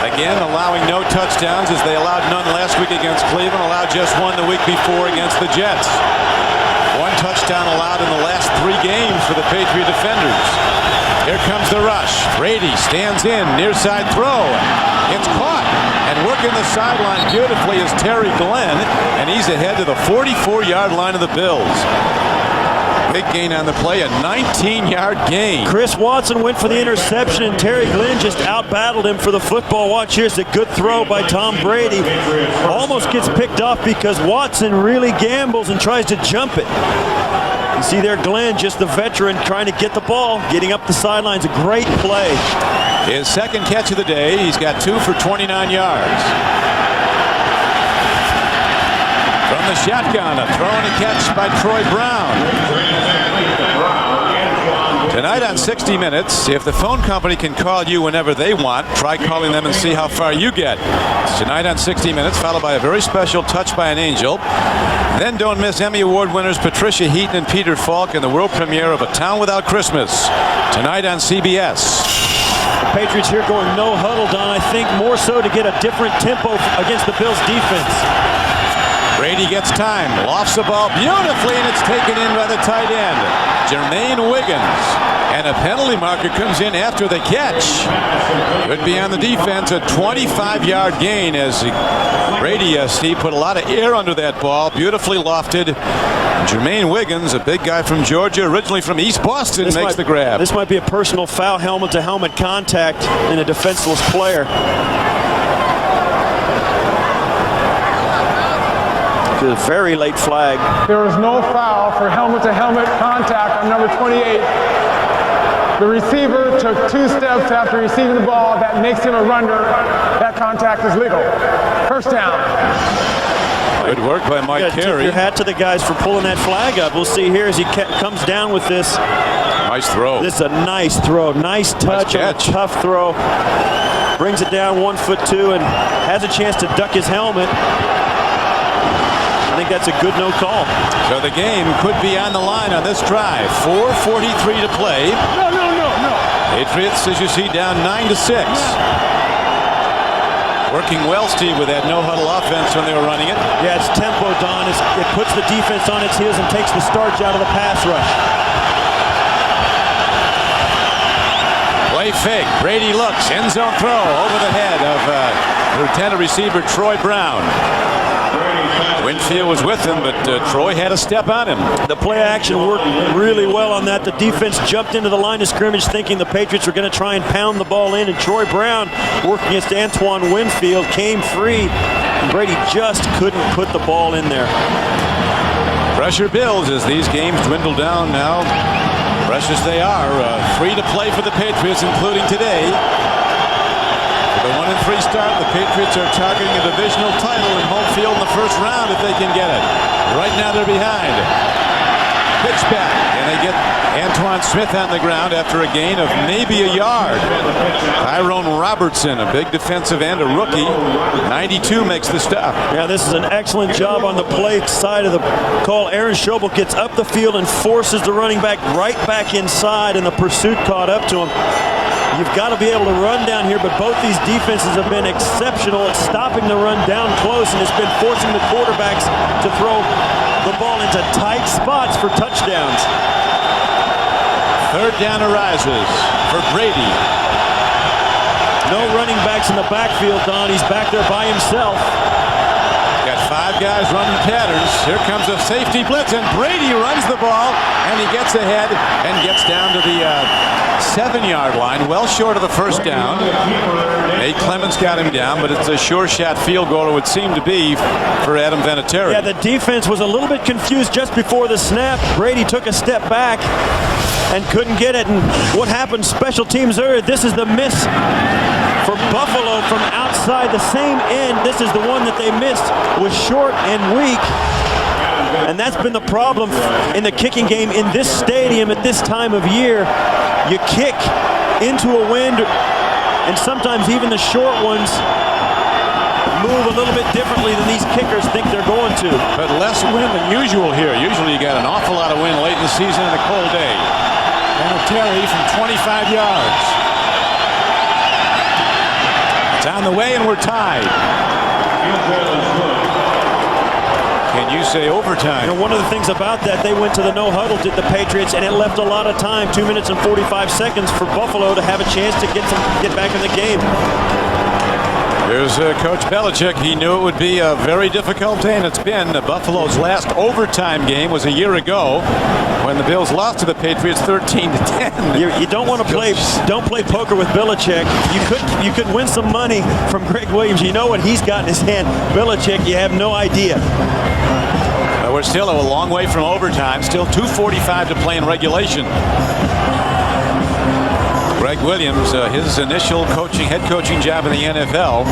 Again, allowing no touchdowns as they allowed none last week against Cleveland, allowed just one the week before against the Jets. One touchdown allowed in the last 3 games for the Patriot defenders. Here comes the rush. Brady stands in, near side throw. It's caught, and working the sideline beautifully is Terry Glenn, and he's ahead to the 44-yard line of the Bills. Big gain on the play, a 19-yard gain. Chris Watson went for the interception, and Terry Glenn just out-battled him for the football. Watch, here's a good throw by Tom Brady. Almost gets picked off because Watson really gambles and tries to jump it. You see there Glenn, just the veteran, trying to get the ball, getting up the sidelines. A great play. His second catch of the day. He's got 2 for 29 yards. From the shotgun, a throw and a catch by Troy Brown. Tonight on 60 Minutes, if the phone company can call you whenever they want, try calling them and see how far you get. It's tonight on 60 Minutes, followed by a very special Touch by an Angel. Then don't miss Emmy Award winners Patricia Heaton and Peter Falk in the world premiere of A Town Without Christmas. Tonight on CBS. The Patriots here going no huddle, Don. I think more so to get a different tempo against the Bills defense. Brady gets time, lofts the ball beautifully, and it's taken in by the tight end, Jermaine Wiggins. And a penalty marker comes in after the catch. Could be on the defense, a 25-yard gain as Brady, Steve, put a lot of air under that ball, beautifully lofted. Jermaine Wiggins, a big guy from Georgia, originally from East Boston, makes the grab. This might be a personal foul, helmet-to-helmet contact in a defenseless player. A very late flag. There was no foul for helmet-to-helmet contact on number 28. The receiver took 2 steps after receiving the ball. That makes him a runner. That contact is legal. First down. Good work by Mike Carey. Tip your hat to the guys for pulling that flag up. We'll see here as he comes down with this. Nice throw. This is a nice throw. Nice touch on a tough throw. Brings it down 1'2" and has a chance to duck his helmet. I think that's a good no call. So the game could be on the line on this drive. 4:43 to play. No. Patriots, as you see, down 9-6. Working well, Steve, with that no-huddle offense when they were running it. Yeah, it's tempo, Don. It puts the defense on its heels and takes the starch out of the pass rush. Play fake. Brady looks. End zone throw over the head of Lieutenant receiver Troy Brown. Winfield was with him, but Troy had a step on him. The play action worked really well on that. The defense jumped into the line of scrimmage thinking the Patriots were going to try and pound the ball in, and Troy Brown, working against Antoine Winfield, came free. And Brady just couldn't put the ball in there. Pressure builds as these games dwindle down now. Fresh as they are, free to play for the Patriots, including today. The 1-3 start, the Patriots are targeting a divisional title in home field in the first round if they can get it. Right now they're behind. Pitch back, and they get Antoine Smith on the ground after a gain of maybe a yard. Tyrone Robertson, a big defensive end, a rookie. 92 makes the stop. Yeah, this is an excellent job on the play side of the call. Aaron Schobel gets up the field and forces the running back right back inside, and the pursuit caught up to him. You've got to be able to run down here, but both these defenses have been exceptional at stopping the run down close, and it's been forcing the quarterbacks to throw the ball into tight spots for touchdowns. Third down arises for Brady. No running backs in the backfield, Don. He's back there by himself. Got 5 guys running patterns. Here comes a safety blitz, and Brady runs the ball, and he gets ahead and gets down to the 7-yard line, well short of the first down. Nate Clements got him down, but it's a sure shot field goal, it would seem to be, for Adam Vinatieri. Yeah, the defense was a little bit confused just before the snap. Brady took a step back and couldn't get it. And what happened special teams earlier, this is the miss for Buffalo from outside the same end. This is the one that they missed, was short and weak. And that's been the problem in the kicking game in this stadium at this time of year. You kick into a wind, and sometimes even the short ones move a little bit differently than these kickers think they're going to. But less wind than usual here. Usually you got an awful lot of wind late in the season and a cold day. Vinatieri from 25 yards. It's on the way, and we're tied. Can you say overtime? You know, one of the things about that, they went to the no huddle, did the Patriots, and it left a lot of time, 2 minutes and 45 seconds for Buffalo to have a chance to get back in the game. Here's Coach Belichick. He knew it would be a very difficult day, and it's been. Buffalo's last overtime game was a year ago when the Bills lost to the Patriots 13-10. You don't want to play poker with Belichick. You could win some money from Greg Williams. You know what he's got in his hand. Belichick, you have no idea. We're still a long way from overtime. Still 2:45 to play in regulation. Greg Williams, his initial head coaching job in the NFL,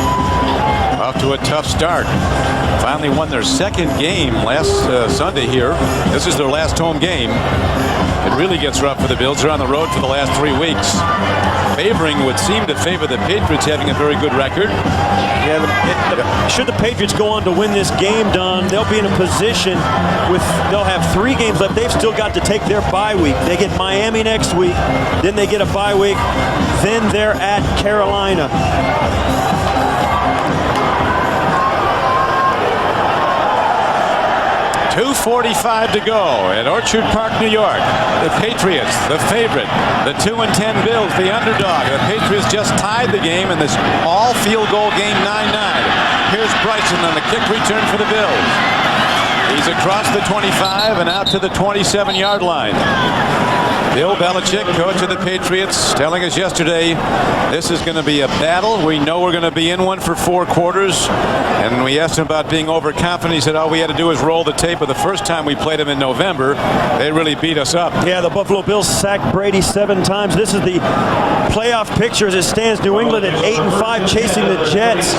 off to a tough start. Finally won their second game last Sunday here. This is their last home game. It really gets rough for the Bills. They're on the road for the last 3 weeks. Would seem to favor the Patriots having a very good record. Yeah, should the Patriots go on to win this game, Don, they'll be in a position they'll have 3 games left. They've still got to take their bye week. They get Miami next week, then they get a bye week, then they're at Carolina. 2:45 to go at Orchard Park, New York. The Patriots, the favorite. The 2-10 Bills, the underdog. The Patriots just tied the game in this all-field goal game, 9-9. Here's Bryson on the kick return for the Bills. He's across the 25 and out to the 27-yard line. Bill Belichick, coach of the Patriots, telling us yesterday this is going to be a battle. We know we're going to be in one for 4 quarters. And we asked him about being overconfident. He said all we had to do was roll the tape of the first time we played him in November. They really beat us up. Yeah, the Buffalo Bills sacked Brady 7 times. This is the playoff picture as it stands. New England at 8-5 chasing the Jets,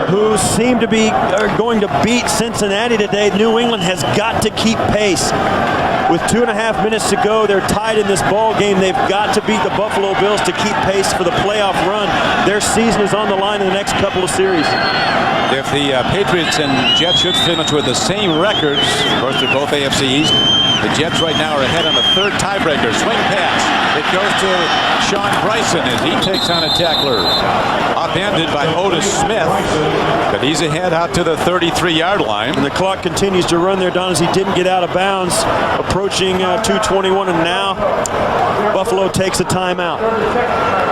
who seem to be going to beat Cincinnati today. New England has got to keep pace. With 2.5 minutes to go, they're tied in this ball game. They've got to beat the Buffalo Bills to keep pace for the playoff run. Their season is on the line in the next couple of series. If the Patriots and Jets should finish with the same records, of course they're both AFC East, the Jets right now are ahead on the 3rd tiebreaker. Swing pass. It goes to Sean Bryson as he takes on a tackler. Upended by Otis Smith, but he's ahead out to the 33-yard line. And the clock continues to run there, Don, as he didn't get out of bounds, approaching 2:21, and now Buffalo takes a timeout.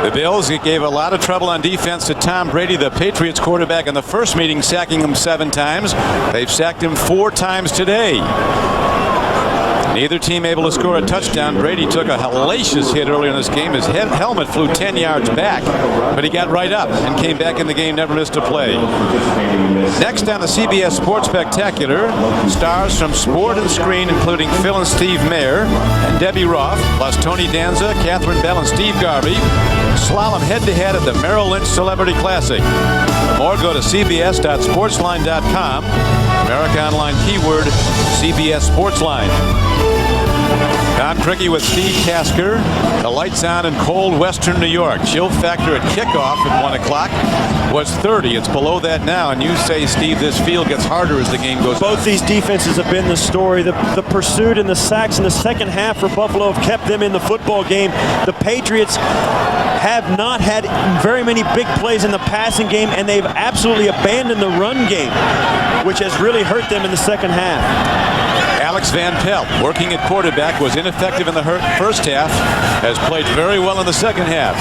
The Bills gave a lot of trouble on defense to Tom Brady, the Patriots quarterback, in the first meeting, sacking him 7 times. They've sacked him 4 times today. Neither team able to score a touchdown. Brady took a hellacious hit earlier in this game. His helmet flew 10 yards back, but he got right up and came back in the game, never missed a play. Next on the CBS Sports Spectacular, stars from Sport and Screen, including Phil and Steve Mayer and Debbie Roth, plus Tony Danza, Catherine Bell, and Steve Garvey, slalom head-to-head at the Merrill Lynch Celebrity Classic. Or go to cbs.sportsline.com. America Online keyword CBS Sportsline. Don Criqui with Steve Tasker. The lights on in cold western New York. Chill factor at kickoff at 1 o'clock was 30. It's below that now. And you say, Steve, this field gets harder as the game goes on. Both these defenses have been the story. The pursuit and the sacks in the second half for Buffalo have kept them in the football game. The Patriots have not had very many big plays in the passing game, and they've absolutely abandoned the run game, which has really hurt them in the second half. Alex Van Pelt, working at quarterback, was ineffective in the first half, has played very well in the second half.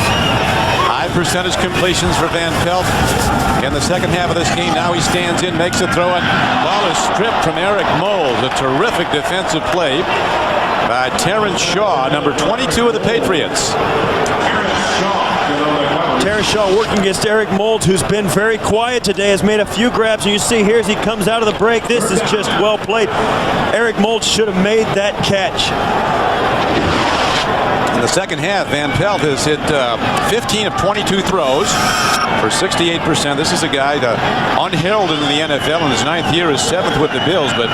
High percentage completions for Van Pelt in the second half of this game. Now he stands in, makes a throw, and ball is stripped from Eric Moles. A terrific defensive play by Terrence Shaw, number 22 of the Patriots. Terrence Shaw working against Eric Moulds, who's been very quiet today, has made a few grabs, and you see here as he comes out of the break, this is just well played. Eric Moulds should have made that catch. In the second half, Van Pelt has hit 15 of 22 throws for 68%. This is a guy unheralded in the NFL in his 9th year, his 7th with the Bills, but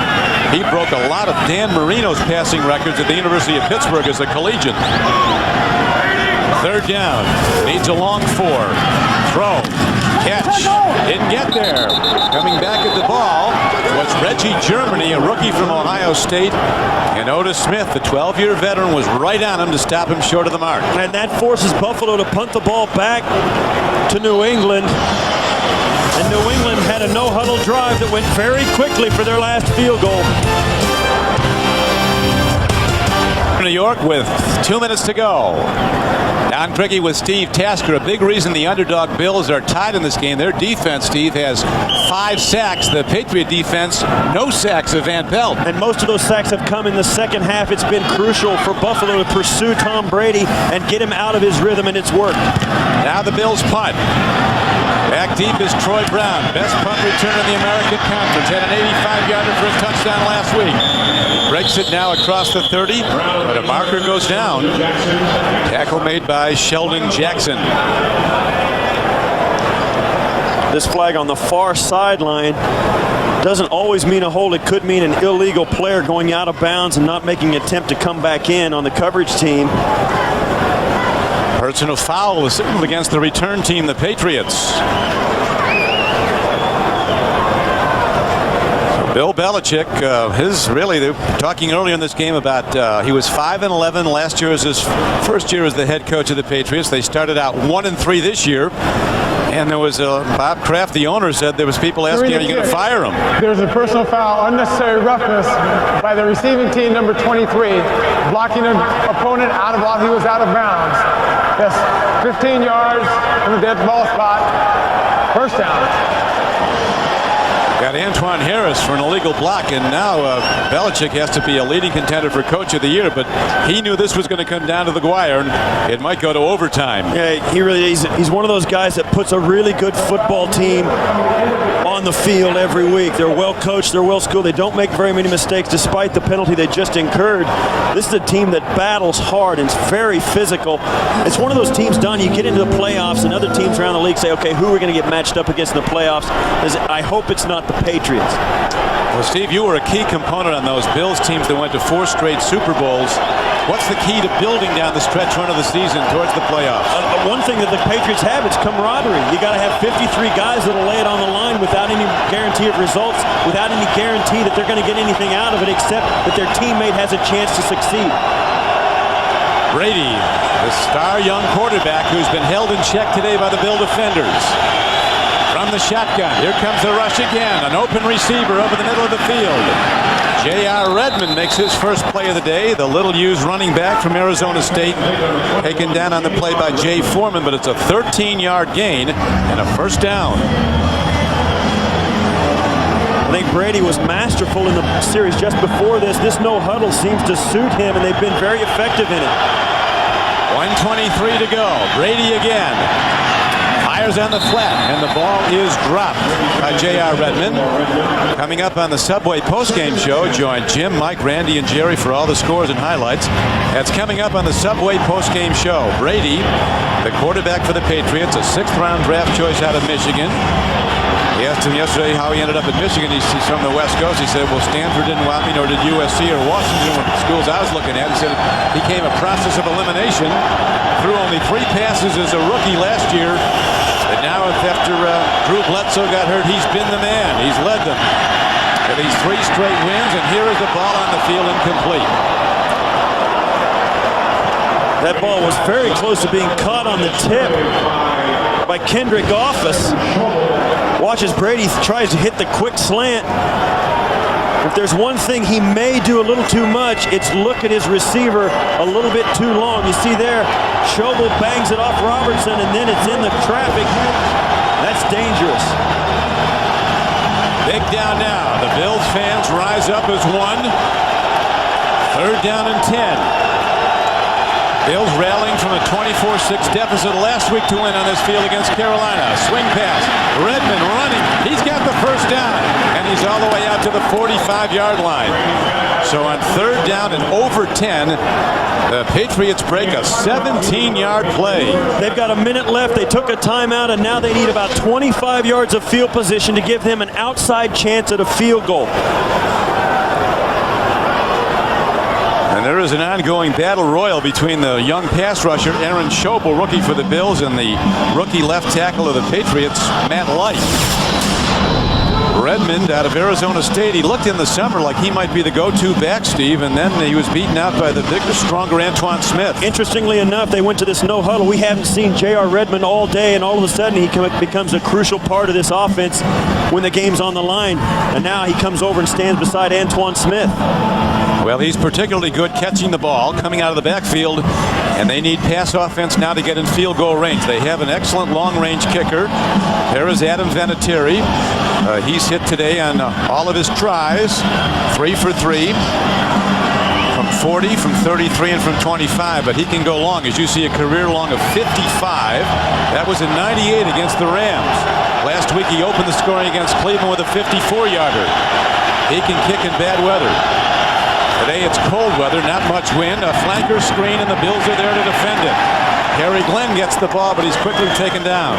he broke a lot of Dan Marino's passing records at the University of Pittsburgh as a collegiate. Third down, needs a long 4. Throw, catch, didn't get there. Coming back at the ball was Reggie Germany, a rookie from Ohio State. And Otis Smith, the 12-year veteran, was right on him to stop him short of the mark. And that forces Buffalo to punt the ball back to New England. And New England had a no-huddle drive that went very quickly for their last field goal. New York with 2 minutes to go. Don Criqui with Steve Tasker. A big reason the underdog Bills are tied in this game. Their defense, Steve, has 5 sacks. The Patriot defense, no sacks of Van Pelt. And most of those sacks have come in the second half. It's been crucial for Buffalo to pursue Tom Brady and get him out of his rhythm, and it's worked. Now the Bills punt. Back deep is Troy Brown. Best punt return in the American Conference. Had an 85-yarder for a touchdown last week. Breaks it now across the 30, but a marker goes down. Tackle made by Sheldon Jackson. This flag on the far sideline doesn't always mean a hold. It could mean an illegal player going out of bounds and not making an attempt to come back in on the coverage team. Personal foul is signaled against the return team, the Patriots. Bill Belichick, they were talking earlier in this game about he was 5-11 last year as his first year as the head coach of the Patriots. They started out 1-3 this year. And there was Bob Kraft, the owner, said there was people asking, are you going to fire him? There's a personal foul, unnecessary roughness by the receiving team, number 23, blocking an opponent out of while he was out of bounds. That's 15 yards from the dead ball spot. First down. Got Antoine Harris for an illegal block, and now Belichick has to be a leading contender for Coach of the Year, but he knew this was going to come down to the wire, and it might go to overtime. Yeah, he really is. He's one of those guys that puts a really good football team on the field every week. They're well coached, they're well schooled, they don't make very many mistakes despite the penalty they just incurred. This is a team that battles hard and it's very physical. It's one of those teams, Don, you get into the playoffs and other teams around the league say, okay, who are we going to get matched up against in the playoffs? I hope it's not the Patriots. Well, Steve, you were a key component on those Bills teams that went to 4 straight Super Bowls. What's the key to building down the stretch run of the season towards the playoffs? One thing that the Patriots have is camaraderie. You got to have 53 guys that'll lay it on the line without any guarantee of results, without any guarantee that they're going to get anything out of it except that their teammate has a chance to succeed. Brady, the star young quarterback who's been held in check today by the Bill defenders. From the shotgun, here comes the rush again. An open receiver over the middle of the field. J.R. Redmond makes his first play of the day. The little-used running back from Arizona State, taken down on the play by Jay Foreman, but it's a 13-yard gain and a first down. I think Brady was masterful in the series just before this. This no-huddle seems to suit him, and they've been very effective in it. 1:23 to go. Brady again. Fires on the flat, and the ball is dropped by J.R. Redmond. Coming up on the Subway postgame show, join Jim, Mike, Randy, and Jerry for all the scores and highlights. That's coming up on the Subway postgame show. Brady, the quarterback for the Patriots, a 6th-round draft choice out of Michigan. He asked him yesterday how he ended up at Michigan. He's from the West Coast. He said, well, Stanford didn't want me, nor did USC or Washington, were the schools I was looking at. He said it became a process of elimination. Threw only 3 passes as a rookie last year. And now after Drew Bledsoe got hurt, he's been the man. He's led them to these 3 straight wins, and here is the ball on the field incomplete. That ball was very close to being caught on the tip by Kendrick Office. Watch as Brady tries to hit the quick slant. If there's one thing he may do a little too much, it's look at his receiver a little bit too long. You see there, Schobel bangs it off Robertson, and then it's in the traffic. That's dangerous. Big down now. The Bills fans rise up as one. 3rd down and 10. Bills rallying from a 24-6 deficit last week to win on this field against Carolina. Swing pass. Redmond running. He's got the first down. And he's all the way out to the 45-yard line. So on 3rd down and over 10, the Patriots break a 17-yard play. They've got a minute left. They took a timeout, and now they need about 25 yards of field position to give them an outside chance at a field goal. And there is an ongoing battle royal between the young pass rusher Aaron Schobel, rookie for the Bills, and the rookie left tackle of the Patriots, Matt Light. Redmond out of Arizona State. He looked in the summer like he might be the go-to back, Steve, and then he was beaten out by the bigger, stronger Antoine Smith. Interestingly enough, they went to this no huddle. We haven't seen J.R. Redmond all day, and all of a sudden he becomes a crucial part of this offense when the game's on the line. And now he comes over and stands beside Antoine Smith. Well, he's particularly good catching the ball, coming out of the backfield, and they need pass offense now to get in field goal range. They have an excellent long-range kicker. There is Adam Vinatieri. He's hit today on all of his tries, 3 for 3. From 40, from 33, and from 25, but he can go long. As you see, a career long of 55. That was in 98 against the Rams. Last week he opened the scoring against Cleveland with a 54-yarder. He can kick in bad weather. Today it's cold weather, not much wind, a flanker screen, and the Bills are there to defend it. Harry Glenn gets the ball, but he's quickly taken down.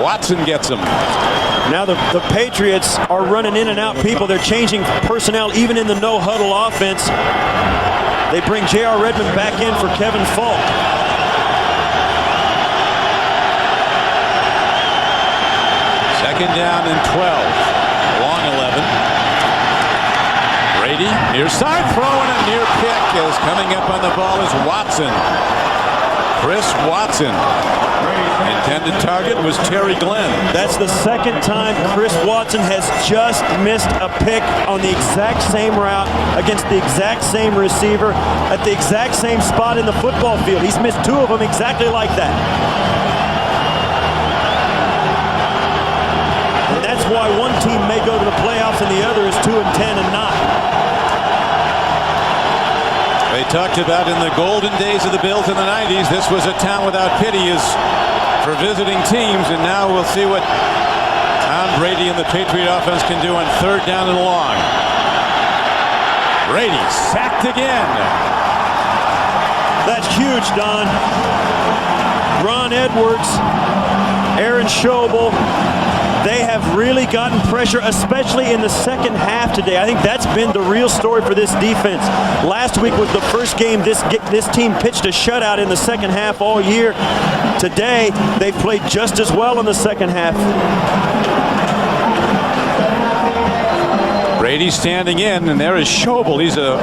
Watson gets him. Now the Patriots are running in and out people. They're changing personnel even in the no-huddle offense. They bring J.R. Redmond back in for Kevin Falk. Second down and 12. Long 11. Brady, near side throw, and a near pick is coming up on the ball is Watson. Chris Watson. Intended target was Terry Glenn. That's the second time Chris Watson has just missed a pick on the exact same route against the exact same receiver at the exact same spot in the football field. He's missed 2 of them exactly like that. And that's why one team may go to the playoffs and the other is 2-10 and not. They talked about in the golden days of the Bills in the 90s, this was a town without pity is for visiting teams, and now we'll see what Tom Brady and the Patriot offense can do on 3rd down and long. Brady sacked again. That's huge, Don. Ron Edwards, Aaron Schobel, they have really gotten pressure, especially in the second half today. I think that's been the real story for this defense. Last week was the first game this team pitched a shutout in the second half all year. Today, they played just as well in the second half. Brady standing in, and there is Schobel. He's a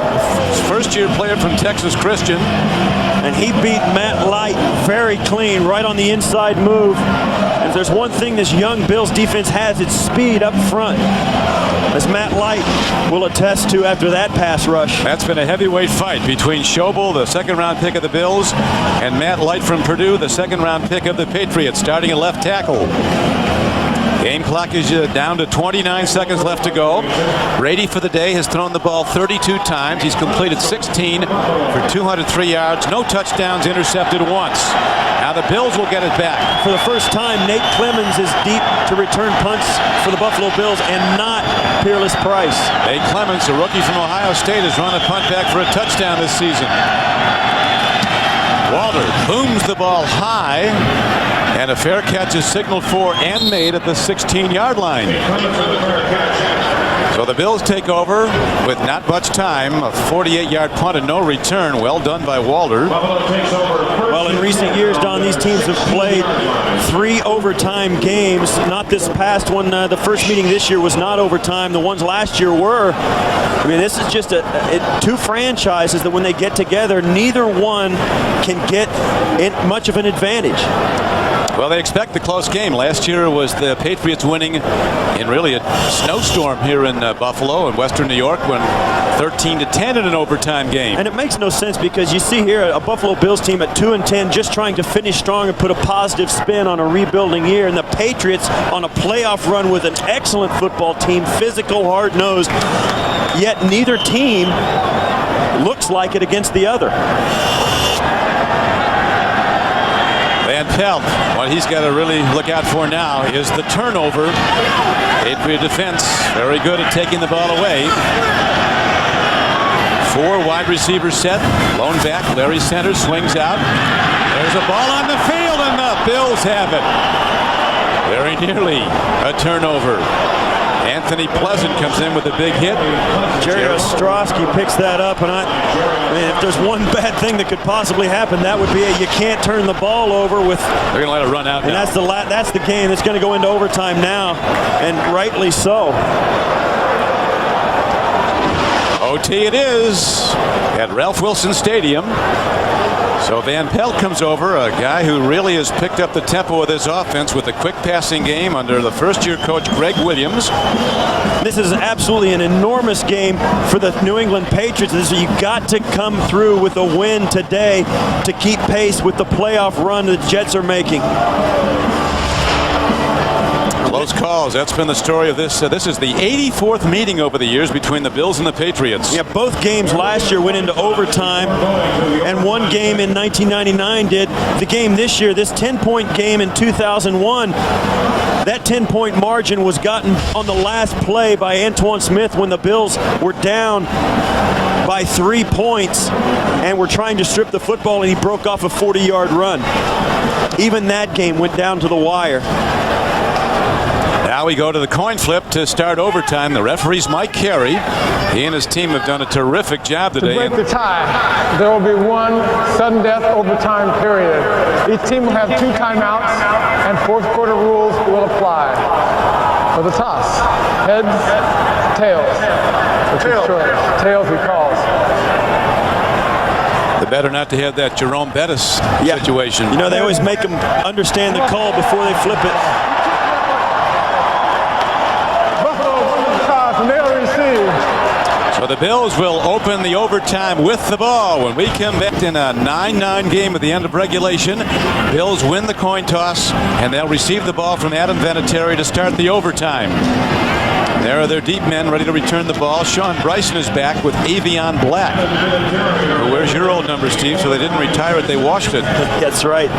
first-year player from Texas Christian. And he beat Matt Light very clean, right on the inside move. And if there's one thing this young Bills defense has, it's speed up front, as Matt Light will attest to after that pass rush. That's been a heavyweight fight between Schobel, the second-round pick of the Bills, and Matt Light from Purdue, the second-round pick of the Patriots, starting at left tackle. Game clock is down to 29 seconds left to go. Brady for the day has thrown the ball 32 times. He's completed 16 for 203 yards. No touchdowns, intercepted once. Now the Bills will get it back. For the first time, Nate Clemens is deep to return punts for the Buffalo Bills and not Peerless Price. Nate Clemens, a rookie from Ohio State, has run a punt back for a touchdown this season. Walter booms the ball high, and a fair catch is signaled for and made at the 16-yard line. So the Bills take over with not much time, a 48-yard punt and no return. Well done by Walter. Well, in recent years, Don, these teams have played 3 overtime games. Not this past one. The first meeting this year was not overtime. The ones last year were. I mean, this is just 2 franchises that when they get together, neither one can get much of an advantage. Well, they expect a close game. Last year was the Patriots winning in really a snowstorm here in Buffalo and Western New York, when 13-10 in an overtime game. And it makes no sense, because you see here a Buffalo Bills team at 2-10 just trying to finish strong and put a positive spin on a rebuilding year, and the Patriots on a playoff run with an excellent football team, physical, hard-nosed, yet neither team looks like it against the other. Van Pelt, what he's got to really look out for now is the turnover. Patriot defense very good at taking the ball away. 4 wide receivers set. Lone back. Larry Centers swings out. There's a ball on the field, and the Bills have it. Very nearly a turnover. Anthony Pleasant comes in with a big hit. Jerry Ostrowski picks that up, and I mean, if there's one bad thing that could possibly happen, that would be you can't turn the ball over with. They're going to let it run out and now. That's the game that's going to go into overtime now, and rightly so. OT it is at Ralph Wilson Stadium. So Van Pelt comes over, a guy who really has picked up the tempo of this offense with a quick passing game under the first-year coach Greg Williams. This is absolutely an enormous game for the New England Patriots. You've got to come through with a win today to keep pace with the playoff run the Jets are making. Close calls. That's been the story of this. This is the 84th meeting over the years between the Bills and the Patriots. Yeah, both games last year went into overtime, and one game in 1999 did. The game this year, this 10-point game in 2001, that 10-point margin was gotten on the last play by Antoine Smith when the Bills were down by 3 points and were trying to strip the football, and he broke off a 40-yard run. Even that game went down to the wire. Now we go to the coin flip to start overtime. The referee's Mike Carey. He and his team have done a terrific job today. To break the tie, there will be one sudden death overtime period. Each team will have 2 timeouts, and fourth quarter rules will apply. For the toss, heads, tails. Tails he calls. The better not to have that Jerome Bettis situation. You know, they always make them understand the call before they flip it. So the Bills will open the overtime with the ball. When we come back in a 9-9 game at the end of regulation, Bills win the coin toss, and they'll receive the ball from Adam Vinatieri to start the overtime. There are their deep men ready to return the ball. Sean Bryson is back with Avion Black. Who wears your old number, Steve? So they didn't retire it, they washed it. That's right.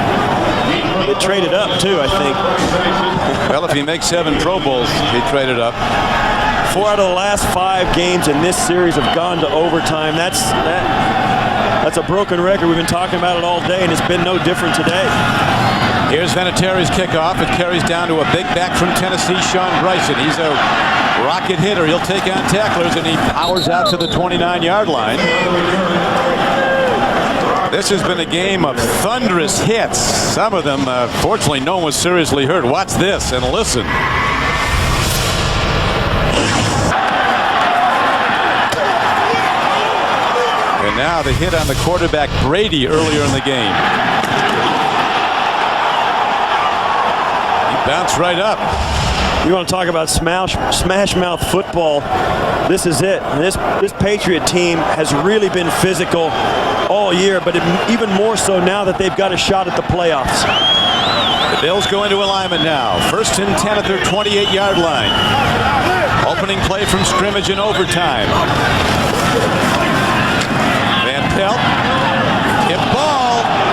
They traded up, too, I think. Well, if he makes 7 Pro Bowls, he traded up. 4 out of the last 5 games in this series have gone to overtime. That's a broken record. We've been talking about it all day, and it's been no different today. Here's Vinatieri's kickoff. It carries down to a big back from Tennessee, Sean Bryson. He's a rocket hitter. He'll take on tacklers, and he powers out to the 29-yard line. This has been a game of thunderous hits. Some of them, fortunately, no one was seriously hurt. Watch this and listen. And now the hit on the quarterback, Brady, earlier in the game. He bounced right up. You want to talk about smash mouth football? This is it. This Patriot team has really been physical all year, but even more so now that they've got a shot at the playoffs. The Bills go into alignment now. 1st and 10 at their 28-yard line. Opening play from scrimmage in overtime. Van Pelt, tip ball.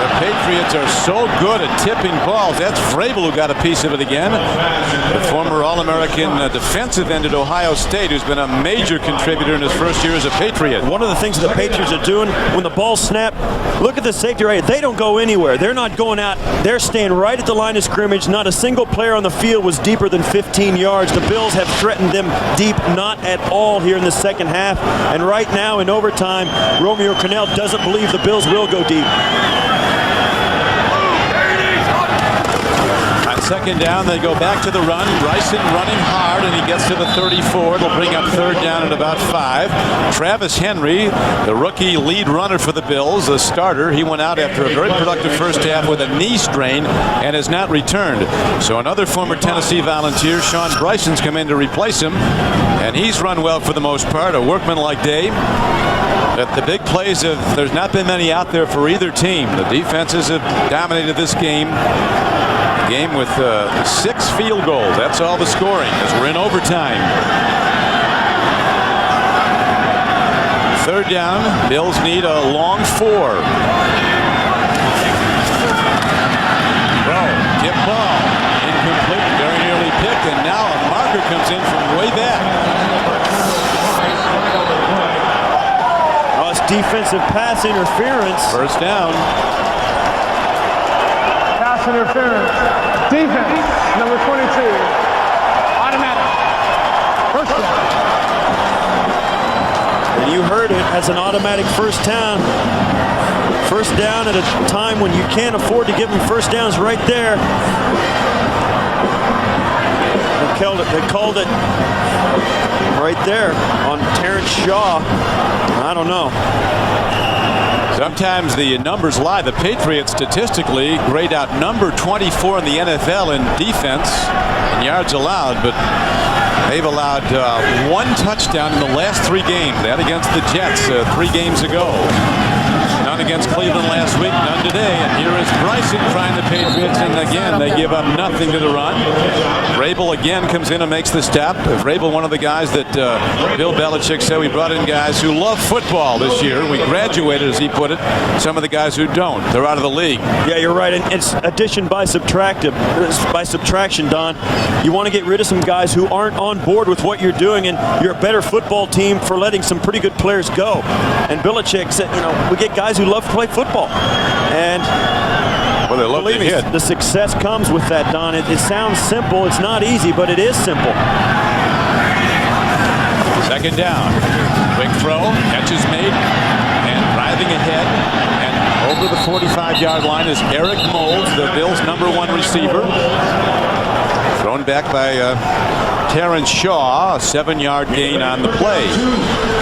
The Patriots are so good at tipping balls. That's Vrabel who got a piece of it again. The former All-American defensive end at Ohio State, who's been a major contributor in his first year as a Patriot. One of the things that the Patriots are doing when the ball snapped, look at the safety right. They don't go anywhere. They're not going out. They're staying right at the line of scrimmage. Not a single player on the field was deeper than 15 yards. The Bills have threatened them deep, not at all here in the second half. And right now in overtime, Romeo Crennel doesn't believe the Bills will go deep. second down, they go back to the run. Bryson running hard, and he gets to the 34. They'll bring up third down at about 5. Travis Henry, the rookie lead runner for the Bills, the starter, he went out after a very productive first half with a knee strain and has not returned. So another former Tennessee Volunteer, Sean Bryson's come in to replace him, and he's run well for the most part, a workmanlike day. But the big plays there's not been many out there for either team. The defenses have dominated this game. A game with 6 field goals. That's all the scoring as we're in overtime. Third down. Bills need a long 4. Throw. Tip ball. Incomplete. Very nearly picked. And now a marker comes in from way back. Oh, it's defensive pass interference. First down. Pass interference. Defense, number 22. Automatic. First down. And you heard it, as an automatic first down. First down at a time when you can't afford to give them first downs right there. They called it right there on Terrence Shaw. I don't know. Sometimes the numbers lie. The Patriots statistically grade out number 24 in the NFL in defense and yards allowed, but they've allowed 1 touchdown in the last 3 games. That against the Jets 3 games ago. None against Cleveland last week, none today. And here is Bryson trying the Patriots, and again they give up nothing to the run. Vrabel again comes in and makes the stop. Vrabel, one of the guys that Bill Belichick said we brought in guys who love football this year. We graduated, as he put it, some of the guys who don't. They're out of the league. Yeah, you're right. And it's addition by subtraction, Don. You want to get rid of some guys who aren't on board with what you're doing, and you're a better football team for letting some pretty good players go. And Belichick said, we get guys who love to play football. And well, they love believe me, the success comes with that, Don. It sounds simple. It's not easy, but it is simple. Second down. Quick throw. Catch is made. And driving ahead. And over the 45-yard line is Eric Moulds, the Bills' #1 receiver. Thrown back by Terrence Shaw, a 7-yard gain on the play.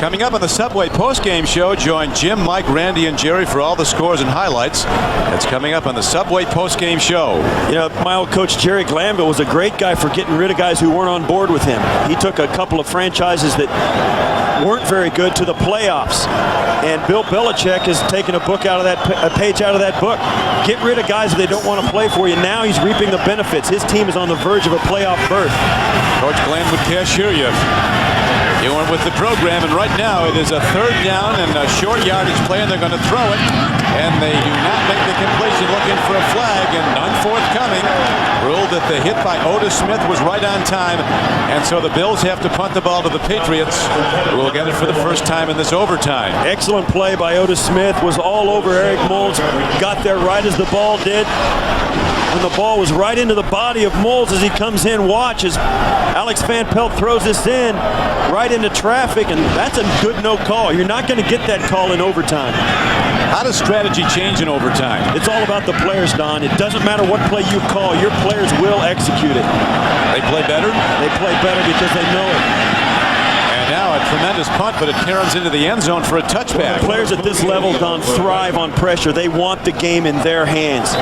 Coming up on the Subway postgame show, join Jim, Mike, Randy, and Jerry for all the scores and highlights. That's coming up on the Subway postgame show. My old coach Jerry Glanville was a great guy for getting rid of guys who weren't on board with him. He took a couple of franchises that weren't very good to the playoffs. And Bill Belichick has taken a page out of that book. Get rid of guys that they don't want to play for you. Now he's reaping the benefits. His team is on the verge of a playoff berth. Coach Glenn would cashier you. You went with the program, and right now it is a third down and a short yardage play, and they're going to throw it. And they do not make the completion, looking for a flag, and none forthcoming. Ruled that the hit by Otis Smith was right on time, and so the Bills have to punt the ball to the Patriots, who will get it for the first time in this overtime. Excellent play by Otis Smith. Was all over Eric Moulds. Got there right as the ball did. And the ball was right into the body of Moulds as he comes in. Watch as Alex Van Pelt throws this in right into traffic, and that's a good no call. You're not going to get that call in overtime. How does strategy change in overtime? It's all about the players, Don. It doesn't matter what play you call. Your players will execute it. They play better? They play better because they know it. Now a tremendous punt, but it turns into the end zone for a touchback. Players at this level, Don, thrive on pressure. They want the game in their hands.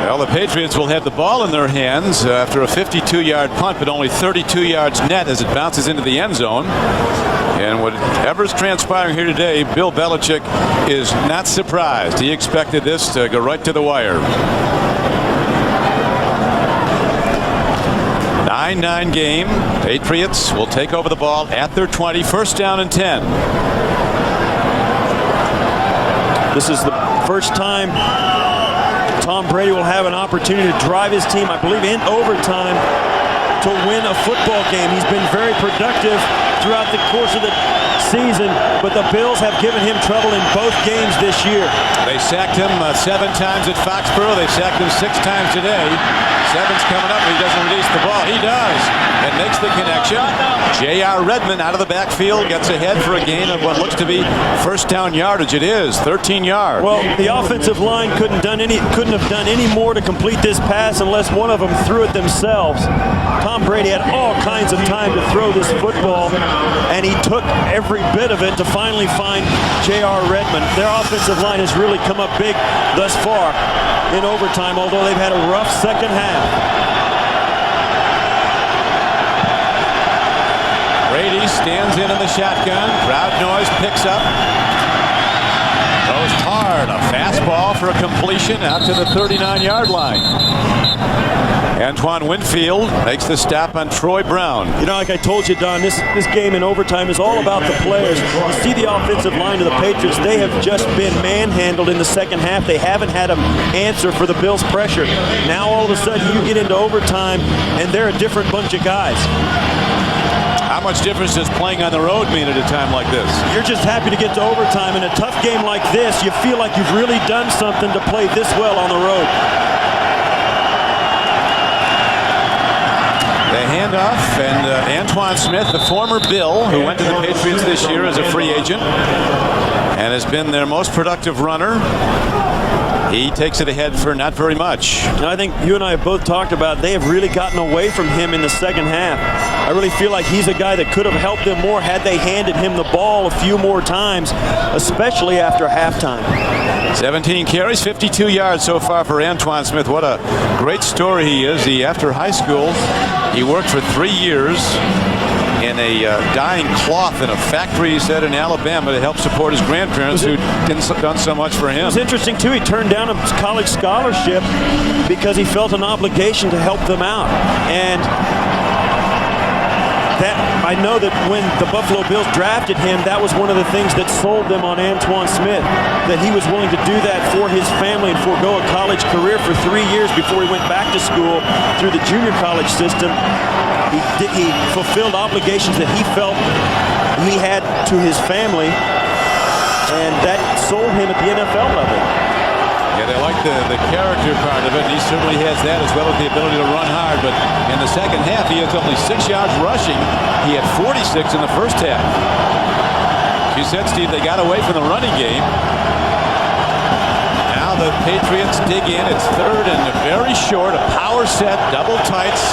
Well, the Patriots will have the ball in their hands after a 52-yard punt, but only 32 yards net as it bounces into the end zone. And whatever's transpiring here today, Bill Belichick is not surprised. He expected this to go right to the wire. 9-9 game. Patriots will take over the ball at their 20. First down and 10. This is the first time Tom Brady will have an opportunity to drive his team, I believe, in overtime to win a football game. He's been very productive throughout the course of the season, but the Bills have given him trouble in both games this year. They sacked him 7 times at Foxborough. They sacked him 6 times today. 7's coming up, but he doesn't release the ball. He does, and makes the connection. J.R. Redmond out of the backfield gets ahead for a gain of what looks to be first down yardage. It is 13 yards. Well, the offensive line couldn't have done any more to complete this pass unless one of them threw it themselves. Tom Brady had all kinds of time to throw this football, and he took every bit of it to finally find J.R. Redmond. Their offensive line has really come up big thus far in overtime, although they've had a rough second half. Brady stands in the shotgun. Crowd noise picks up. Goes hard. A fastball for a completion out to the 39-yard line. Antoine Winfield makes the stop on Troy Brown. You know, like I told you, Don, this game in overtime is all about the players. You see the offensive line of the Patriots, they have just been manhandled in the second half. They haven't had an answer for the Bills' pressure. Now all of a sudden you get into overtime and they're a different bunch of guys. How much difference does playing on the road mean at a time like this? You're just happy to get to overtime. In a tough game like this, you feel like you've really done something to play this well on the road. The handoff, and Antoine Smith, the former Bill, who went to the Patriots this year as a free agent and has been their most productive runner. He takes it ahead for not very much. And I think you and I have both talked about they have really gotten away from him in the second half. I really feel like he's a guy that could have helped them more had they handed him the ball a few more times, especially after halftime. 17 carries, 52 yards so far for Antoine Smith. What a great story he is. After high school, he worked for 3 years in a dyeing cloth in a factory, he said, in Alabama to help support his grandparents who'd done so much for him. It was interesting, too. He turned down a college scholarship because he felt an obligation to help them out. And that, I know that when the Buffalo Bills drafted him, that was one of the things that sold them on Antoine Smith, that he was willing to do that for his family and forego a college career for 3 years before he went back to school through the junior college system. He fulfilled obligations that he felt he had to his family, and that sold him at the NFL level. Yeah, they like the character part of it, and he certainly has that, as well as the ability to run hard. But in the second half, he has only 6 yards rushing. He had 46 in the first half. You said, Steve, they got away from the running game. Now the Patriots dig in. It's third and very short. A power set, double tights.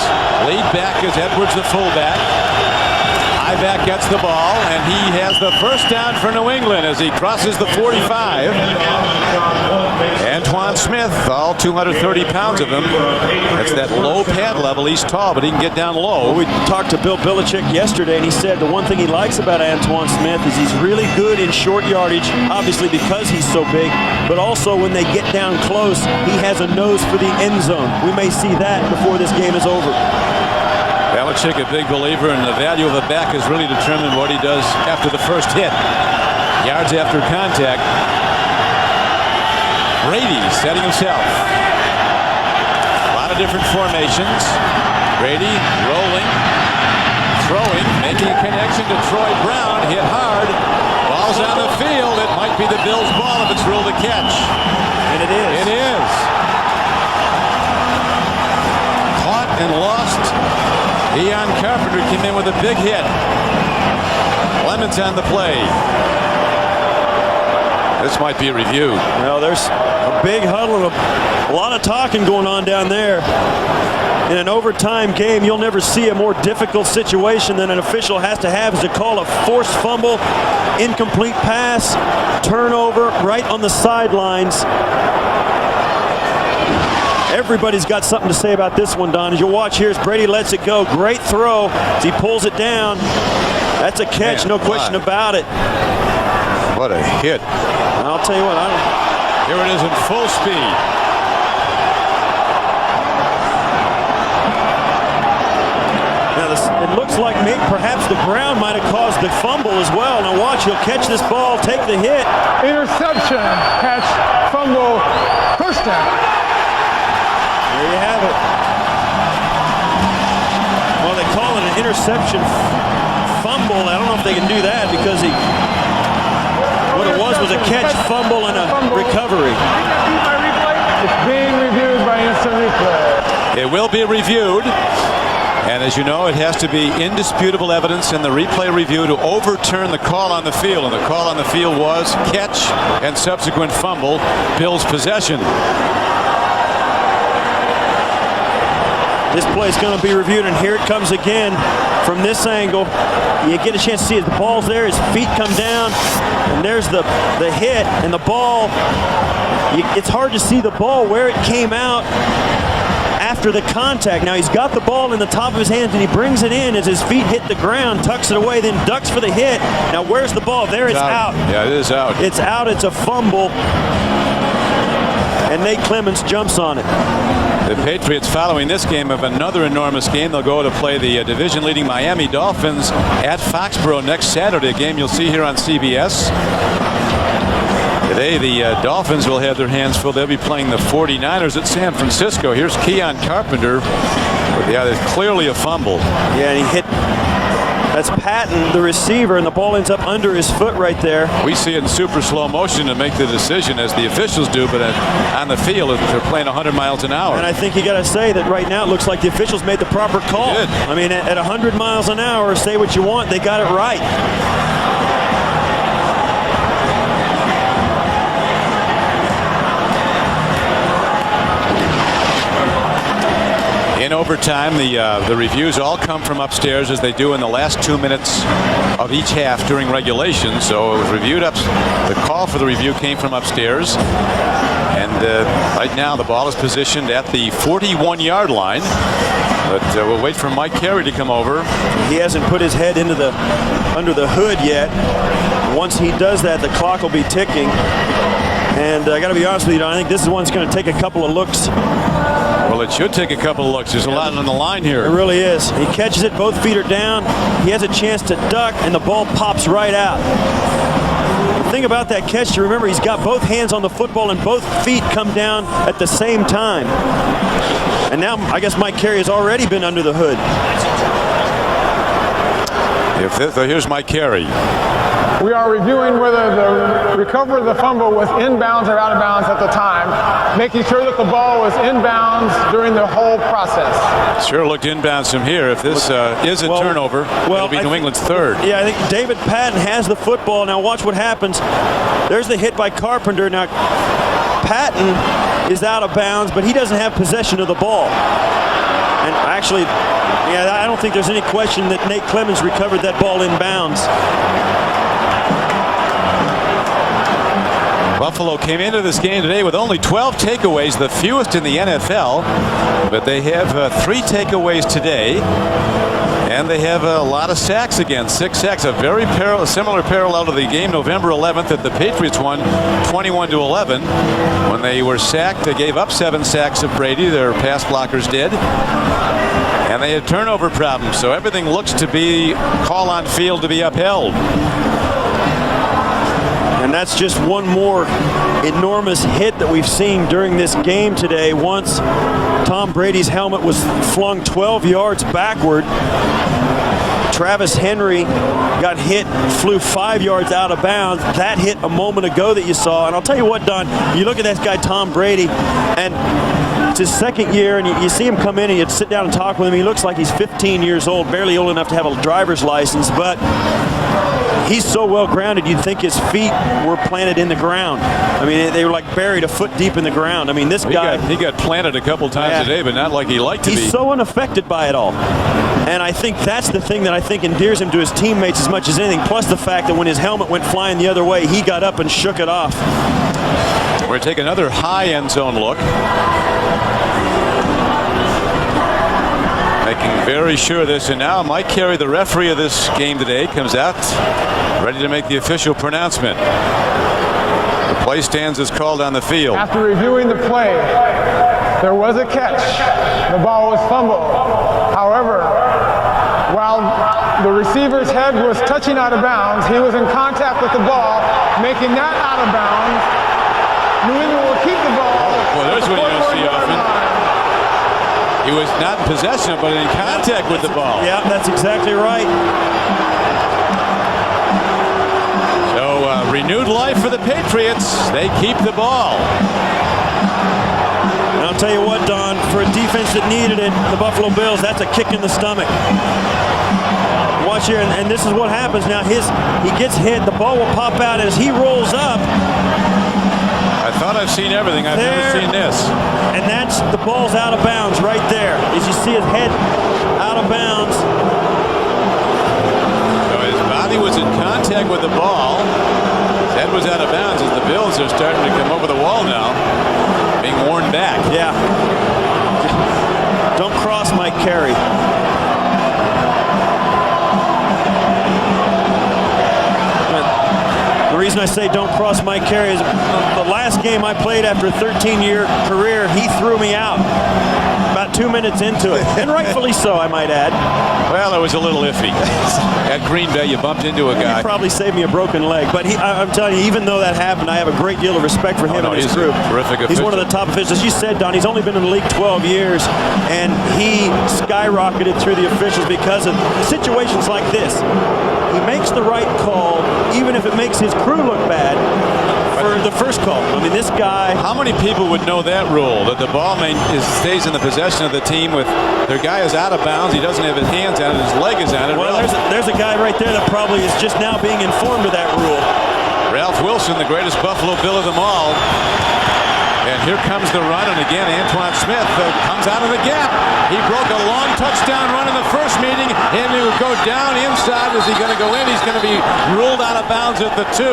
Lead back is Edwards, the fullback. Back gets the ball, and he has the first down for New England as he crosses the 45. Antoine Smith, all 230 pounds of him. That's that low pad level. He's tall, but he can get down low. We talked to Bill Belichick yesterday, and he said the one thing he likes about Antoine Smith is he's really good in short yardage, obviously because he's so big, but also when they get down close, he has a nose for the end zone. We may see that before this game is over. Belichick, a big believer in the value of a back, has really determined what he does after the first hit. Yards after contact. Brady setting himself. A lot of different formations. Brady rolling, throwing, making a connection to Troy Brown. Hit hard. Ball's on the field. It might be the Bills' ball if it's ruled a catch. And it is. It is. Caught and lost. Deion Carpenter came in with a big hit. Clemens on the play. This might be a review. No, there's a big huddle and a lot of talking going on down there. In an overtime game, you'll never see a more difficult situation than an official has to have is to call a forced fumble, incomplete pass, turnover right on the sidelines. Everybody's got something to say about this one, Don. As you'll watch here as Brady lets it go. Great throw as he pulls it down. That's a catch, no question about it. What a hit. And I'll tell you what, here it is in full speed. Now it looks like perhaps the ground might have caused the fumble as well. Now watch, he'll catch this ball, take the hit. Interception, catch, fumble, first down. There you have it. Well, they call it an interception fumble. I don't know if they can do that because what it was a catch, fumble, and a recovery. It's being reviewed by instant replay. It will be reviewed. And as you know, it has to be indisputable evidence in the replay review to overturn the call on the field. And the call on the field was catch and subsequent fumble, Bills possession. This play is going to be reviewed, and here it comes again from this angle. You get a chance to see it. The ball's there, his feet come down, and there's the hit, and the ball. It's hard to see the ball where it came out after the contact. Now he's got the ball in the top of his hands, and he brings it in as his feet hit the ground, tucks it away, then ducks for the hit. Now where's the ball? There, it's out. Yeah, it is out. It's out. It's a fumble, and Nate Clemens jumps on it. The Patriots, following this game of another enormous game, they'll go to play the division-leading Miami Dolphins at Foxborough next Saturday, a game you'll see here on CBS. Today, the Dolphins will have their hands full. They'll be playing the 49ers at San Francisco. Here's Keon Carpenter. Yeah, there's clearly a fumble. Yeah, and he hit. That's Patton, the receiver, and the ball ends up under his foot right there. We see it in super slow motion to make the decision, as the officials do, but on the field, they're playing 100 miles an hour. And I think you got to say that right now it looks like the officials made the proper call. They did. I mean, at 100 miles an hour, say what you want, they got it right. In overtime, the reviews all come from upstairs, as they do in the last 2 minutes of each half during regulation. So it was reviewed up. The call for the review came from upstairs. And right now the ball is positioned at the 41-yard line. But we'll wait for Mike Carey to come over. He hasn't put his head into under the hood yet. Once he does that, the clock will be ticking. And I got to be honest with you, Don, I think this is one that's going to take a couple of looks. Well, it should take a couple of looks. There's a lot on the line here. It really is. He catches it, both feet are down. He has a chance to duck, and the ball pops right out. The thing about that catch, you remember, he's got both hands on the football, and both feet come down at the same time. And now, I guess Mike Carey has already been under the hood. Here's Mike Carey. We are reviewing whether the recovery of the fumble was inbounds or out of bounds at the time, making sure that the ball was inbounds during the whole process. Sure looked inbounds from here. If this is a turnover, it'll be New England's third. Yeah, I think David Patton has the football. Now watch what happens. There's the hit by Carpenter. Now Patton is out of bounds, but he doesn't have possession of the ball. And actually, yeah, I don't think there's any question that Nate Clemens recovered that ball inbounds. Buffalo came into this game today with only 12 takeaways, the fewest in the NFL, but they have 3 takeaways today, and they have a lot of sacks again, 6 sacks, a very similar parallel to the game November 11th that the Patriots won 21-11. When they were sacked, they gave up 7 sacks of Brady, their pass blockers did, and they had turnover problems, so everything looks to be call on field to be upheld. And that's just one more enormous hit that we've seen during this game today. Once Tom Brady's helmet was flung 12 yards backward, Travis Henry got hit, flew 5 yards out of bounds. That hit a moment ago that you saw. And I'll tell you what, Don, you look at this guy, Tom Brady, and it's his second year, and you see him come in and you sit down and talk with him. He looks like he's 15 years old, barely old enough to have a driver's license, but he's so well grounded you'd think his feet were planted in the ground. I mean, they were like buried a foot deep in the ground. I mean, this guy, he got planted a couple times today, but not like he liked to be. He's so unaffected by it all. And I think that's the thing that I think endears him to his teammates as much as anything, plus the fact that when his helmet went flying the other way, he got up and shook it off. We're going to take another high end zone look. Making very sure of this, and now Mike Carey, the referee of this game today, comes out ready to make the official pronouncement. The play stands as called on the field. After reviewing the play, there was a catch. The ball was fumbled. However, while the receiver's head was touching out of bounds, he was in contact with the ball, making that out of bounds. New England will keep the ball. Well, there's what you don't see often. He was not in possession, but in contact with the ball. Yeah, that's exactly right. Renewed life for the Patriots. They keep the ball. And I'll tell you what, Don, for a defense that needed it, the Buffalo Bills, that's a kick in the stomach. Watch here, and this is what happens now. He gets hit, the ball will pop out as he rolls up. I thought I've seen everything. I've never seen this. And that's the ball's out of bounds right there. As you see his head out of bounds. So his body was in contact with the ball. His head was out of bounds as the Bills are starting to come over the wall now. Being worn back. Yeah. Don't cross Mike Carey. The reason I say don't cross Mike Carey is the last game I played after a 13-year career, he threw me out about 2 minutes into it. And rightfully so, I might add. Well, it was a little iffy. At Green Bay, you bumped into a guy. He probably saved me a broken leg. But I'm telling you, even though that happened, I have a great deal of respect for him and his group. Terrific official. He's one of the top officials. As you said, Don, he's only been in the league 12 years, and he skyrocketed through the officials because of situations like this. He makes the right call, even if it makes his crew look bad for the first call. I mean, this guy... How many people would know that rule, that the ball stays in the possession of the team with their guy is out of bounds, he doesn't have his hands on it, his leg is on it. Well, there's a guy right there that probably is just now being informed of that rule. Ralph Wilson, the greatest Buffalo Bill of them all. And here comes the run, and again, Antoine Smith comes out of the gap. He broke a long touchdown run in the first meeting, and he would go down inside. Is he going to go in? He's going to be ruled out of bounds at the 2.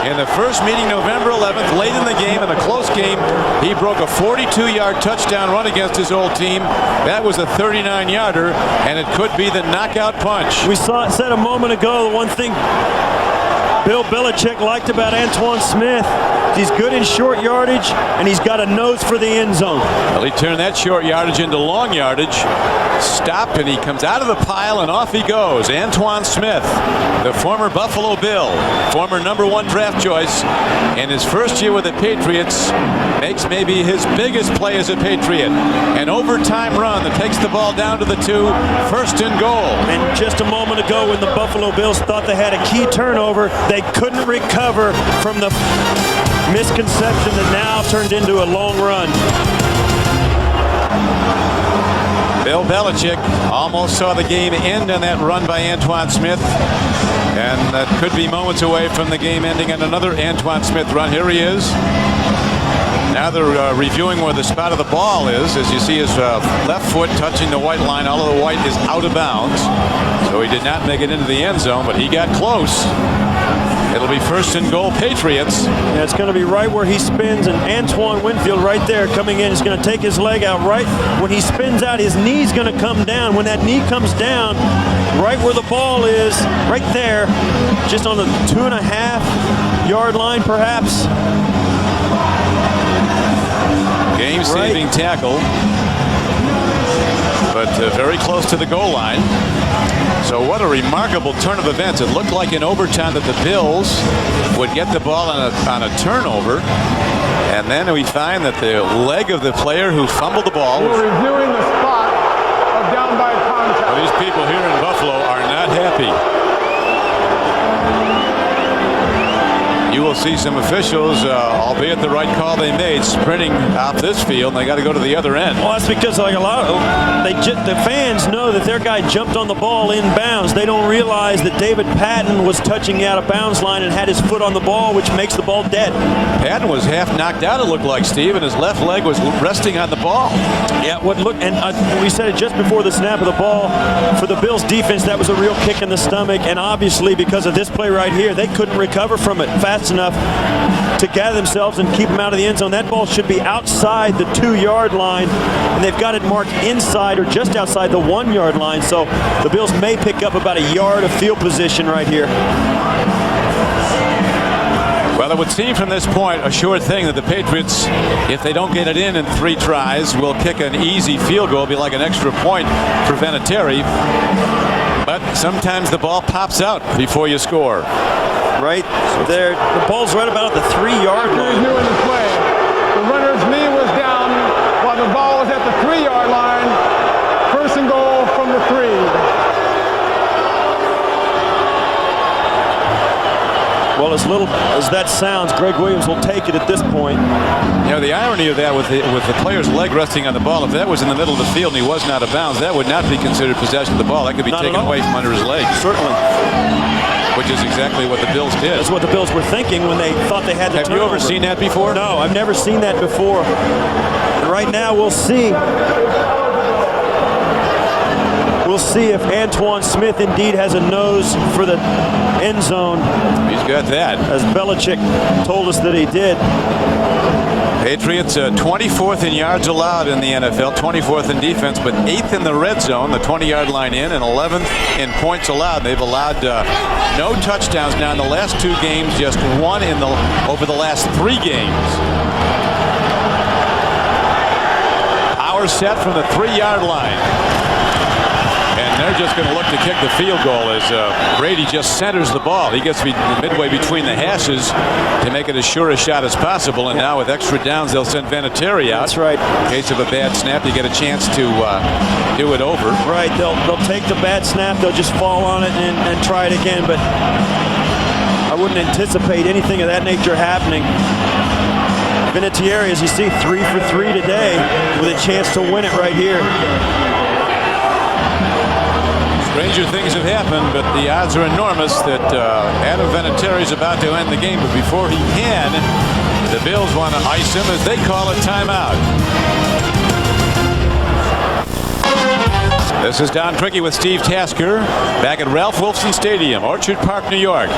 In the first meeting, November 11th, late in the game, in a close game, he broke a 42-yard touchdown run against his old team. That was a 39-yarder, and it could be the knockout punch. We said a moment ago, the one thing Bill Belichick liked about Antoine Smith, he's good in short yardage, and he's got a nose for the end zone. Well, he turned that short yardage into long yardage. Stopped, and he comes out of the pile, and off he goes. Antoine Smith, the former Buffalo Bill, former #1 draft choice, in his first year with the Patriots, makes maybe his biggest play as a Patriot. An overtime run that takes the ball down to the 2, first and goal. And just a moment ago, when the Buffalo Bills thought they had a key turnover, they couldn't recover from the misconception that now turned into a long run. Bill Belichick almost saw the game end on that run by Antoine Smith, and that could be moments away from the game ending on another Antoine Smith run. Here he is. Now they're reviewing where the spot of the ball is. As you see, his left foot touching the white line. All of the white is out of bounds, so he did not make it into the end zone, but he got close. It'll be first and goal, Patriots. Yeah, it's going to be right where he spins, and Antoine Winfield right there coming in is going to take his leg out right. When he spins out, his knee's going to come down. When that knee comes down, right where the ball is, right there, just on the 2.5-yard line perhaps. Game-saving tackle, but very close to the goal line. So what a remarkable turn of events. It looked like in overtime that the Bills would get the ball on a turnover, and then we find that the leg of the player who fumbled the ball was... We're reviewing the spot of down by contact. Well, these people here in Buffalo are not happy. You will see some officials, albeit the right call they made, sprinting off this field, and they got to go to the other end. Well, that's because like a lot of the fans know that their guy jumped on the ball in bounds. They don't realize that David Patton was touching the out of bounds line and had his foot on the ball, which makes the ball dead. Patton was half knocked out, it looked like, Steve, and his left leg was resting on the ball. Yeah, we said it just before the snap of the ball. For the Bills defense, that was a real kick in the stomach, and obviously because of this play right here, they couldn't recover from it fast enough to gather themselves and keep them out of the end zone. That ball should be outside the 2-yard line, and they've got it marked inside or just outside the 1-yard line, so the Bills may pick up about a yard of field position right here. Well, it would seem from this point a sure thing that the Patriots, if they don't get it in 3 tries, will kick an easy field goal. It'll be like an extra point for Vinatieri. But sometimes the ball pops out before you score. Right there, the ball's right about the 3-yard line. Reviewing the play. The runner's knee was down while the ball was at the 3-yard line. First and goal from the 3. Well, as as little as that sounds, Greg Williams will take it at this point. You know, the irony of that with the player's leg resting on the ball, if that was in the middle of the field and he was not out of bounds, that would not be considered possession of the ball. That could be taken away from under his leg. Certainly. Which is exactly what the Bills did. That's what the Bills were thinking when they thought they had the turnover. Have you ever seen that before? No, I've never seen that before. And right now we'll see. We'll see if Antoine Smith indeed has a nose for the end zone. He's got that. As Belichick told us that he did. Patriots 24th in yards allowed in the NFL, 24th in defense, but 8th in the red zone, the 20-yard line in, and 11th in points allowed. They've allowed no touchdowns now in the last 2 games, just 1 over the last 3 games. Power set from the 3-yard line. And they're just going to look to kick the field goal as Brady just centers the ball. He gets to be midway between the hashes to make it as sure a shot as possible. And now with extra downs, they'll send Vinatieri out. That's right. In case of a bad snap, you get a chance to do it over. Right. They'll take the bad snap. They'll just fall on it and try it again. But I wouldn't anticipate anything of that nature happening. Vinatieri, as you see, 3 for 3 today with a chance to win it right here. Stranger things have happened, but the odds are enormous that Adam Vinatieri is about to end the game. But before he can, the Bills want to ice him as they call a timeout. This is Don Criqui with Steve Tasker back at Ralph Wilson Stadium, Orchard Park, New York.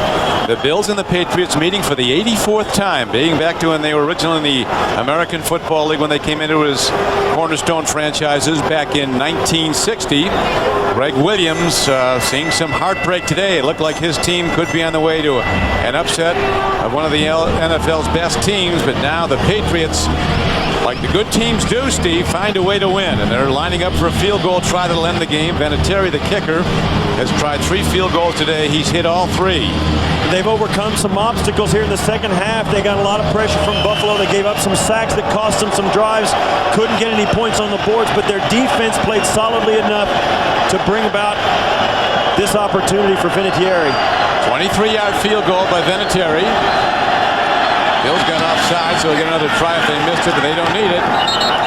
The Bills and the Patriots meeting for the 84th time, dating back to when they were originally in the American Football League when they came into his cornerstone franchises back in 1960. Greg Williams seeing some heartbreak today. It looked like his team could be on the way to an upset of one of the NFL's best teams, but now the Patriots, like the good teams do, Steve, find a way to win, and they're lining up for a field goal try that'll end the game. Vinatieri, the kicker, has tried 3 field goals today. He's hit all 3. They've overcome some obstacles here in the second half. They got a lot of pressure from Buffalo. They gave up some sacks that cost them some drives. Couldn't get any points on the boards, but their defense played solidly enough to bring about this opportunity for Vinatieri. 23-yard field goal by Vinatieri. Bills got offside, so they'll get another try if they missed it, but they don't need it.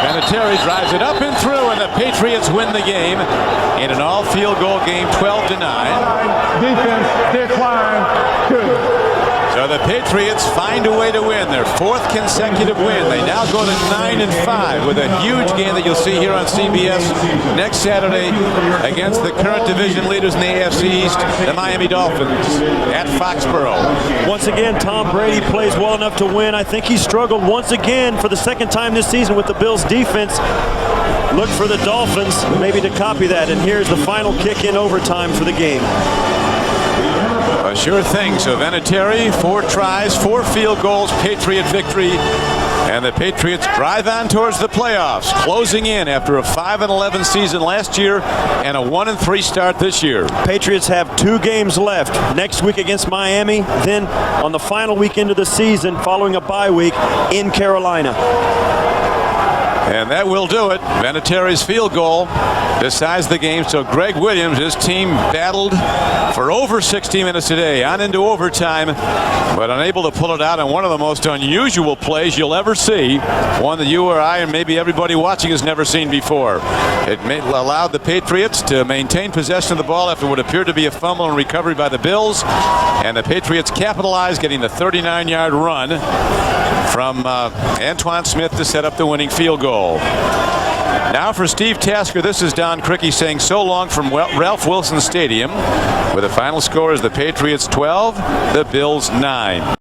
Vinatieri drives it up and through, and the Patriots win the game in an all-field goal game, 12-9. Defense, decline, good. So the Patriots find a way to win their 4th consecutive win. They now go to 9-5 with a huge game that you'll see here on CBS next Saturday against the current division leaders in the AFC East, the Miami Dolphins, at Foxborough. Once again, Tom Brady plays well enough to win. I think he struggled once again for the 2nd time this season with the Bills' defense. Look for the Dolphins maybe to copy that. And here's the final kick in overtime for the game. A sure thing. So Vinatieri, 4 tries, 4 field goals, Patriot victory. And the Patriots drive on towards the playoffs, closing in after a 5-11 season last year and a 1-3 start this year. Patriots have 2 games left. Next week against Miami, then on the final weekend of the season following a bye week in Carolina. And that will do it. Vinatieri's field goal decides the game. So Greg Williams, his team battled for over 60 minutes today, on into overtime, but unable to pull it out on one of the most unusual plays you'll ever see. One that you or I and maybe everybody watching has never seen before. It allowed the Patriots to maintain possession of the ball after what appeared to be a fumble and recovery by the Bills. And the Patriots capitalized, getting the 39-yard run from Antoine Smith to set up the winning field goal. Now for Steve Tasker, this is Don Criqui saying so long from Ralph Wilson Stadium, where the final score is the Patriots 12, the Bills 9.